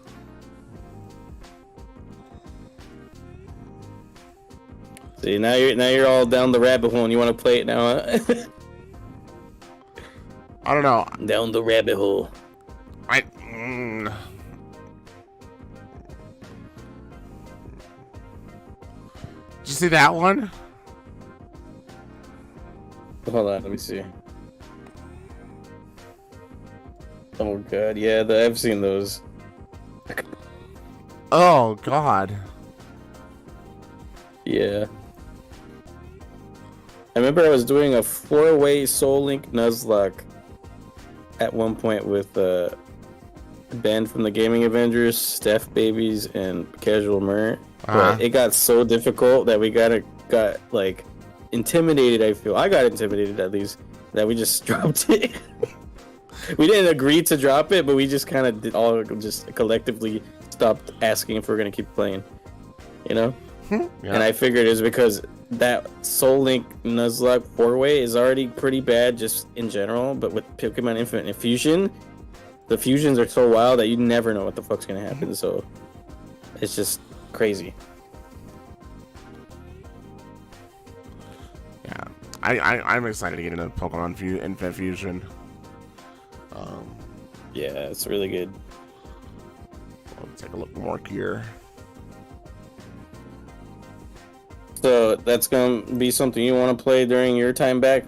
See, now you're all down the rabbit hole and you want to play it now, huh? I don't know. Down the rabbit hole. Did you see that one? Hold on, let me see. Oh God, yeah, I've seen those. Oh God. Yeah. I remember I was doing a 4-way Soul Link Nuzlocke at one point with Ben from the Gaming Avengers, Steph Babies, and Casual Mer. But it got so difficult that we got like intimidated. I got intimidated at least that we just dropped it. We didn't agree to drop it, but we just kind of all just collectively stopped asking if we're gonna keep playing. You know. Yeah. And I figured it was because that Soul Link Nuzlocke 4-way is already pretty bad just in general, but with Pokemon Infinite Infusion, the fusions are so wild that you never know what the fuck's gonna happen, so it's just crazy. Yeah. I'm excited to get into Pokemon Infinite Fusion. Yeah, it's really good. Let's take a look more here. So that's gonna be something you want to play during your time back?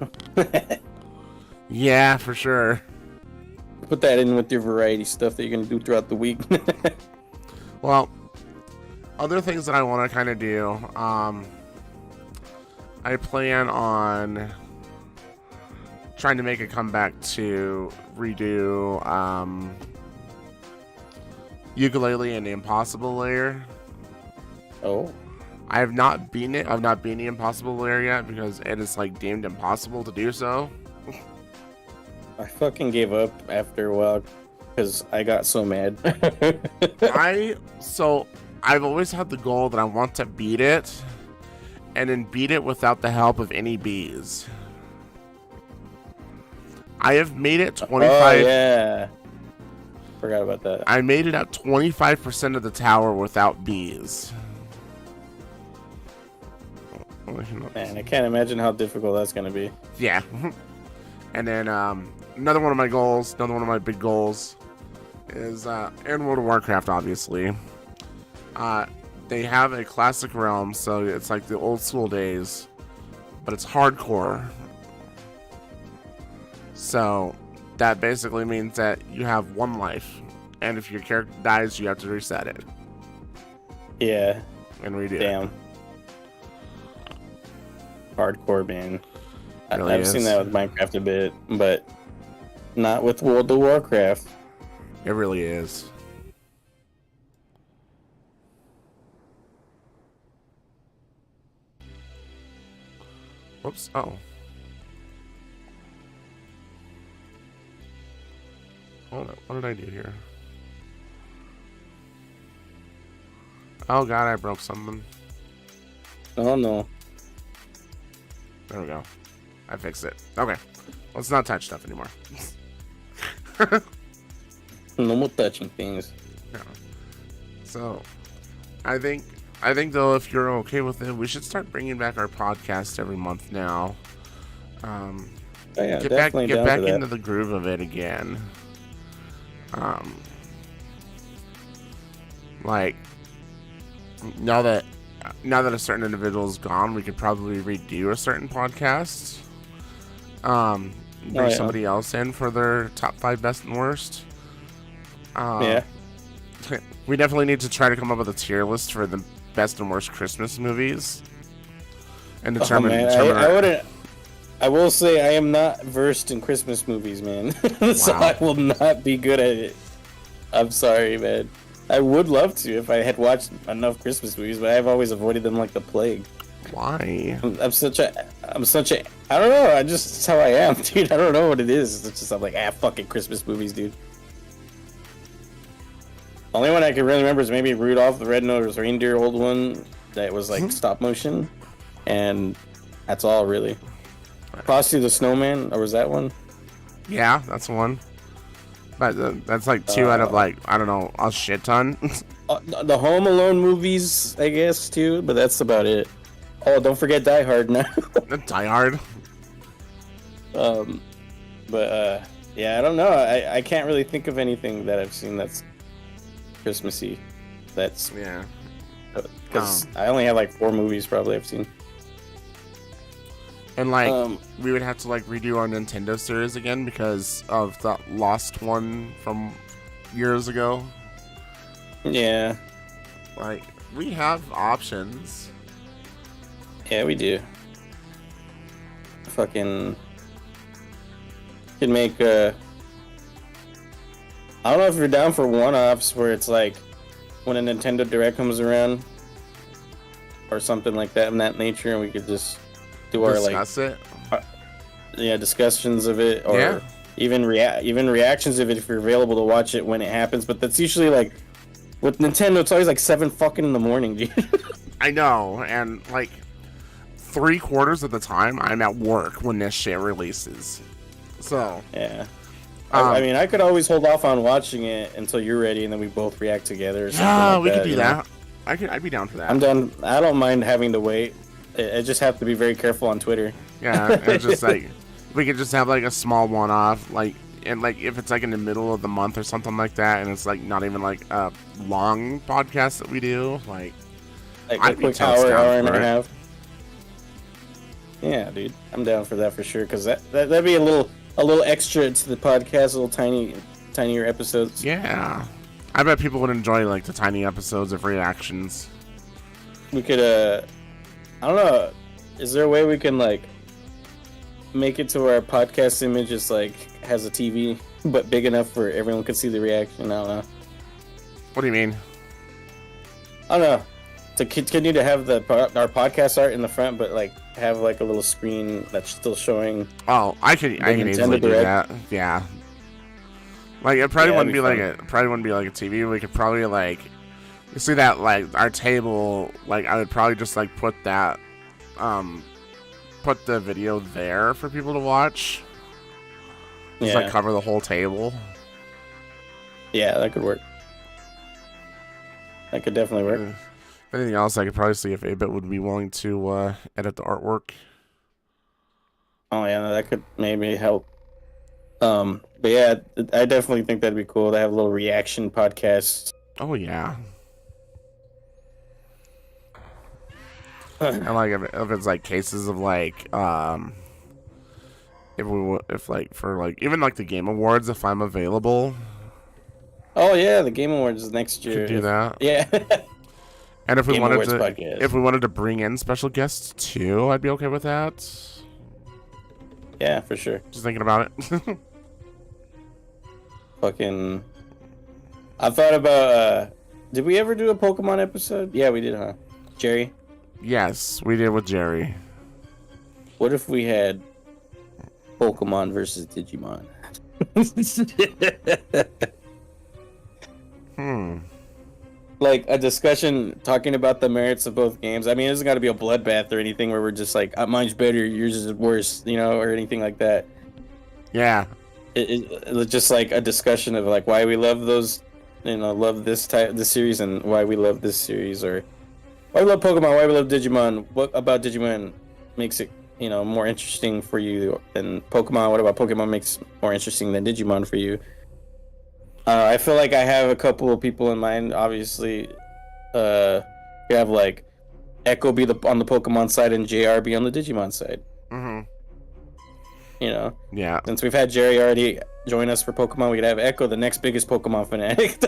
Yeah, for sure. Put that in with your variety stuff that you're gonna do throughout the week. Well, other things that I want to kind of do, I plan on trying to make a comeback to redo Ukulele and the Impossible Layer. Oh. I have not beaten it. I've not beaten the Impossible Layer yet because it is like deemed impossible to do so. I fucking gave up after a while because I got so mad. I've always had the goal that I want to beat it and then beat it without the help of any bees. I have made it 25. Oh, yeah. Forgot about that. I made it at 25% of the tower without bees. Man, I can't imagine how difficult that's gonna be. Yeah. And then another one of my goals, another one of my big goals, is in World of Warcraft, obviously. They have a classic realm, so it's like the old school days, but it's hardcore. So that basically means that you have one life, and if your character dies, you have to reset it. Yeah. And redo it. Damn. Hardcore, man. Really I've is. seen that with Minecraft a bit, but not with World of Warcraft. It really is. Whoops. Oh. Hold up. What did I do here? Oh god, I broke something. Oh no. There we go. I fixed it. Okay. Let's not touch stuff anymore. No more touching things. Yeah. So, I think though, if you're okay with it, we should start bringing back our podcast every month now. Oh, yeah, Get definitely down back for that. into the groove of it again. Like now that a certain individual is gone, we could probably redo a certain podcast. Bring somebody else in for their top 5 best and worst. Yeah. We definitely need to try to come up with a tier list for the best and worst Christmas movies, and determine. I will say I am not versed in Christmas movies, man. So Wow. I will not be good at it. I'm sorry, man. I would love to if I had watched enough Christmas movies, but I've always avoided them like the plague. Why? I'm such a I don't know. It's how I am, dude. I don't know what it is. It's just I'm like, fucking Christmas movies, dude. Only one I can really remember is maybe Rudolph the Red-Nosed Reindeer, old one that was like stop motion, and that's all really. Frosty the Snowman, or was that one? Yeah, that's one. But that's like 2 out of like, I don't know, a shit ton. The Home Alone movies, I guess, too, but that's about it. Oh, don't forget Die Hard now. Die Hard. Yeah, I don't know. I can't really think of anything that I've seen that's Christmassy. That's Yeah. because I only have like 4 movies probably I've seen. And like, we would have to like redo our Nintendo series again because of the lost one from years ago. Yeah. Like, we have options. Yeah, we do. Fucking could make I don't know if you're down for one-offs where it's like when a Nintendo Direct comes around or something like that in that nature, and we could just do our Discuss it. discussions of it, or Yeah. even reactions of it if you're available to watch it when it happens. But that's usually like with Nintendo, it's always like 7 fucking in the morning, dude. I know, and like 3/4 of the time I'm at work when this shit releases. So Yeah. I mean, I could always hold off on watching it until you're ready, and then we both react together. Or something like we that, could do you know? that. I'd be down for that. I'm done. I don't mind having to wait. I just have to be very careful on Twitter. Yeah, and just like we could just have like a small one-off, like, and like if it's like in the middle of the month or something like that, and it's like not even like a long podcast that we do, like Like I'd a be quick toast hour down and for a it. half. Yeah, dude, I'm down for that for sure. Because that'd be a little extra to the podcast, a little tinier episodes. Yeah, I bet people would enjoy like the tiny episodes of reactions. We could I don't know. Is there a way we can like make it to our podcast image is like has a TV but big enough where everyone could see the reaction? I don't know. What do you mean? I don't know. To continue to have our podcast art in the front, but like have like a little screen that's still showing. Oh, I can easily do that. Yeah. Like it probably wouldn't be like a TV. We could probably like, you see that like our table. Like I would probably just like put that, put the video there for people to watch. Just like cover the whole table. Yeah, that could work. That could definitely work. If anything else, I could probably see if 8-Bit would be willing to edit the artwork. Oh yeah, that could maybe help But yeah, I definitely think that'd be cool to have a little reaction podcast. Oh yeah. Oh And like if it's like cases of like if like for like even like the game awards, if I'm available, yeah, the Game Awards is next could year. do that. Yeah, And if we Game wanted Awards to podcast. bring in special guests too, I'd be okay with that. Yeah, for sure. Just thinking about it. Fucking, I thought about. Did we ever do a Pokemon episode? Yeah, we did, huh? Jerry. Yes, we did with Jerry. What if we had Pokemon versus Digimon? Like a discussion talking about the merits of both games. I mean, it doesn't got to be a bloodbath or anything where we're just like, mine's better, yours is worse, or anything like that. Yeah. It's just like a discussion of like why we love those, love this series and why we love this series, or why we love Pokemon, why we love Digimon. What about Digimon makes it, more interesting for you than Pokemon? What about Pokemon makes more interesting than Digimon for you? I feel like I have a couple of people in mind. Obviously, you have like Echo be on the Pokemon side and JR be on the Digimon side. Mm-hmm. Yeah. Since we've had Jerry already join us for Pokemon, we could have Echo, the next biggest Pokemon fanatic.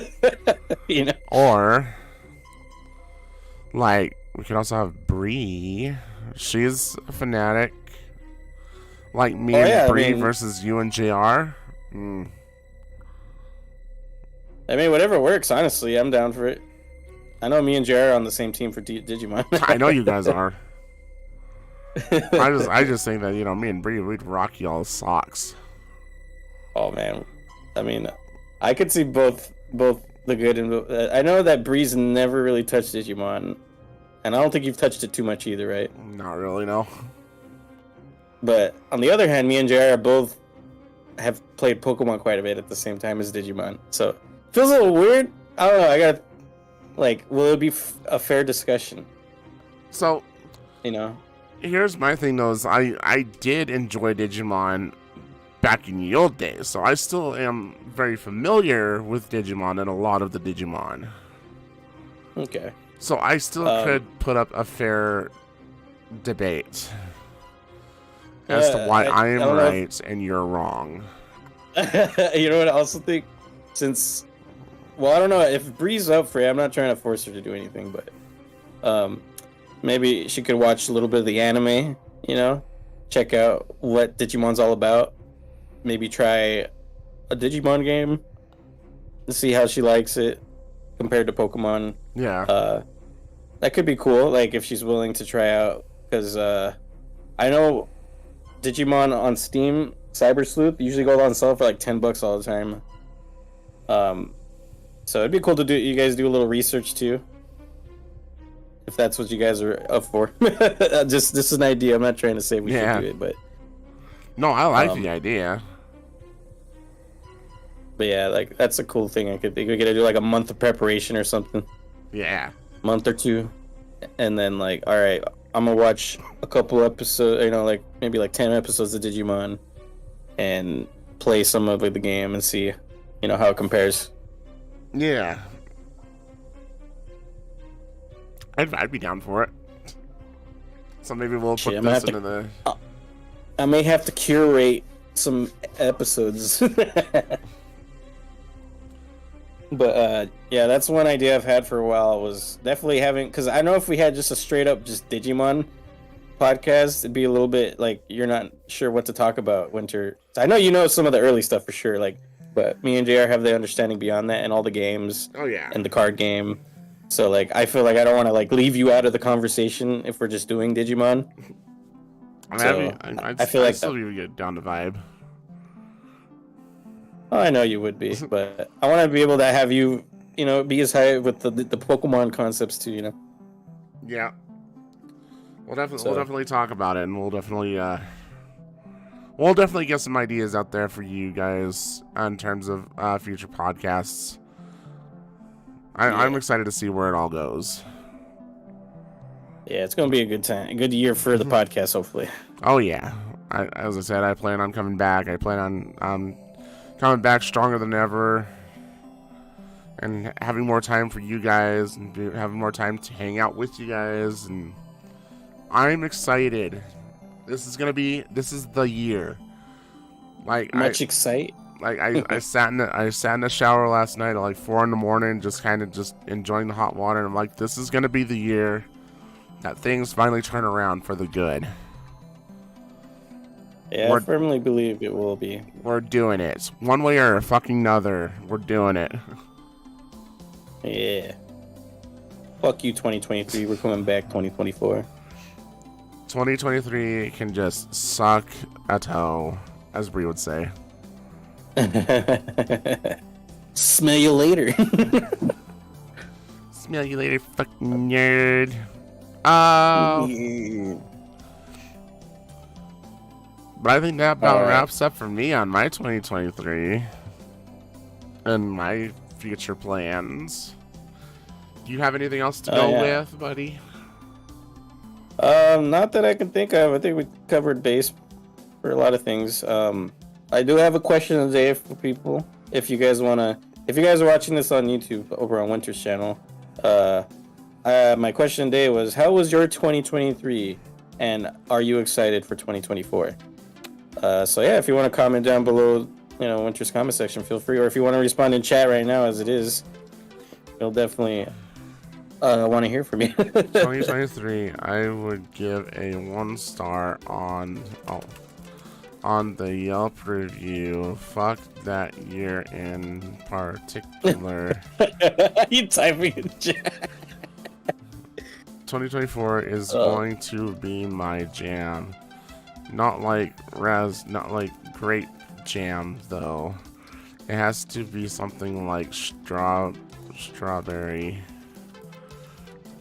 Or like we could also have Bree. She's a fanatic. Like me and Bree versus you and JR. I mean, whatever works. Honestly, I'm down for it. I know me and JR are on the same team for Digimon. I know you guys are. I just think that me and Bree, we'd rock y'all's socks. Oh man, I mean, I could see both the good and I know that Bree's never really touched Digimon, and I don't think you've touched it too much either, right? Not really, no. But on the other hand, me and JR both have played Pokemon quite a bit at the same time as Digimon, so feels a little weird. I don't know. I gotta will it be a fair discussion? So, here's my thing though, is I did enjoy Digimon back in the old days, so I still am very familiar with Digimon and a lot of the Digimon. Okay. So I still could put up a fair debate as to why I am right and you're wrong. You know what I also think? I don't know if Bree's up for it. I'm not trying to force her to do anything, but maybe she could watch a little bit of the anime, check out what Digimon's all about. Maybe try a Digimon game to see how she likes it compared to Pokemon. Yeah. That could be cool, like if she's willing to try out, because I know Digimon on Steam, Cyber Sleuth, usually goes on sale for like $10 all the time. So it'd be cool to you guys do a little research too, if that's what you guys are up for. This is an idea. I'm not trying to say we should do it, but no, I like the idea. But yeah, like that's a cool thing. I could think we could do like a month of preparation or something. Yeah, month or two, and then like, all right, I'm gonna watch a couple episodes. Like maybe like 10 episodes of Digimon, and play some of the game and see, how it compares. Yeah, I'd be down for it. So maybe we'll put this into the. I may have to curate some episodes. But yeah, that's one idea I've had for a while, was definitely having, because I know if we had just a straight up just Digimon podcast, it'd be a little bit like you're not sure what to talk about. I know some of the early stuff for sure, but me and JR have the understanding beyond that and all the games. Oh yeah. And the card game. So I feel like I don't want to leave you out of the conversation if we're just doing Digimon. I feel like still be get down to vibe. Oh, I know you would be, but I want to be able to have you, be as high with the Pokemon concepts too, Yeah. We'll definitely talk about it, and we'll definitely get some ideas out there for you guys in terms of future podcasts. I'm excited to see where it all goes. Yeah, it's going to be a good time, a good year for the podcast, hopefully. Oh yeah, as I said, I plan on coming back. I plan on coming back stronger than ever, and having more time for you guys, and having more time to hang out with you guys. And I'm excited. This is the year. Like Excite. Like I sat in the shower last night at like 4 a.m, just enjoying the hot water. And I'm like, this is gonna be the year that things finally turn around for the good. Yeah, I firmly believe it will be. We're doing it. One way or fucking another. We're doing it. Yeah. Fuck you, 2023. We're coming back 2024. 2023 can just suck a toe, as Bree would say. Smell you later. Smell you later, fucking nerd. But I think that about wraps up for me on my 2023 and my future plans. Do you have anything else to go with, buddy? Not that I can think of. I think we covered base for a lot of things. I do have a question of the day for people. If you guys are watching this on YouTube over on Winter's channel, my question of the day was, how was your 2023, and are you excited for 2024? So yeah, if you want to comment down below, Winter's comment section, feel free. Or if you want to respond in chat right now, as it is, we'll definitely want to hear from you. 2023, I would give a 1 star on the Yelp review. Fuck that year in particular. You typing in chat. 2024 is going to be my jam. Not like grape jam though. It has to be something like strawberry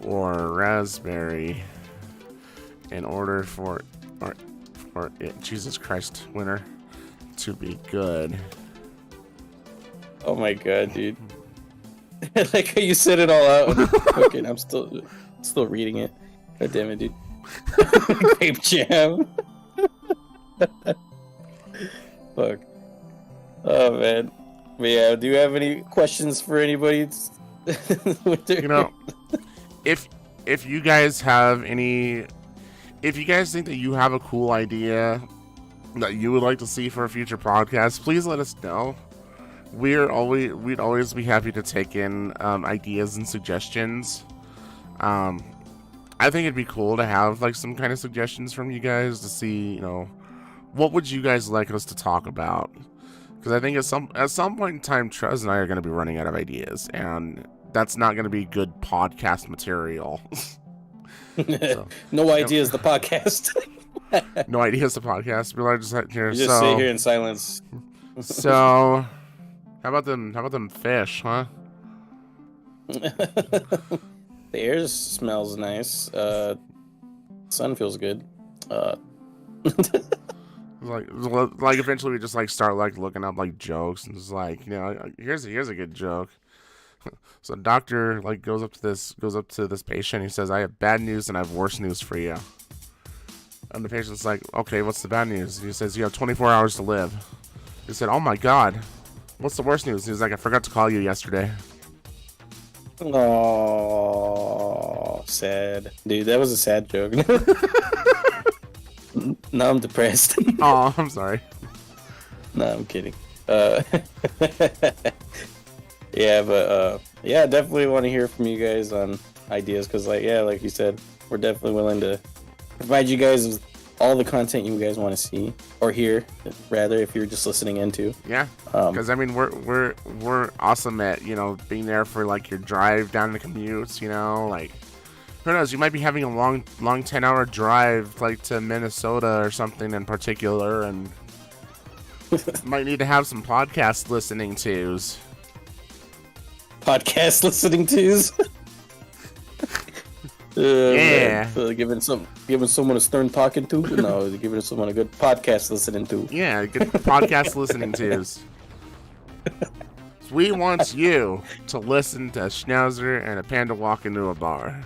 or raspberry in order for it, Jesus Christ, winter, to be good. Oh my god, dude. Like how you said it all out. Okay, I'm still reading it. God damn it, dude. Grape jam. Fuck. Oh man. But yeah, do you have any questions for anybody? If you guys have any, if you guys think that you have a cool idea that you would like to see for a future podcast, please let us know. We'd always be happy to take in ideas and suggestions. I think it'd be cool to have like some kind of suggestions from you guys to see, what would you guys like us to talk about? Because I think at some point in time, Trouz and I are going to be running out of ideas, and that's not going to be good podcast material. So, no ideas, the podcast. No ideas, the podcast. We're just here. You just sit here in silence. So, how about them fish, huh? The air smells nice. Sun feels good. Like eventually we just like start like looking up like jokes and just like, here's a good joke. So a doctor like goes up to this patient. He says, I have bad news and I have worse news for you. And the patient's like, okay, what's the bad news? And he says, you have 24 hours to live. He said, oh my god, what's the worst news? He's like, I forgot to call you yesterday. Oh, sad. Dude, that was a sad joke. Now I'm depressed. Oh, I'm sorry. No, I'm kidding. Yeah, but definitely want to hear from you guys on ideas, because like you said, we're definitely willing to provide you guys with all the content you guys want to see or hear, rather, if you're just listening into. Yeah, because I mean we're awesome at being there for like your drive down the commutes. Like who knows, you might be having a long 10-hour drive like to Minnesota or something in particular, and might need to have some podcast listening tos. Podcast listening tos. Yeah. So giving someone a stern talking to? No, giving someone a good podcast listening to. Yeah, good podcast listening tos. We want you to listen to a Schnauzer and a Panda walk into a bar.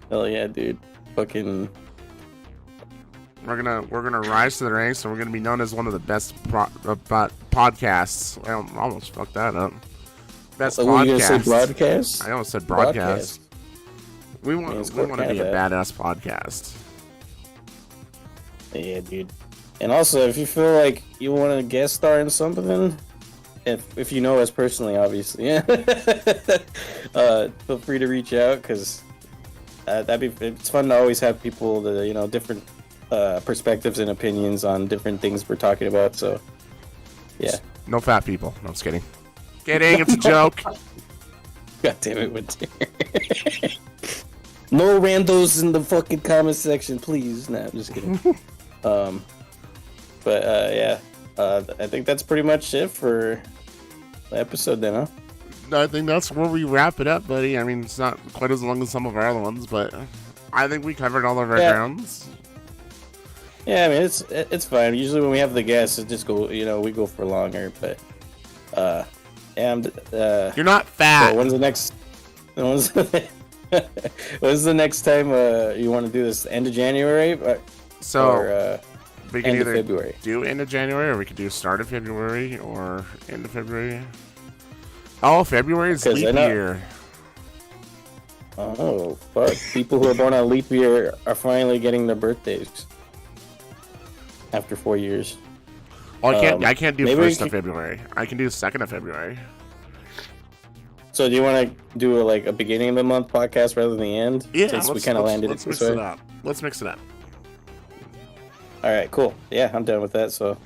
Hell yeah, dude. Fucking We're gonna rise to the ranks, and we're gonna be known as one of the best podcasts. I almost fucked that up. Best So were you gonna say podcast. broadcast? I almost said broadcast. We want to be a badass podcast. Yeah, dude. And also, if you feel like you want to guest star in something, if you know us personally, obviously, yeah, feel free to reach out because it's fun to always have people that different perspectives and opinions on different things we're talking about. So, yeah. No fat people. No, I'm just kidding. Kidding. It's a joke. God damn it, Winter. No randos in the fucking comment section, please. Nah, I'm just kidding. Yeah. I think that's pretty much it for the episode then, huh? I think that's where we wrap it up, buddy. I mean, it's not quite as long as some of our other ones, but I think we covered all of our grounds. Yeah, I mean, it's fine. Usually when we have the guests, it just we go for longer, but you're not fat. So when's the next time you want to do this? End of January? We can either February. do end of January, or we could do start of February, or end of February. Oh, February is leap year. Oh, fuck. People who are born on leap year are finally getting their birthdays. After 4 years. Oh, I can't do 1st of February. I can do 2nd of February. So do you want to do a beginning of the month podcast rather than the end? Yeah, since we kind of landed let's it mix it up. Let's mix it up. All right, cool. Yeah, I'm done with that. So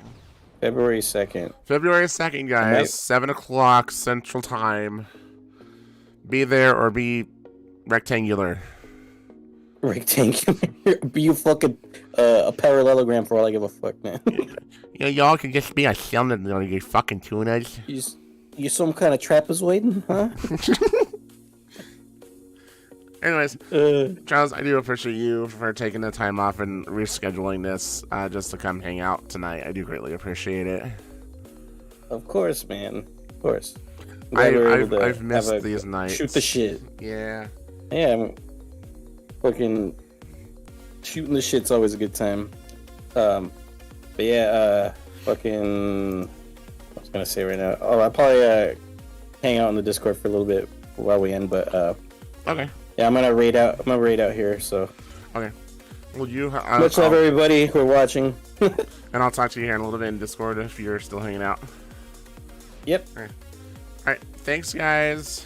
February 2nd. February 2nd, guys. 7 o'clock Central Time. Be there or be rectangular. Rectangular. Be fucking a parallelogram for all I give a fuck, man. Y'all can just be a cylinder, you fucking tunas. You some kind of trapezoid, huh? Anyways, Charles, I do appreciate you for taking the time off and rescheduling this just to come hang out tonight. I do greatly appreciate it. Of course, man. Of course. I've missed these nights. Shoot the shit. Yeah. Yeah, fucking shooting the shit's always a good time. Fucking. I was gonna say right now. Oh, I'll probably hang out on the Discord for a little bit while we end, but okay. Yeah, I'm gonna raid out here. So. Okay. Well, much love, everybody who are watching. And I'll talk to you here in a little bit in Discord if you're still hanging out. Yep. All right. Thanks, guys.